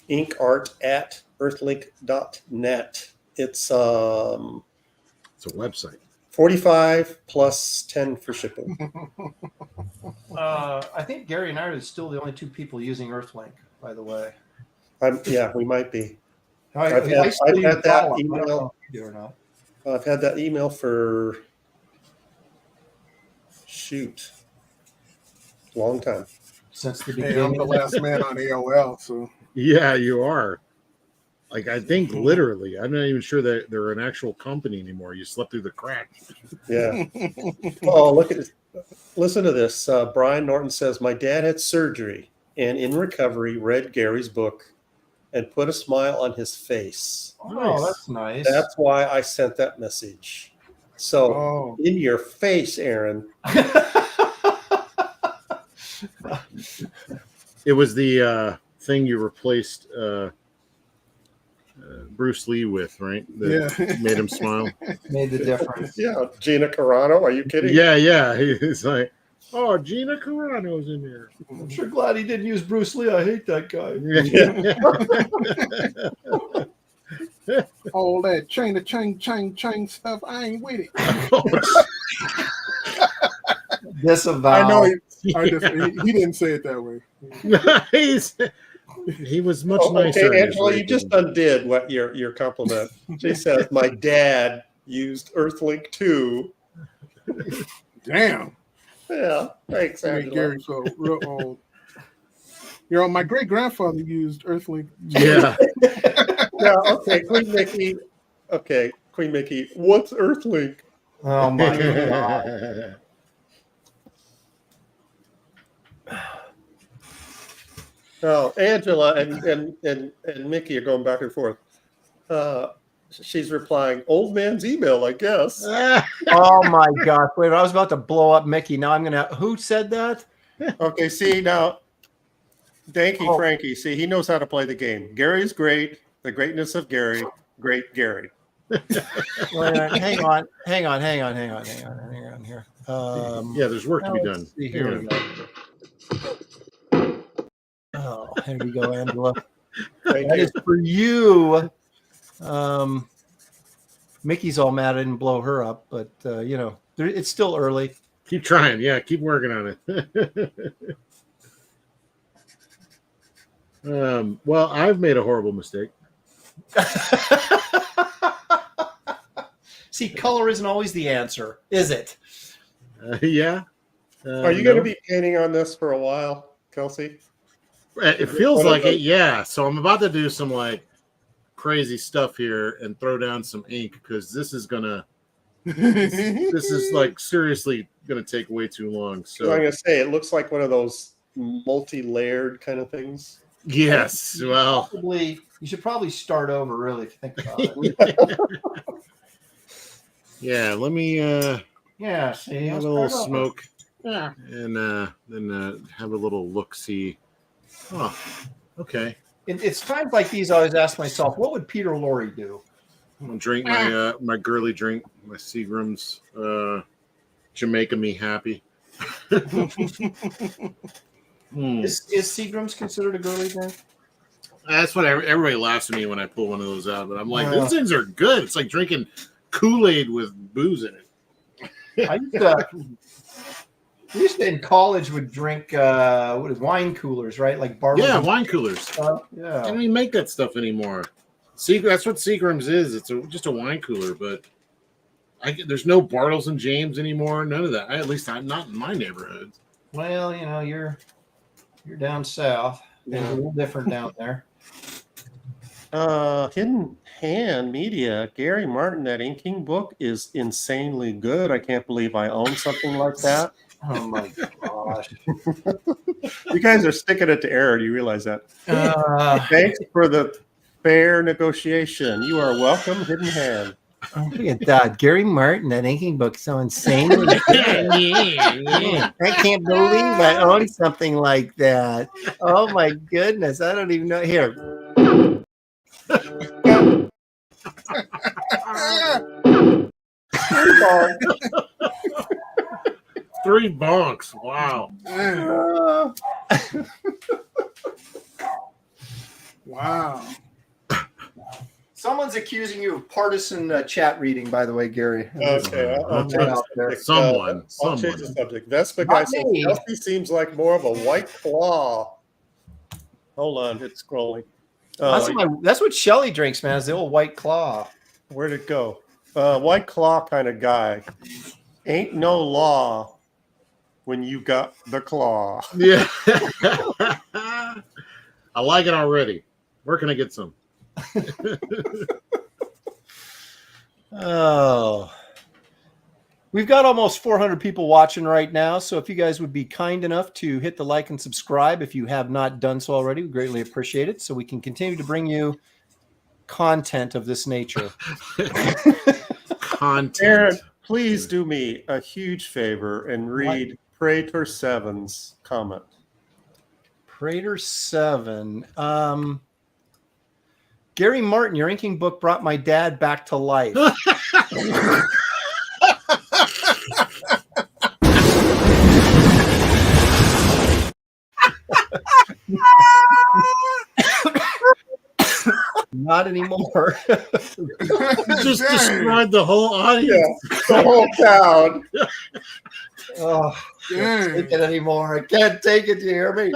inkart@earthlink.net. It's It's a website. $45 plus 10 for shipping. I think Gary and I are still the only two people using Earthlink. by the way. Yeah, we might be. I I've had still use that dial-up. I don't email. know if you do or not. I've had that email for long time. Since the Hey, I'm beginning. the last man on AOL, so Yeah, you are. Like, I think literally, I'm not even sure that they're an actual company anymore. You slept through the crack. Yeah. Oh, look at this. Listen to this. Brian Norton says, my dad had surgery and in recovery read Gary's book and put a smile on his face. Oh, that's nice. That's why I sent that message. So Oh. in your face, Aaron. It was the thing you replaced Bruce Lee with, right? That made him smile. Made the difference. Yeah, Gina Carano. Are you kidding? Yeah. He's like, oh, Gina Carano's in here. I'm sure glad he didn't use Bruce Lee. I hate that guy. All that chang stuff, I ain't with it. Disavow. I know he didn't say it that way. He was much nicer. Okay, Angela, you just undid what your compliment. She says, my dad used Earthlink 2. Damn. Yeah, thanks, Made Angela. Gary feel real old. You know, my great grandfather used Earthlink. Yeah. Yeah, okay, Queen Mickey. Okay, Queen Mickey, what's Earthlink? Oh my God. Oh, Angela and Mickey are going back and forth. She's replying, old man's email, I guess. Oh my God. Wait, I was about to blow up Mickey. Now I'm gonna who said that? Okay, see now, Danky Frankie, see, he knows how to play the game. Gary's great, the greatness of Gary, great Gary. Wait, hang on here. Yeah, there's work to be done. Let's see, here we go. Oh, here we go, Angela. Thank That you. is for you. Mickey's all mad I didn't blow her up, but you know, it's still early. Keep trying. Yeah, keep working on it. Well, I've made a horrible mistake. See, color isn't always the answer, is it? Yeah. Are you going to be painting on this for a while, Kelsey? It feels like it, yeah. So I'm about to do some like crazy stuff here and throw down some ink because this is like seriously gonna take way too long. So I'm going to say it looks like one of those multi-layered kind of things. yes, well, you should probably start over, really, if you think about it. yeah. Let me Yeah, see, have a little smoke, and then have a little look. See, oh, okay. It's times like these I always ask myself, what would Peter Lorre do? I'm gonna drink my my girly drink, my Seagram's Jamaica Me Happy. Is Seagram's considered a girly drink? That's what everybody laughs at me when I pull one of those out. But I'm like, those things are good. It's like drinking Kool-Aid with booze in it. We used to in college would drink wine coolers, right? Like barbecue. Yeah, wine coolers. Stuff. Yeah. I don't even make that stuff anymore. That's what Seagram's is. It's just a wine cooler, but there's no Bartles and James anymore. None of that. At least I'm not in my neighborhood. Well, you know, you're down south. It's a little different down there. Hidden Hand Media, Gary Martin, that inking book is insanely good. I can't believe I own something like that. Oh my gosh. You guys are sticking it to Aaron. You realize that. Thanks for the fair negotiation. You are welcome, Hidden Hand. Oh, look at that. Gary Martin, that inking book is so insane. I can't believe I own something like that. Oh my goodness. I don't even know. Here. 3 bonks. Wow. Wow. Someone's accusing you of partisan chat reading, by the way, Gary. Okay, I'll change the subject. Someone. I'll change the subject. Vespa guy says me. Kelsey seems like more of a white claw. Hold on, it's scrolling. That's what Shelly drinks, man. Is the old White Claw. Where'd it go? White Claw kind of guy. Ain't no law when you got the claw. Yeah. I like it already. Where can I get some? Oh. We've got almost 400 people watching right now, so if you guys would be kind enough to hit the like and subscribe if you have not done so already, we greatly appreciate it, so we can continue to bring you content of this nature. Content. Aaron, please do me a huge favor and read Prater 7's comment. Prater 7. Gary Martin, your inking book brought my dad back to life. Not anymore. You just described the whole audience. Yeah, the whole crowd. Oh, I can't take it anymore. I can't take it. Do you hear me?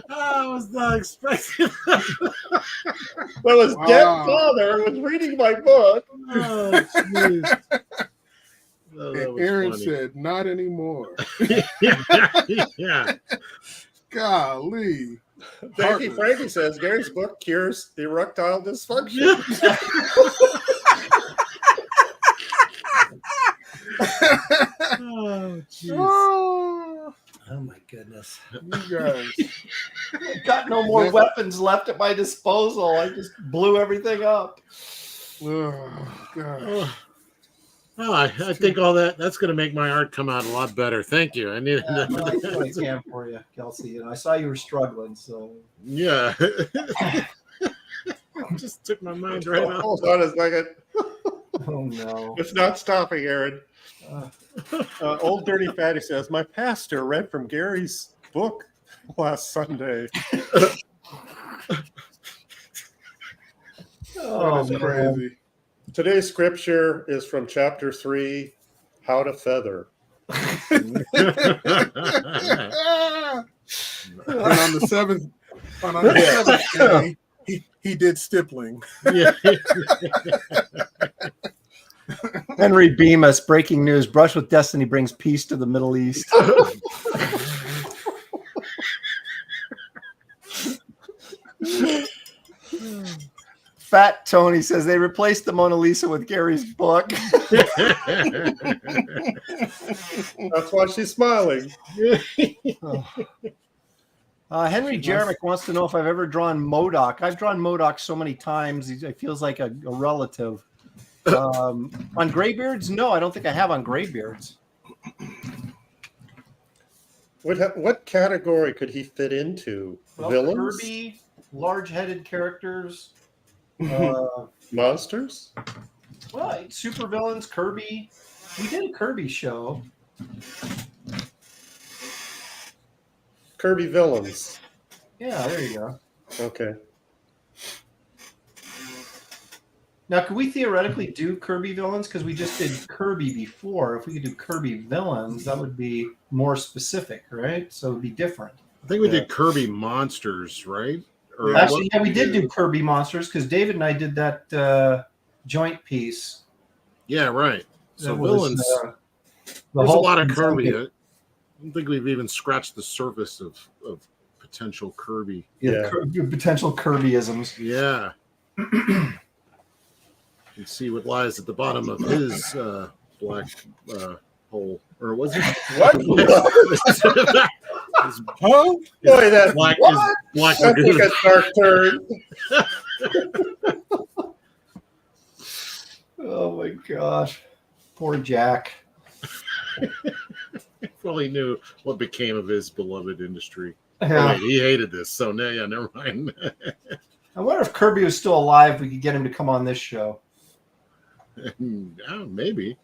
I was not expecting that. Well, his dead father was reading my book. Oh, jeez. Oh, that was Aaron funny. said, "Not anymore." Yeah. Golly. Frankie says Gary's book cures erectile dysfunction. Oh, jeez. Oh my goodness. You guys. I've got no more weapons left at my disposal. I just blew everything up. Oh, God. Oh, I think all that's going to make my art come out a lot better. Thank you. I need I do what I can for you, Kelsey. And I saw you were struggling, so yeah. Just took my mind right off. Hold on a second. oh no. It's not stopping, Aaron. Old Dirty Fatty says, my pastor read from Gary's book last Sunday. Oh, That's crazy. Today's scripture is from chapter 3, How to Feather. And on the seventh day, he did stippling. Yeah. Henry Bemis, breaking news. Brush with Destiny brings peace to the Middle East. Fat Tony says they replaced the Mona Lisa with Gary's book. That's why she's smiling. Henry Jeremick wants to know if I've ever drawn Modoc. I've drawn Modoc so many times. It feels like a relative. On Graybeards? No, I don't think I have on Graybeards. What category could he fit into? Well, Villains? Kirby, large-headed characters. Monsters? Well, super villains, Kirby. We did a Kirby show. Kirby villains. Yeah, there you go. Okay. Now, could we theoretically do Kirby villains? Because we just did Kirby before. If we could do Kirby villains, that would be more specific, right? So it would be different. I think we did Kirby monsters, right? Or Actually, yeah, we did do Kirby monsters because David and I did that joint piece. Yeah, right. So That was, villains. There's a whole lot of thing. Kirby. I don't think we've even scratched the surface of potential Kirby. Yeah. Potential Kirbyisms. Yeah. And see what lies at the bottom of his black hole. Or was it? What? His Huh? Boy, that black what? is black That's lagoon. like a dark turn. Oh my gosh. Poor Jack. Probably knew what became of his beloved industry. Yeah. Oh, wait, he hated this, so no, yeah, never mind. I wonder if Kirby was still alive, we could get him to come on this show. Yeah, maybe.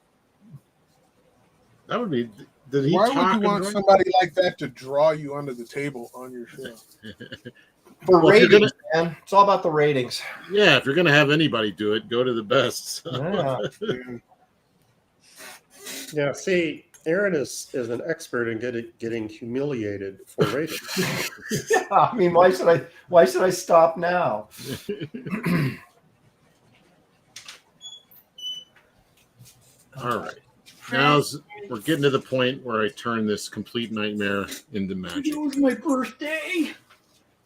That would be. Did he Why talk would you and want drink? somebody like that to draw you under the table on your show? For Well, if you're ratings, man. It's all about the ratings. Yeah, if you're gonna have anybody do it, go to the best. Yeah. Yeah, see, Aaron is an expert in getting humiliated for ratings. Yeah, I mean, why should I stop now? All right. Now we're getting to the point where I turn this complete nightmare into magic. It was my birthday.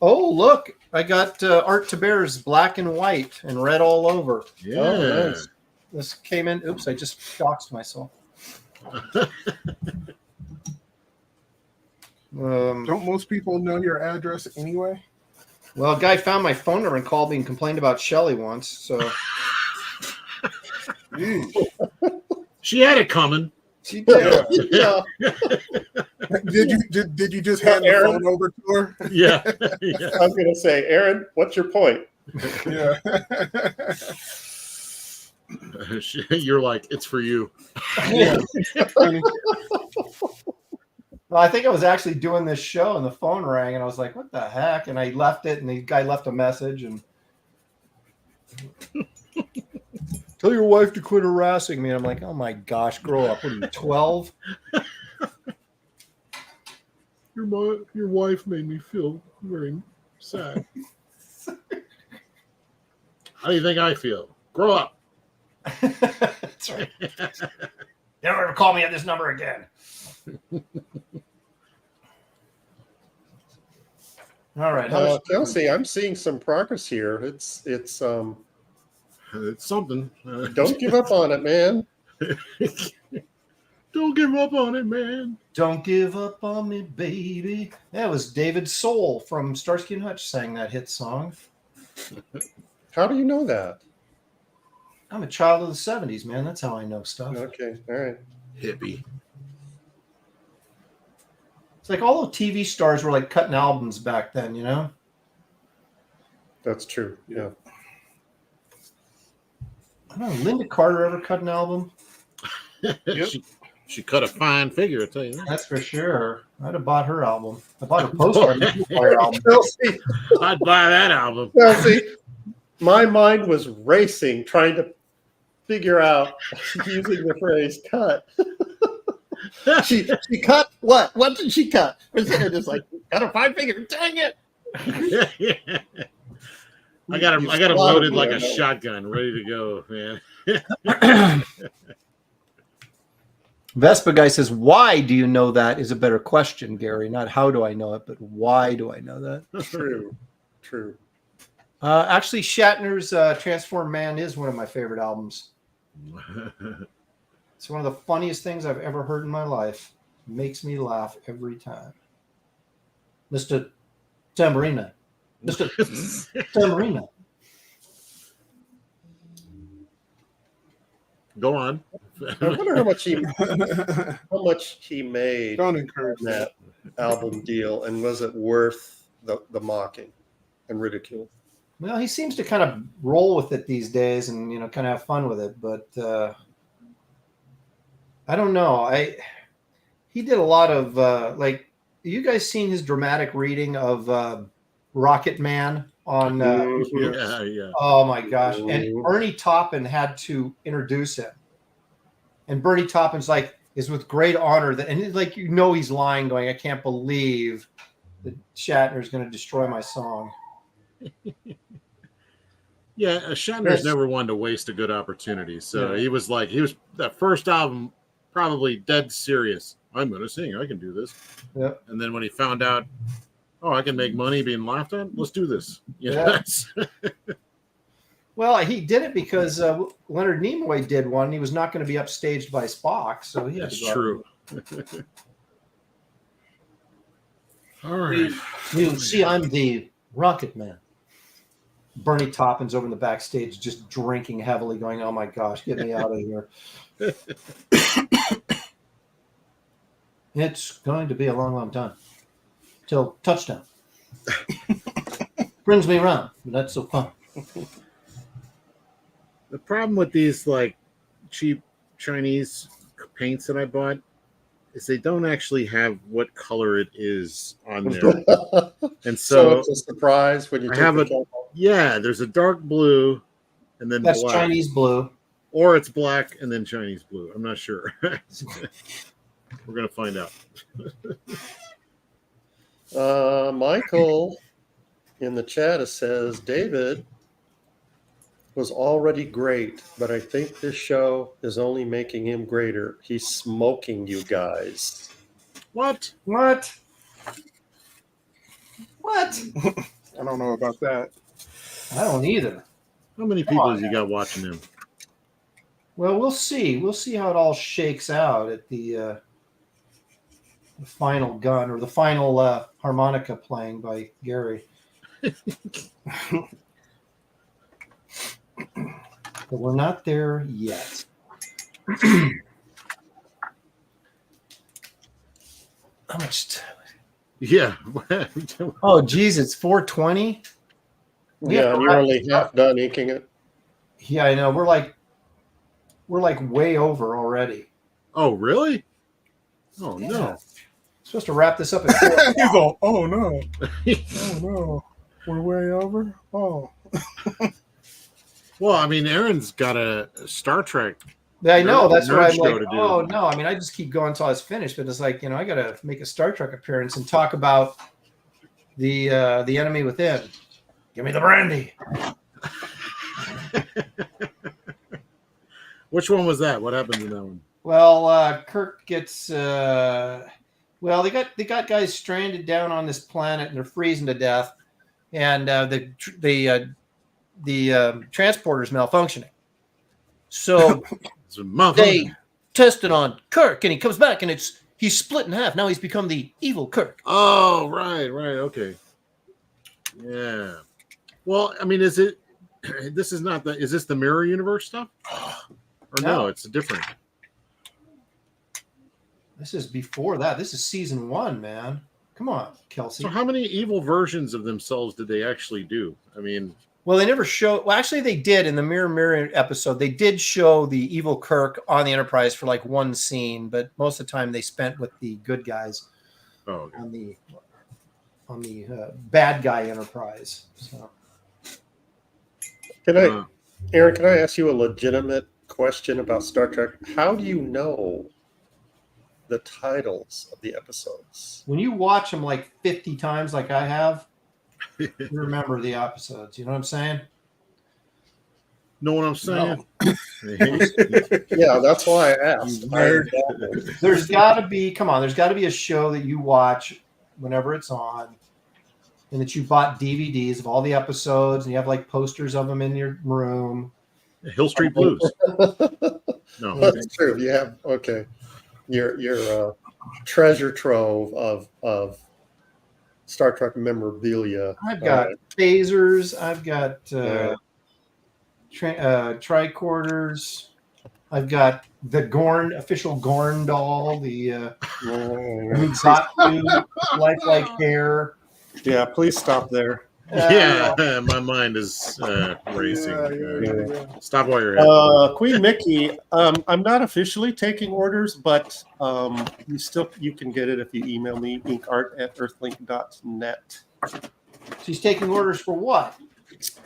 Oh, look. I got Art Taber's black and white and red all over. Yeah. Oh, nice. This came in. Oops, I just doxed myself. Don't most people know your address anyway? Well, a guy found my phone number and called me and complained about Shelly once. So She had it coming. she did. Yeah. Did you just hand the Aaron? phone over to her? Yeah. Yeah. I was going to say, Aaron, what's your point? Yeah. You're like, it's for you. Yeah. Well, I think I was actually doing this show and the phone rang and I was like, what the heck? And I left it and the guy left a message and tell your wife to quit harassing me. And I'm like, oh my gosh, grow up. What are you, 12? Your wife made me feel very sad. How do you think I feel? Grow up. That's right. Never ever call me at this number again. All right. Kelsey, I'm seeing some progress here. It's It's something. don't give up on it, man. Don't give up on it, man. Don't give up on me, baby. That was David Soul from Starsky and Hutch sang that hit song. How do you know that? I'm a child of the 70s, man. That's how I know stuff. Okay, all right. Hippie. It's like all the TV stars were like cutting albums back then, you know? That's true. Yeah. I don't know. Linda Carter ever cut an album? Yep. She cut a fine figure, I tell you that. That's for sure. I'd have bought her album. I bought her poster on the Fire album. Kelsey, I'd buy that album. Kelsey, my mind was racing trying to figure out using the phrase cut. She cut what? What did she cut? It's like, got a fine figure. Dang it. I got him loaded like a shotgun, ready to go, man. Vespa guy says, why do you know that is a better question, Gary. Not how do I know it, but why do I know that? True. Actually, Shatner's Transformed Man is one of my favorite albums. It's one of the funniest things I've ever heard in my life. Makes me laugh every time. Mr. Tamburina. Mr. Tamburina. Go on. I wonder how much he made Don't on encourage that album deal, and was it worth the mocking and ridicule? Well, he seems to kind of roll with it these days and, you know, kind of have fun with it. But I don't know. He did a lot of, like, you guys seen his dramatic reading of Rocket Man on Yeah. oh my gosh. And Bernie Taupin had to introduce him. And Bernie Taupin's like, is with great honor that, and like, you know, he's lying, going, I can't believe that Shatner's going to destroy my song. Yeah, Shatner's never one to waste a good opportunity. So Yeah. he was that first album, probably dead serious. I'm going to sing. I can do this. Yep. And then when he found out, oh, I can make money being laughed at, let's do this. You know, Yeah. that's- Well, he did it because Leonard Nimoy did one. He was not going to be upstaged by Spock, so he had that's to go true. All right. You see, I'm the Rocket Man. Bernie Taupin's over in the backstage just drinking heavily, going, oh my gosh, get me out of here. It's going to be a long, long time. Till touchdown. Brings me around, but that's so fun. The problem with these like cheap Chinese paints that I bought is they don't actually have what color it is on there. And So so it's a surprise when you I take have the a- cap off. yeah, there's a dark blue and then That's black. Chinese blue. Or it's black and then Chinese blue. I'm not sure. We're gonna find out. Michael in the chat says David was already great, but I think this show is only making him greater. He's smoking you guys. What? What? I don't know about that. I don't either. How many people has he got watching him? Well, we'll see. We'll see how it all shakes out at the final gun or the final harmonica playing by Gary. But we're not there yet. How much? Yeah. Oh, geez, it's 4:20. Yeah, and you're only half done inking it. Yeah, I know. We're like way over already. Oh, really? Oh no. Supposed to wrap this up at 4 o'clock. He's all, oh no. Oh no. We're way over? Oh. Well, I mean, Aaron's got a Star Trek. I know. That's what nerd I'm show like. to do. Oh no! I mean, I just keep going until it's finished. But it's like, I got to make a Star Trek appearance and talk about the enemy within. Give me the brandy. Which one was that? What happens in that one? Well, Kirk gets. Well, they got guys stranded down on this planet and they're freezing to death, and the transporter's malfunctioning. So they tested on Kirk, and he comes back, and he's split in half. Now he's become the evil Kirk. Oh, right, okay. Yeah. Well, I mean, is this the mirror universe stuff? Or no, it's different. This is before that. This is season 1, man. Come on, Kelsey. So how many evil versions of themselves did they actually do? I mean, well, they never show. Well, actually, they did in the Mirror episode. They did show the evil Kirk on the Enterprise for like one scene, but most of the time they spent with the good guys on the bad guy Enterprise. So, Aaron, can I ask you a legitimate question about Star Trek? How do you know the titles of the episodes? when you watch them like 50 times, like I have, you remember the episodes. You know what I'm saying? Know what I'm saying? Yeah, that's why I asked. There's got to be. Come on, there's got to be a show that you watch whenever it's on, and that you bought DVDs of all the episodes, and you have like posters of them in your room. Hill Street Blues. No, that's true. You have your treasure trove of Star Trek memorabilia. I've got phasers. I've got tricorders. I've got the official Gorn doll, the lifelike hair. Yeah, please stop there. Yeah, my mind is racing. Stop while you're at Queen Mickey, I'm not officially taking orders, but you can get it if you email me, inkart@earthlink.net. She's taking orders for what?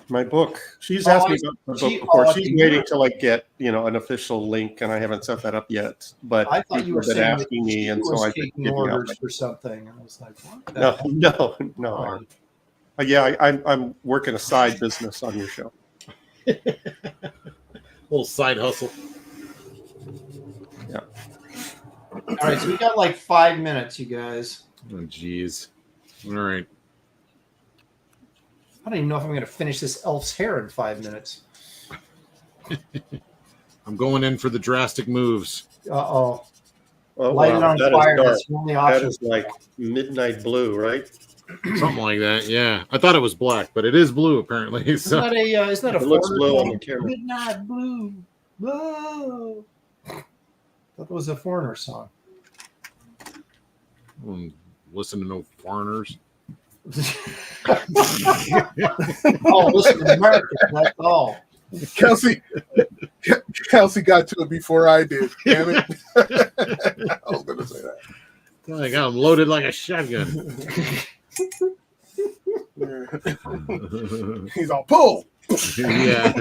My book. She's asked me about the book before. She's waiting till I get an official link, and I haven't set that up yet. But I thought you were saying asking me, and so I taking orders for something. And I was like, what? No. Yeah, I'm working a side business on your show. little side hustle. Yeah. All right, so we got like 5 minutes, you guys. Oh, jeez. All right. I don't even know if I'm going to finish this elf's hair in 5 minutes. I'm going in for the drastic moves. Uh-oh. Oh, Light it on fire. That's the only option. That is like midnight blue, right? Something like that, yeah. I thought it was black, but it is blue apparently. So. Isn't that a It looks blue on the camera. Midnight blue. Whoa. I thought it was a foreigner song. Listen to no foreigners. Oh, listen to America. That's all. Kelsey got to it before I did. Damn it. I was going to say that. Like I'm loaded like a shotgun. He's all pull. Yeah.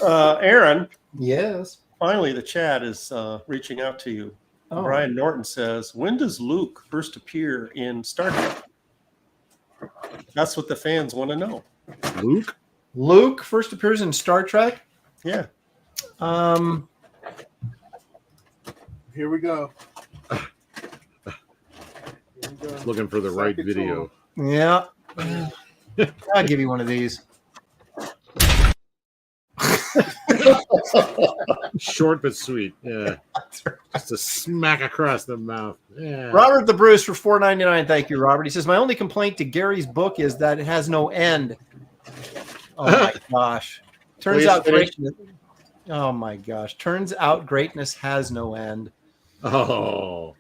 Aaron. Yes. Finally, the chat is reaching out to you. Oh. Brian Norton says, when does Luke first appear in Star Trek? That's what the fans want to know. Luke first appears in Star Trek? Yeah. Here we go. Looking for the right video. Yeah. I'll give you one of these. Short but sweet. Yeah. Just a smack across the mouth. Yeah. Robert the Bruce for $4.99. Thank you, Robert. He says, my only complaint to Gary's book is that it has no end. Oh my gosh. Turns out greatness. Oh my gosh. Turns out greatness has no end. Oh.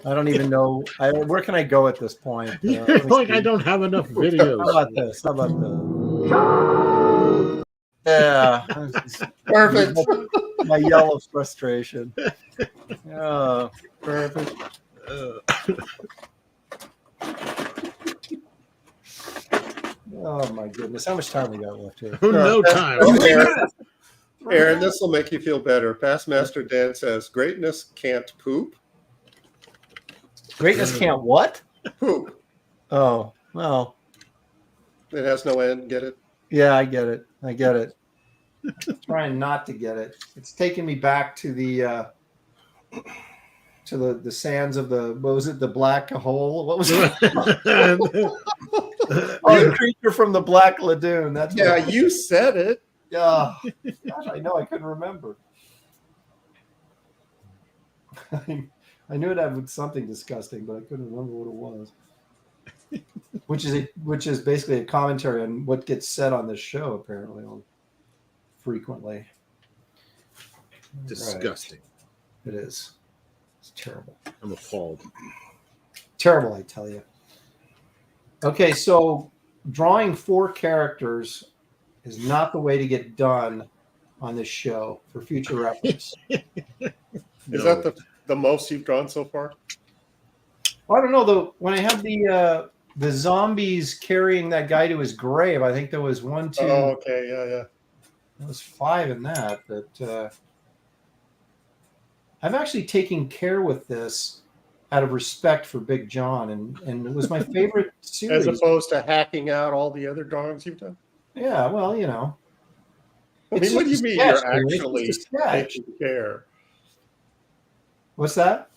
I don't even know. Where can I go at this point? Like I don't have enough videos. How about this? How about this? Yeah. Perfect. My yell of frustration. Oh, perfect. Oh my goodness. How much time we got left here? No time. Aaron, this will make you feel better. Past Master Dan says, greatness can't poop. Greatness can't what? Poop. Oh, well. It has no end. Get it? Yeah, I get it. I get it. Trying not to get it. It's taking me back to the sands of the, what was it, the black hole? What was it? Oh, the creature from the Black Lagoon. That's Yeah, you said it. Yeah. Gosh, I know. I couldn't remember. I knew it had something disgusting, but I couldn't remember what it was. Which is basically a commentary on what gets said on this show, apparently, frequently. Disgusting. Right. It is. It's terrible. I'm appalled. Terrible, I tell you. Okay, so drawing 4 characters is not the way to get done on this show for future reference. Is that the most you've drawn so far? Well, I don't know though. When I had the zombies carrying that guy to his grave, I think there was 1, 2. Oh, okay, yeah. There was 5 in that. But I've actually taken care with this out of respect for Big John, and it was my favorite series. As opposed to hacking out all the other drawings you've done. Yeah, well, you know. I mean, what do you mean sketch, you're actually taking care? What's that?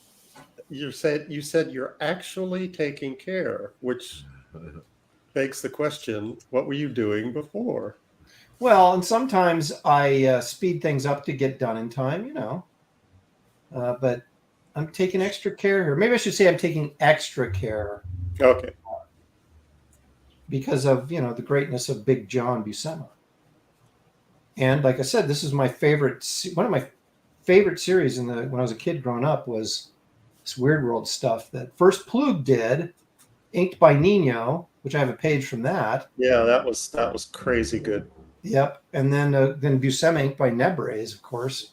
You said you're actually taking care, which begs the question: what were you doing before? Well, and sometimes I speed things up to get done in time, you know. But I'm taking extra care here. Maybe I should say I'm taking extra care. Okay. Because of, you know, the greatness of Big John Buscema. And like I said, this is my favorite. One of my favorite series when I was a kid growing up was this Weird World stuff that first Plug did, inked by Nino, which I have a page from that. Yeah, that was crazy good. Yep, and then Buscema inked by Nebres, of course,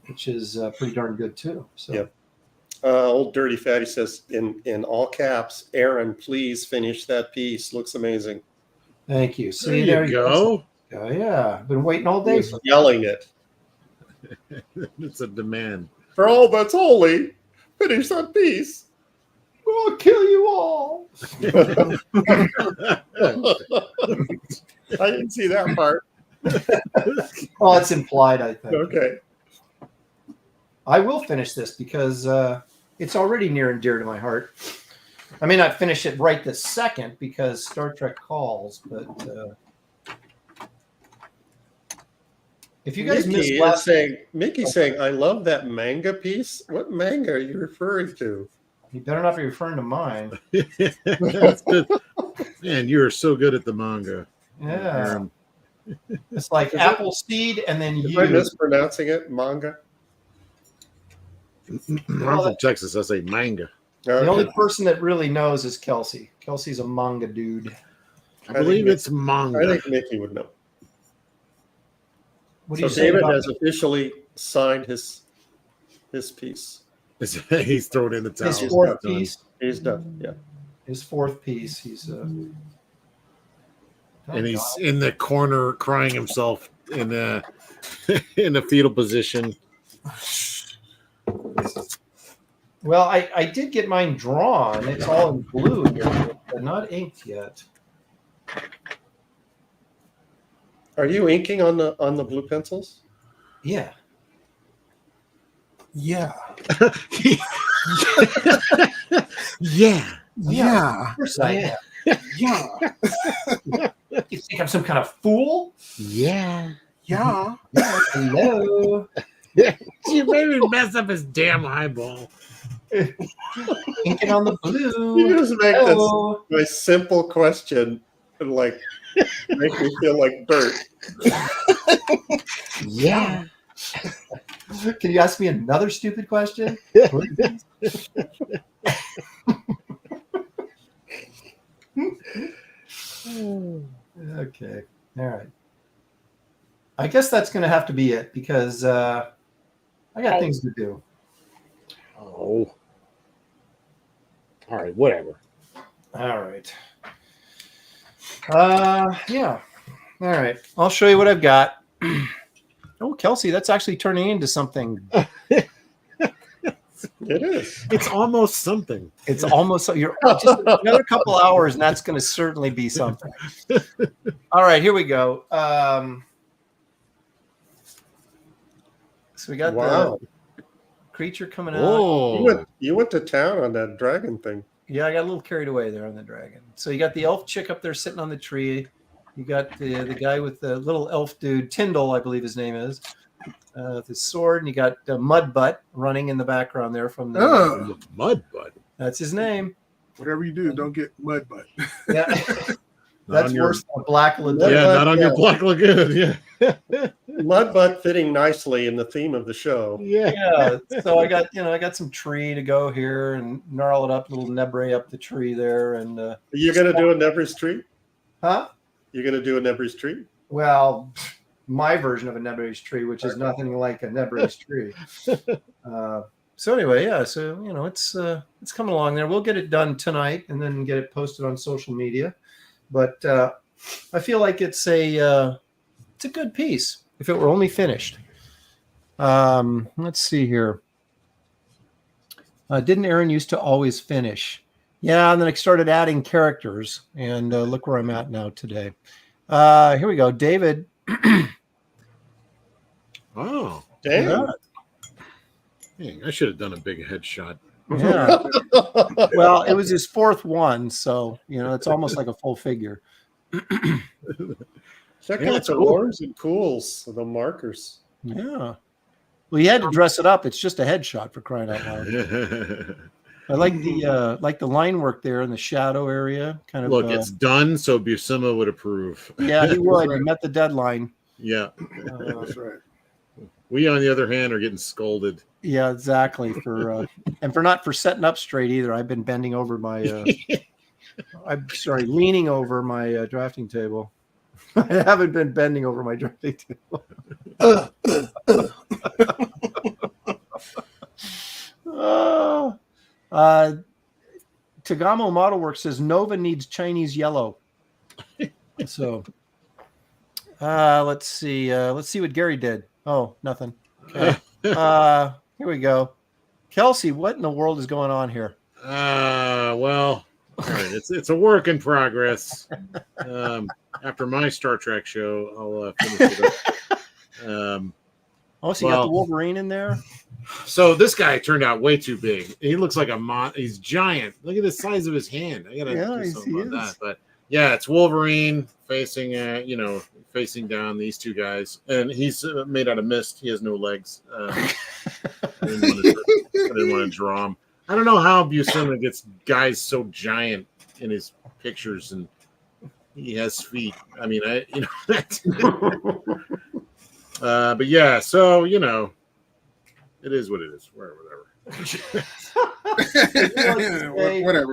which is pretty darn good too. So. Yep. Old Dirty Fatty says in all caps, Aaron, please finish that piece. Looks amazing. Thank you. See, there you go. Oh, yeah, I've been waiting all day. He's yelling it. It's a demand. For all that's holy, finish that piece. I'll kill you all. I didn't see that part. Well, it's implied, I think. Okay. I will finish this because it's already near and dear to my heart. I may not finish it right this second because Star Trek calls, but if you guys missed last Mickey's saying, I love that manga piece. What manga are you referring to? You better not be referring to mine. That's good. Man, you are so good at the manga. Yeah. It's like Appleseed and then Am I mispronouncing it? Manga? I'm from Texas. I say manga. The only person that really knows is Kelsey. Kelsey's a manga dude. I believe it's manga. I think Mickey would know. What do you So say David about has officially signed his piece. He's thrown in the towel. his fourth piece? He's done. Yeah. His fourth piece. He's and he's in the corner crying himself in a in a fetal position. Well, I did get mine drawn. It's all in blue here, but not inked yet. Are you inking on the blue pencils? Yeah. Yeah. Yeah. Yeah. Of course I am. Yeah. You think I'm some kind of fool? Yeah. Yeah. Hello. You made me mess up his damn eyeball. Inking on the You blue. just make Hello. this my simple question like make me feel like dirt. Yeah. Can you ask me another stupid question? Okay. All right. I guess that's going to have to be it because I got things to do. Oh. All right. Whatever. All right. Yeah. All right. I'll show you what I've got. Oh, Kelsey, that's actually turning into something. It is. It's almost something. It's almost you're just another couple hours, and that's going to certainly be something. All right, here we go. So we got Wow. the creature coming out. Oh. You went to town on that dragon thing. Yeah, I got a little carried away there on the dragon. So you got the elf chick up there sitting on the tree. You got the guy with the little elf dude, Tyndall, I believe his name is, with his sword, and you got Mudbutt running in the background there from the Mud butt. That's his name. Whatever you do, don't get mud butt. Yeah, Not that's on your- worse than a Black Lagoon. Yeah, not on your Yeah. Black Lagoon. Yeah. Mudbutt fitting nicely in the theme of the show. Yeah. Yeah, so I got some tree to go here and gnarl it up, little Nebres up the tree there, and Are you gonna do a Nebres tree? huh? You're gonna do a Nebres tree? Well, my version of a Nebres tree, which is nothing like a Nebres tree. So anyway, yeah, so it's coming along there. We'll get it done tonight and then get it posted on social media. But I feel like it's a good piece if it were only finished. Let's see here. Didn't Aaron used to always finish? Yeah, and then I started adding characters, and look where I'm at now today. Here we go, David. Oh. Damn. Dang, I should have done a big headshot. Yeah. Well, it was his fourth one, so it's almost like a full figure. Check Yeah, out that's the cool. orange and cools, the markers. Yeah. Well, you had to dress it up. It's just a headshot, for crying out loud. I like the line work there in the shadow area. Kind of Look, it's done, so Buscema would approve. yeah, he would. He met the deadline. Yeah. That's right. We, on the other hand, are getting scolded. Yeah, exactly. For not for setting up straight either. I've been bending over my. I'm sorry, leaning over my drafting table. I haven't been bending over my drafting table. Tagamo Model Works says Nova needs Chinese yellow. So let's see. Let's see what Gary did. Oh, nothing. Okay. Here we go. Kelsey, what in the world is going on here? Well, all right, it's a work in progress. After my Star Trek show, I'll finish it up. Oh, so you got the Wolverine in there? So this guy turned out way too big. He looks like he's giant. Look at the size of his hand. I gotta do something about that. But yeah, it's Wolverine facing facing down these two guys, and he's made out of mist. He has no legs. I didn't want to draw him. I don't know how Buscema gets guys so giant in his pictures, and he has feet. I mean, but yeah, so it is what it is. Whatever.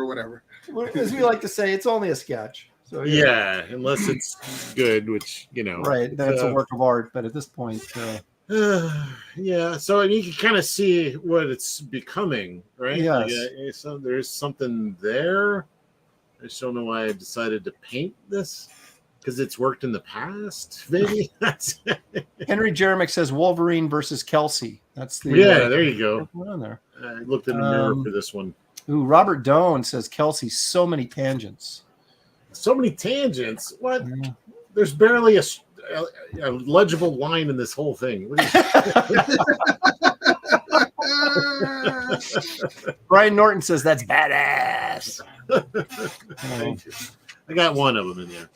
Whatever. As we like to say, it's only a sketch. So yeah, unless it's good, which right, then it's a work of art. But at this point, yeah. So you can kind of see what it's becoming, right? Yes. So there's something there. I just don't know why I decided to paint this. because it's worked in the past. Maybe that's Henry Jeremick says Wolverine versus Kelsey. That's the there you go. on there. I looked in the mirror for this one. Ooh, Robert Doan says Kelsey, so many tangents. So many tangents. What? Yeah. There's barely a legible line in this whole thing. What Brian Norton says that's badass. Thank you. I got one of them in there.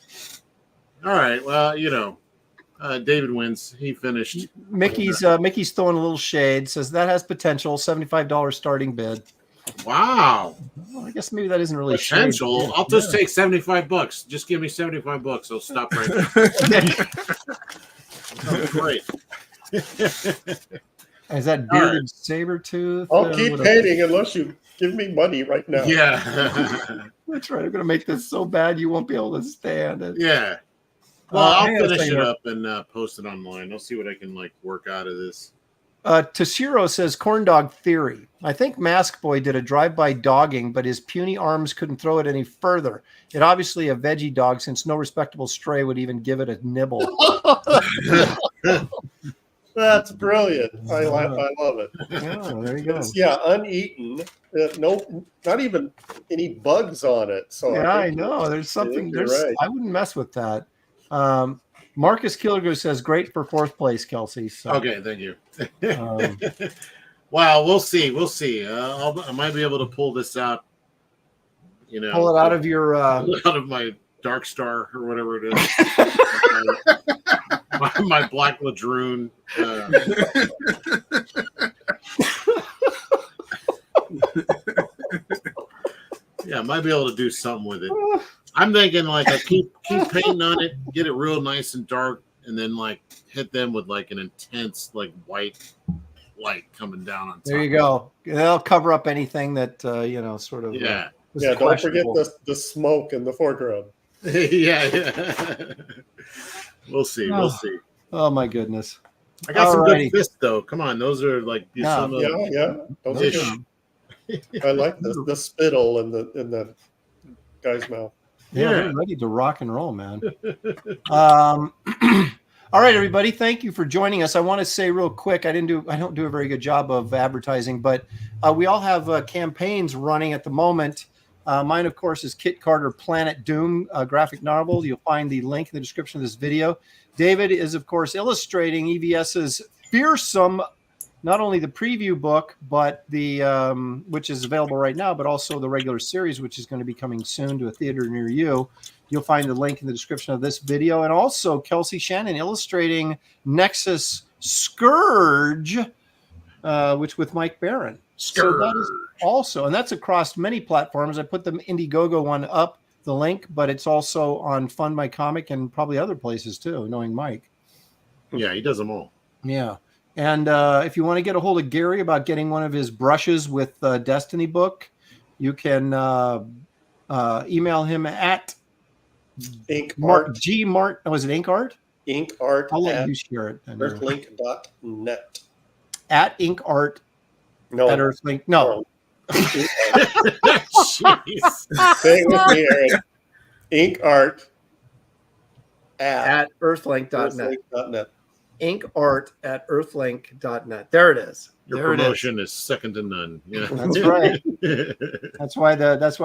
All right. Well, David wins. He finished. Mickey's throwing a little shade. Says that has potential. $75 starting bid. Wow. Well, I guess maybe that isn't really Potential. shade. I'll just take $75. Just give me $75. I'll stop right there. Sounds great. Is that bearded saber tooth? I'll keep painting unless you give me money right now. Yeah. That's right. I'm going to make this so bad you won't be able to stand it. Yeah. Well, I'll hang on a finish second it here. up and post it online. I'll see what I can work out of this. Toshiro says corn dog theory. I think Mask Boy did a drive-by dogging, but his puny arms couldn't throw it any further. It obviously a veggie dog, since no respectable stray would even give it a nibble. That's brilliant. I love it. Oh, there you go. It's, uneaten. No, not even any bugs on it. So Yeah, I know. There's something. you're There's. right. I wouldn't mess with that. Marcus Killigo says great for fourth place, Kelsey. So, Okay, thank you. um, Wow, we'll see. We'll see. I might be able to pull this out. pull it out of your. out of my Dark Star or whatever it is. my Black Ladroon. Yeah, I might be able to do something with it. I'm thinking I keep painting on it, get it real nice and dark, and then hit them with an intense white light coming down on top. There you go. They'll cover up anything that sort of. Yeah. is don't forget questionable. the smoke in the foreground. yeah. We'll see. We'll see. Oh my goodness. I got some Alrighty. good fists though. Come on, those are some of Yeah. Those are ish. good. I like the spittle in the guy's mouth. Yeah, Yeah. we're ready to rock and roll, man. All right, everybody. Thank you for joining us. I want to say real quick, I don't do a very good job of advertising, but we all have campaigns running at the moment. Mine, of course, is Kit Carter Planet Doom graphic novel. You'll find the link in the description of this video. David is, of course, illustrating EVS's Fearsome, not only the preview book, but the which is available right now, but also the regular series, which is going to be coming soon to a theater near you. You'll find the link in the description of this video. And also Kelsey Shannon illustrating Nexus Scourge, which with Mike Barron. So that is also, and that's across many platforms. I put the Indiegogo one up, the link, but it's also on Fund My Comic and probably other places too, knowing Mike. Yeah, he does them all. Yeah. And if you want to get a hold of Gary about getting one of his brushes with Destiny book, you can email him at Ink Mark art, G Mart. Oh, was it Ink Art? ink art I'll let at you share it. earthlink.net. At Ink Art No, at Earthlink. No. Jeez. Say it with me, Aaron. Ink art At Earthlink.net. earthlink.net. Ink Art at Earthlink.net. There it is. Your There it is. promotion is second to none. Yeah. That's right. That's why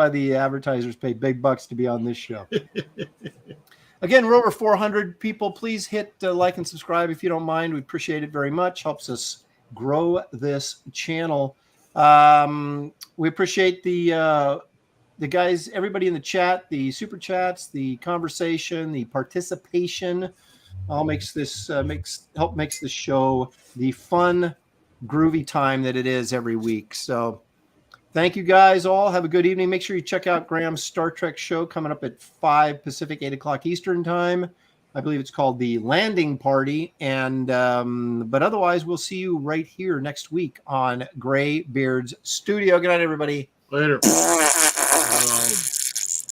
the advertisers pay big bucks to be on this show. Again, we're over 400 people. Please hit like and subscribe if you don't mind. We appreciate it very much. Helps us grow this channel. We appreciate the guys, everybody in the chat, the super chats, the conversation, the participation. All makes this makes this show the fun, groovy time that it is every week. So thank you guys all. Have a good evening. Make sure you check out Graham's Star Trek show coming up at 5 Pacific, 8 o'clock Eastern time. I believe it's called The Landing Party. And but otherwise, we'll see you right here next week on Graybeard's Studio. Good night, everybody. Later.